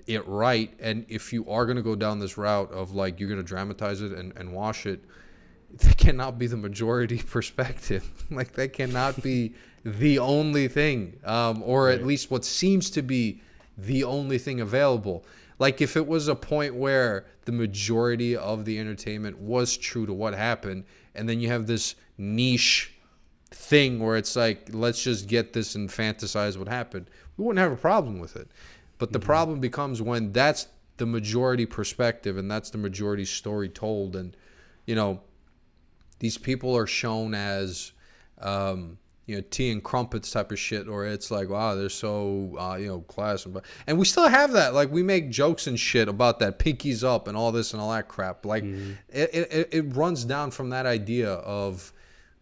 it right. And if you are going to go down this route of like you're going to dramatize it and wash it, that cannot be the majority perspective. Like that cannot be the only thing, or at least what seems to be the only thing available. Like if it was a point where the majority of the entertainment was true to what happened, and then you have this niche thing where it's like, let's just get this and fantasize what happened, we wouldn't have a problem with it. But the problem becomes when that's the majority perspective and that's the majority story told, and you know, these people are shown as you know, tea and crumpets type of shit, or it's like, wow, they're so you know, class, and we still have that. Like we make jokes and shit about that, pinkies up and all this and all that crap. Like it runs down from that idea of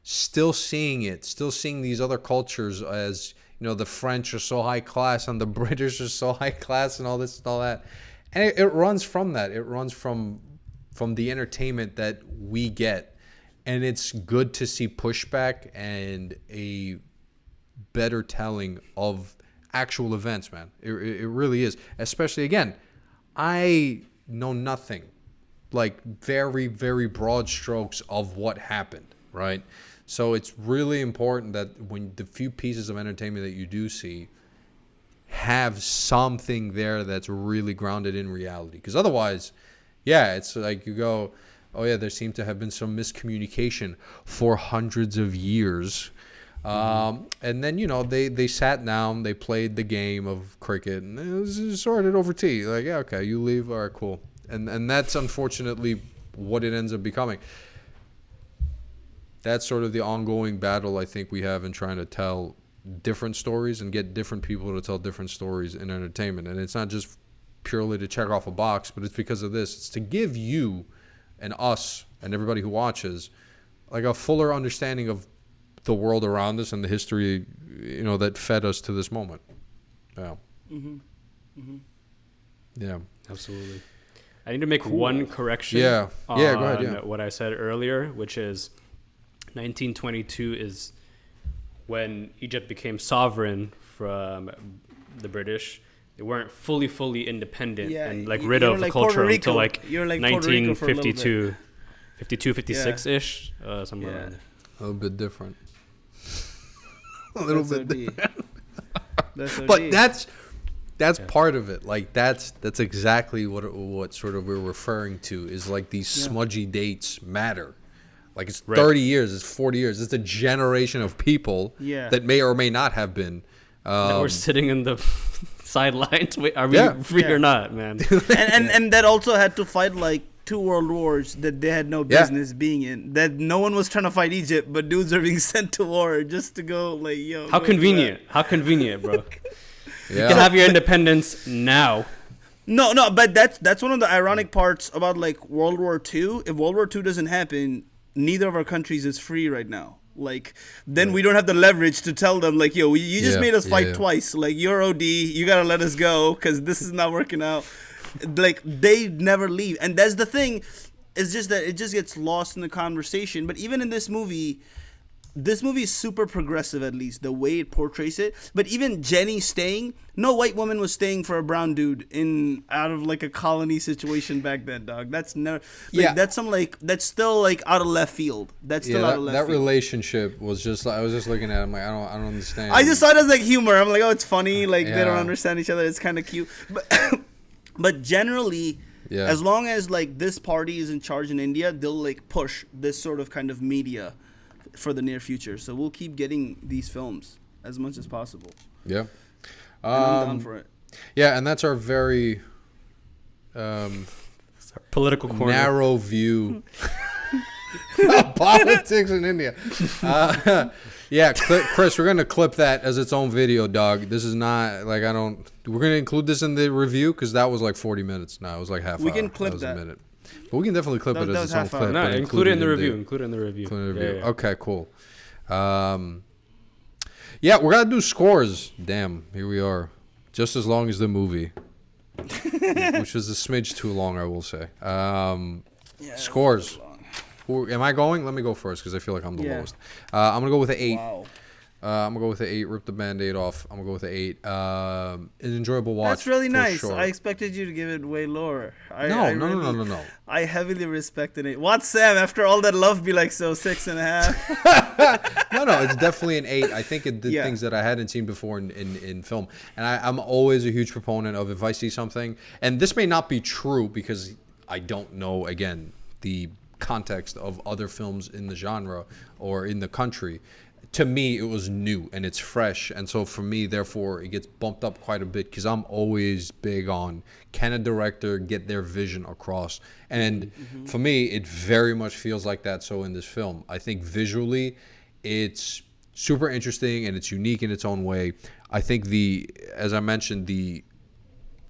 still seeing these other cultures as, you know, the French are so high class and the British are so high class and all this and all that. And it runs from that. It runs from the entertainment that we get. And it's good to see pushback and a better telling of actual events, man. It really is. Especially, again, I know nothing, like very, very broad strokes of what happened, right? So it's really important that when the few pieces of entertainment that you do see have something there that's really grounded in reality. Because otherwise, yeah, it's like you go, oh yeah, there seemed to have been some miscommunication for hundreds of years. And then, you know, they sat down, they played the game of cricket, and it was sorted over tea. Like, yeah, okay, you leave, all right, cool. And that's unfortunately what it ends up becoming. That's sort of the ongoing battle I think we have in trying to tell different stories and get different people to tell different stories in entertainment. And it's not just purely to check off a box, but it's because of this. It's to give you and us and everybody who watches like a fuller understanding of the world around us and the history, you know, that fed us to this moment. Yeah. Yeah. Absolutely. I need to make one correction. Yeah. Yeah, go ahead. Yeah. What I said earlier, which is 1922 is when Egypt became sovereign from the British. They weren't fully independent and like rid of like culture until like like 1952, 52, 56-ish, somewhere around there. A little bit different. A little bit different. But that's part of it. Like that's exactly what sort of we're referring to is like these smudgy dates matter. Like it's 30 years, it's 40 years. It's a generation of people that may or may not have been. That we're sitting in the sidelines. Wait, are we free or not, man? and that also had to fight like 2 world wars that they had no business being in. That no one was trying to fight Egypt, but dudes are being sent to war just to go like, yo. How convenient. How convenient, bro. You can have your independence now. No, but that's one of the ironic parts about like World War II. If World War II doesn't happen, neither of our countries is free right now. Like, then we don't have the leverage to tell them, like, yo, you just made us fight twice. Like, you're OD, you got to let us go because this is not working out. Like, they never leave. And that's the thing. It's just that it just gets lost in the conversation. But even in this movie is super progressive, at least, the way it portrays it. But even Jenny staying, no white woman was staying for a brown dude out of like a colony situation back then, dog. That's never that's still like out of left field. That's still out of left field. That relationship was just I was just looking at it, I'm like, I don't understand. I just saw it as like humor. I'm like, oh, it's funny, like they don't understand each other, it's kinda cute. But generally, as long as like this party is in charge in India, they'll like push this sort of kind of media for the near future. So we'll keep getting these films as much as possible. Yeah. I'm down for it. Yeah, and that's our very political corner. Narrow view of politics in India. Chris, we're going to clip that as its own video, dog. This is not like we're going to include this in the review because that was like 40 minutes. No, it was like half hour. We can clip that. A minute. But we can definitely clip it as its own clip. No, include it in the review. Include it in the review. Okay, cool. Yeah, we're gonna do scores. Damn, here we are. Just as long as the movie, which was a smidge too long, I will say. Scores. Am I going? Let me go first because I feel like I'm the lowest. I'm gonna go with an 8. Wow. I'm gonna go with an 8. Rip the Band-Aid off. I'm gonna go with an 8. An enjoyable watch. That's really nice. Sure. I expected you to give it way lower. No. I heavily respect an 8. What's Sam? After all that love, be like 6.5. No, it's definitely an 8. I think it did things that I hadn't seen before in film, and I'm always a huge proponent of if I see something, and this may not be true because I don't know again the context of other films in the genre or in the country. To me, it was new and it's fresh, and so for me, therefore, it gets bumped up quite a bit because I'm always big on can a director get their vision across, and for me, it very much feels like that. So in this film, I think visually, it's super interesting and it's unique in its own way. I think as I mentioned,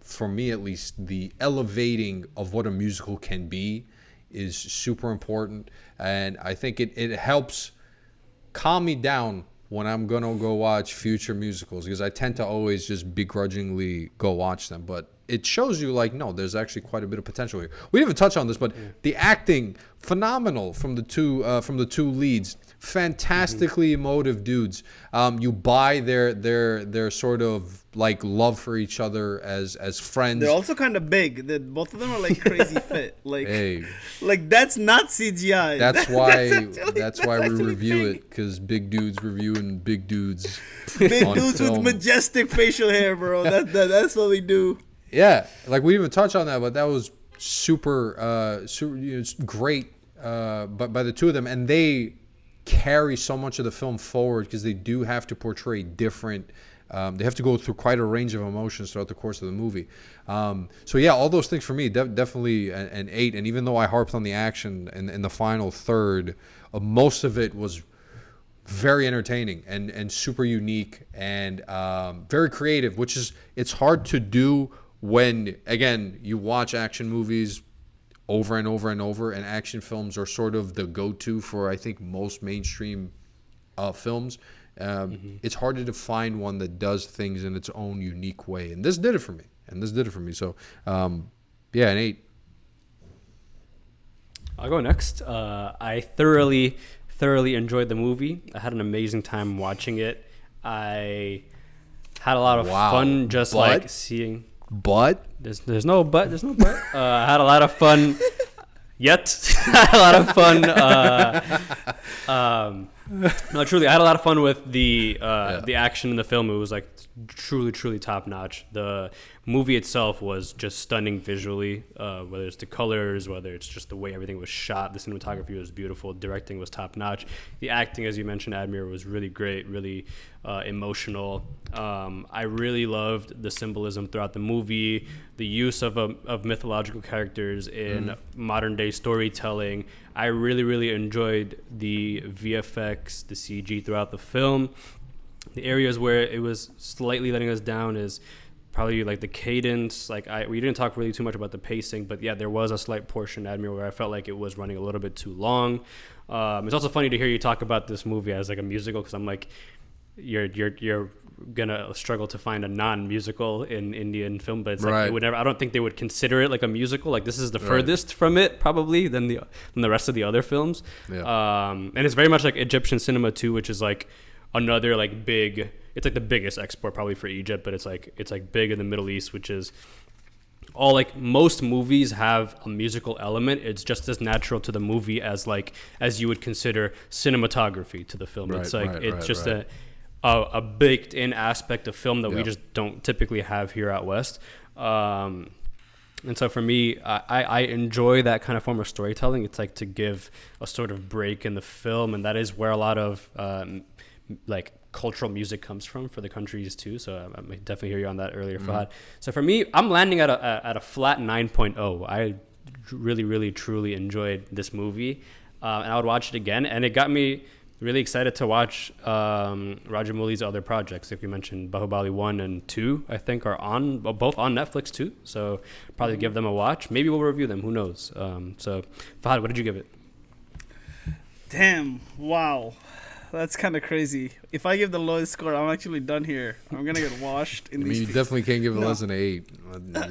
for me at least, the elevating of what a musical can be is super important, and I think it helps calm me down when I'm gonna go watch future musicals because I tend to always just begrudgingly go watch them, but it shows you like no, there's actually quite a bit of potential here. We didn't even touch on this, but the acting phenomenal from the two leads, fantastically emotive dudes. You buy their sort of like love for each other as friends. They're also kind of big. Both of them are like crazy fit. Like, hey, like that's not CGI. That's why we review it because big dudes reviewing big dudes. Big dudes film. With majestic facial hair, bro. That's what we do. Yeah, like we didn't even touch on that, but that was super great. But by the two of them, and they carry so much of the film forward because they do have to portray different. They have to go through quite a range of emotions throughout the course of the movie. So yeah, all those things for me, definitely an 8. And even though I harped on the action in the final third, most of it was very entertaining and super unique and very creative, which is it's hard to do when, again, you watch action movies over and over and over, and action films are sort of the go-to for, I think, most mainstream films. It's harder to find one that does things in its own unique way, and this did it for me. So, an 8. I'll go next. I thoroughly enjoyed the movie. I had an amazing time watching it. I had a lot of fun like seeing. But there's no but. I had a lot of fun. I had a lot of fun. No, truly, I had a lot of fun with the action in the film. It was like truly top notch. The movie itself was just stunning visually, whether it's the colors, whether it's just the way everything was shot. The cinematography was beautiful. Directing was top notch. The acting, as you mentioned, Admir, was really great, really emotional. I really loved the symbolism throughout the movie, the use of mythological characters in modern day storytelling. I really enjoyed the VFX, the CG throughout the film. The areas where it was slightly letting us down is probably like the cadence. We didn't talk really too much about the pacing, but yeah, there was a slight portion, Admir, where I felt like it was running a little bit too long. It's also funny to hear you talk about this movie as like a musical, because I'm like, you're gonna struggle to find a non-musical in Indian film, but it's like I don't think they would consider it like a musical. Like this is the furthest from it probably than the rest of the other films. And it's very much like Egyptian cinema too, which is like another like big. It's like the biggest export probably for Egypt, but it's like big in the Middle East, which is all like most movies have a musical element. It's just as natural to the movie as you would consider cinematography to the film. It's just a baked in aspect of film that we just don't typically have here out west. And so for me, I enjoy that kind of form of storytelling. It's like to give a sort of break in the film, and that is where a lot of like cultural music comes from for the countries too. So I might definitely hear you on that earlier, Fahad. So for me, I'm landing at a flat 9.0. I really truly enjoyed this movie, and I would watch it again, and it got me really excited to watch Rajamouli's other projects. Like we mentioned, Bahubali 1 and 2, I think, are both on Netflix too. So probably give them a watch. Maybe we'll review them. Who knows? So Fahad, what did you give it? Damn! Wow! that's kind of crazy. If I give the lowest score, I'm actually done here. I'm gonna get washed in I mean, these you things. definitely can't give it less than 8.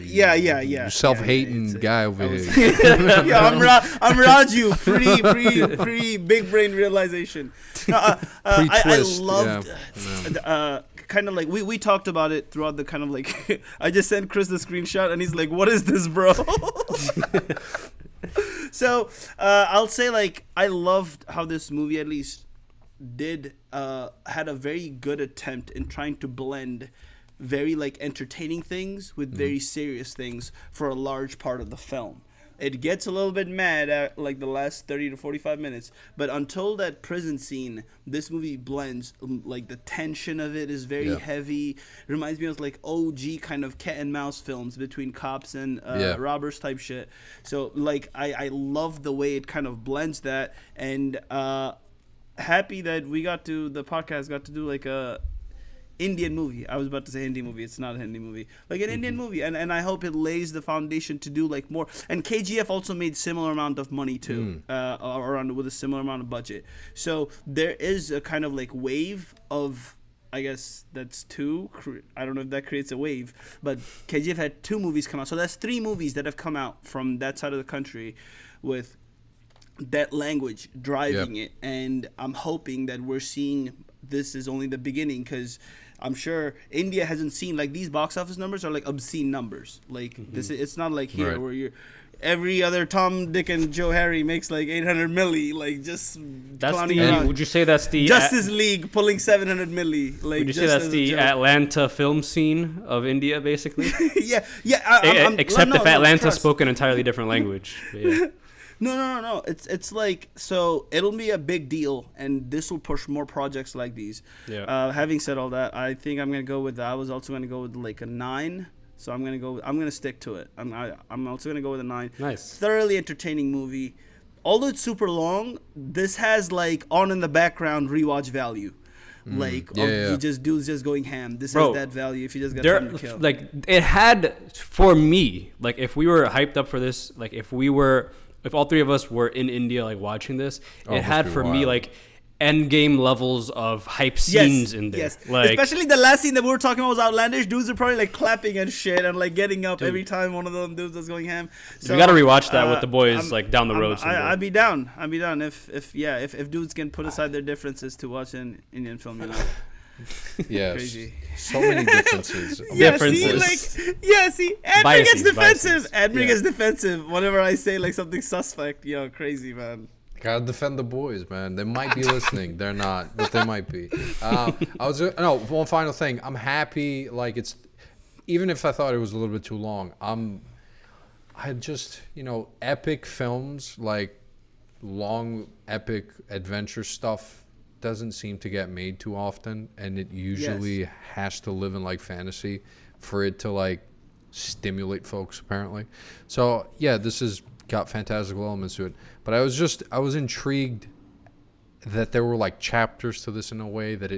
Yeah. You self-hating guy over here. Yeah, I'm Raju, pre big brain realization. No, I Pre-twist. loved Yeah. kind of like we talked about it throughout the kind of like I just sent Chris the screenshot and he's like, "What is this, bro?" So I'll say like I loved how this movie at least had a very good attempt in trying to blend very like entertaining things with very serious things for a large part of the film. It gets a little bit mad at like the last 30 to 45 minutes, but until that prison scene, this movie blends. Like the tension of it is very heavy. Reminds me of like OG kind of cat and mouse films between cops and robbers type shit. So like I love the way it kind of blends that, and happy that the podcast got to do like a Indian movie. I was about to say Hindi movie. It's not a Hindi movie. Like an Indian movie. And I hope it lays the foundation to do like more. And KGF also made similar amount of money too. Around with a similar amount of budget. So there is a kind of like wave of, I guess that's 2. I don't know if that creates a wave. But KGF had 2 movies come out. So that's 3 movies that have come out from that side of the country with that language driving it. And I'm hoping that we're seeing this is only the beginning, because I'm sure India hasn't seen like these box office numbers are like obscene numbers. Like this, it's not like here where you're every other Tom, Dick, and Joe Harry makes like 800 milli, like just clowning around. Would you say that's the Justice League pulling 700 milli? Like, would you say that's the Atlanta film scene of India, basically? Yeah. Except if Atlanta spoke an entirely different language. Yeah. No. It's like, so it'll be a big deal, and this will push more projects like these. Yeah. Having said all that, I think I'm gonna go with. I was also gonna go with like a 9. So I'm gonna stick to it. I'm also gonna go with a 9. Nice. Thoroughly entertaining movie. Although it's super long, this has like on in the background rewatch value. You just dudes just going ham. This has that value if you just got time to kill. Like it had for me. Like if we were hyped up for this, like if all 3 of us were in India like watching this, it had for me like end game levels of hype scenes in there. Yes, like, especially the last scene that we were talking about was outlandish. Dudes are probably like clapping and shit and like getting up every time one of them dudes is going ham. So we got to rewatch that with the boys like down the road. I'd be down. If dudes can put aside their differences to watch an Indian film, you know. Yes. Crazy. So many differences. See, Admiral gets defensive. Admiral gets defensive whenever I say like something suspect. Yo, crazy, man. Gotta defend the boys, man. They might be listening. They're not, but they might be. One final thing. I'm happy. Like it's, even if I thought it was a little bit too long, I just, epic films, like long epic adventure stuff doesn't seem to get made too often, and it usually has to live in like fantasy for it to like stimulate folks apparently. So yeah, this has got fantastical elements to it, but I was intrigued that there were like chapters to this in a way that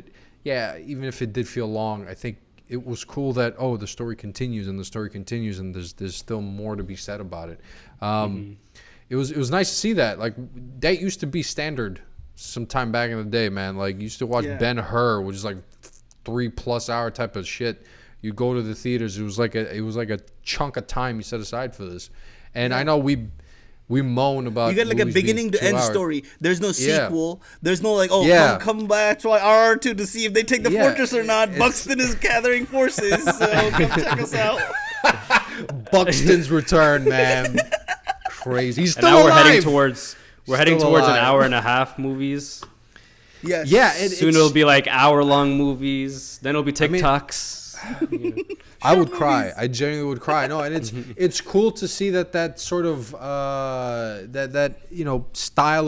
even if it did feel long, I think it was cool that the story continues and there's still more to be said about it. It was nice to see that. Like that used to be standard some time back in the day, man. Like, used to watch Ben-Hur, which is like 3+ hour type of shit. You go to the theaters. It was like a chunk of time you set aside for this. And I know we moan about, you get like a beginning to end story. There's no sequel. There's no like, come back to RRR2 to see if they take the fortress or not. Buxton is gathering forces, so come check us out. Buxton's return, man. Crazy. He's still and now alive. We're heading towards an hour and a half movies. Yes. Yeah. Soon it'll be like hour-long movies. Then it'll be TikToks. I would cry. I genuinely would cry. No, and it's cool to see that sort of style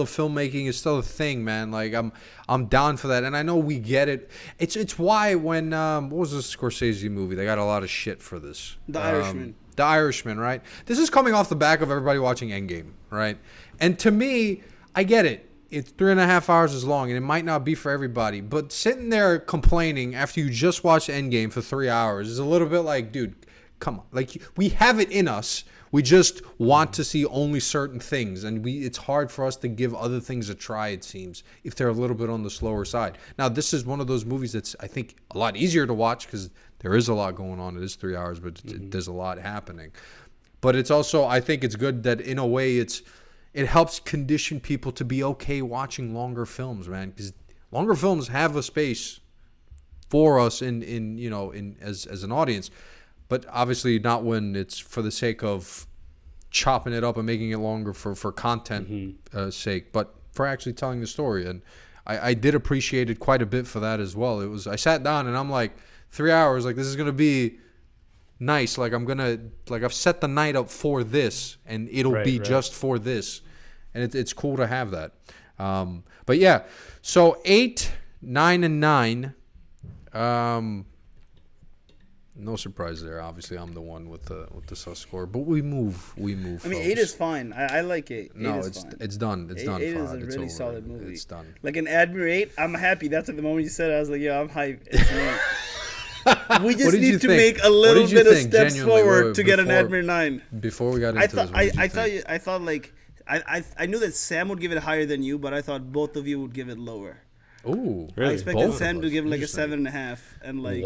of filmmaking is still a thing, man. Like I'm down for that, and I know we get it. It's why when what was this Scorsese movie? They got a lot of shit for this. The Irishman. The Irishman, right? This is coming off the back of everybody watching Endgame, right? And to me, I get it. It's 3.5 hours is long, and it might not be for everybody. But sitting there complaining after you just watched Endgame for 3 hours is a little bit like, dude, come on. Like, we have it in us. We just want to see only certain things, and it's hard for us to give other things a try, it seems, if they're a little bit on the slower side. Now, this is one of those movies that's, I think, a lot easier to watch because there is a lot going on. It is 3 hours, but there's a lot happening. But it's also, I think it's good that in a way it helps condition people to be okay watching longer films, man, because longer films have a space for us in as an audience. But obviously not when it's for the sake of chopping it up and making it longer for content sake, but for actually telling the story. And I did appreciate it quite a bit for that as well. I sat down and I'm like, 3 hours, like this is going to be nice. Like I've set the night up for this and it'll be just for this. And it's cool to have that. But yeah, so 8, 9, and 9. No surprise there. Obviously, I'm the one with the sus score, but we move. I mean, folks. 8 is fine. I like 8. No, it's done. It's done. 8 is a really solid over. movie. It's done. Like an Admir 8, I'm happy. That's at the moment you said it, I was like, yeah, I'm hyped. It's we just need to make a little bit of steps forward to get an Admir 9. Before we got into this, I knew that Sam would give it higher than you, but I thought both of you would give it lower. Ooh, really? I expected Sam to give like a 7.5, and like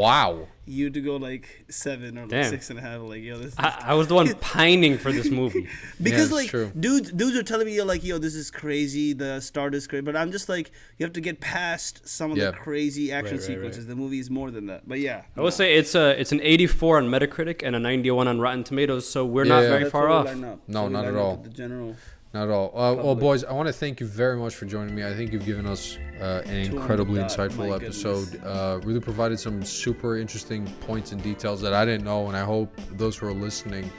you to go like 7 or like 6.5. Like yo, this. I was the one pining for this movie because like dudes are telling me like yo, this is crazy. The start is crazy, but I'm just like you have to get past some of the crazy action sequences. The movie is more than that. But yeah, I would say it's an 84 on Metacritic and a 91 on Rotten Tomatoes. So we're not very far off. No, not at all. The general. Not at all. Well, boys, I want to thank you very much for joining me. I think you've given us an incredibly insightful episode. Really provided some super interesting points and details that I didn't know, and I hope those who are listening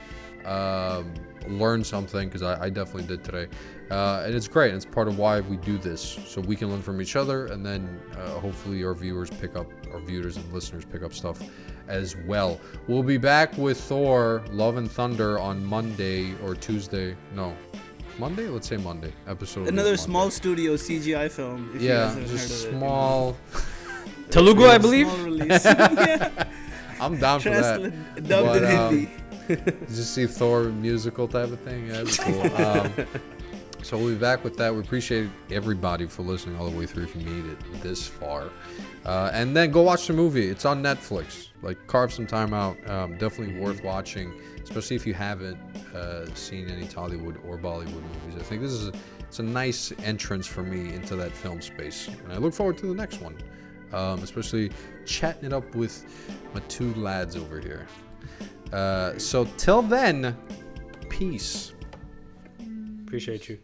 learn something, because I definitely did today. And it's great. It's part of why we do this, so we can learn from each other, and then hopefully our viewers and listeners pick up stuff as well. We'll be back with Thor: Love and Thunder on Monday or Tuesday. No. Monday? Let's say Monday. Episode. Another small studio CGI film. If just small. Telugu, I believe. Small release. I'm down for that. Dubbed in Hindi. Just see Thor musical type of thing. Yeah, that'd be cool. So we'll be back with that. We appreciate everybody for listening all the way through if you made it this far. And then go watch the movie. It's on Netflix. Like, carve some time out. Definitely worth watching, especially if you haven't seen any Tollywood or Bollywood movies. I think it's a nice entrance for me into that film space. And I look forward to the next one, especially chatting it up with my two lads over here. So till then, peace. Appreciate you.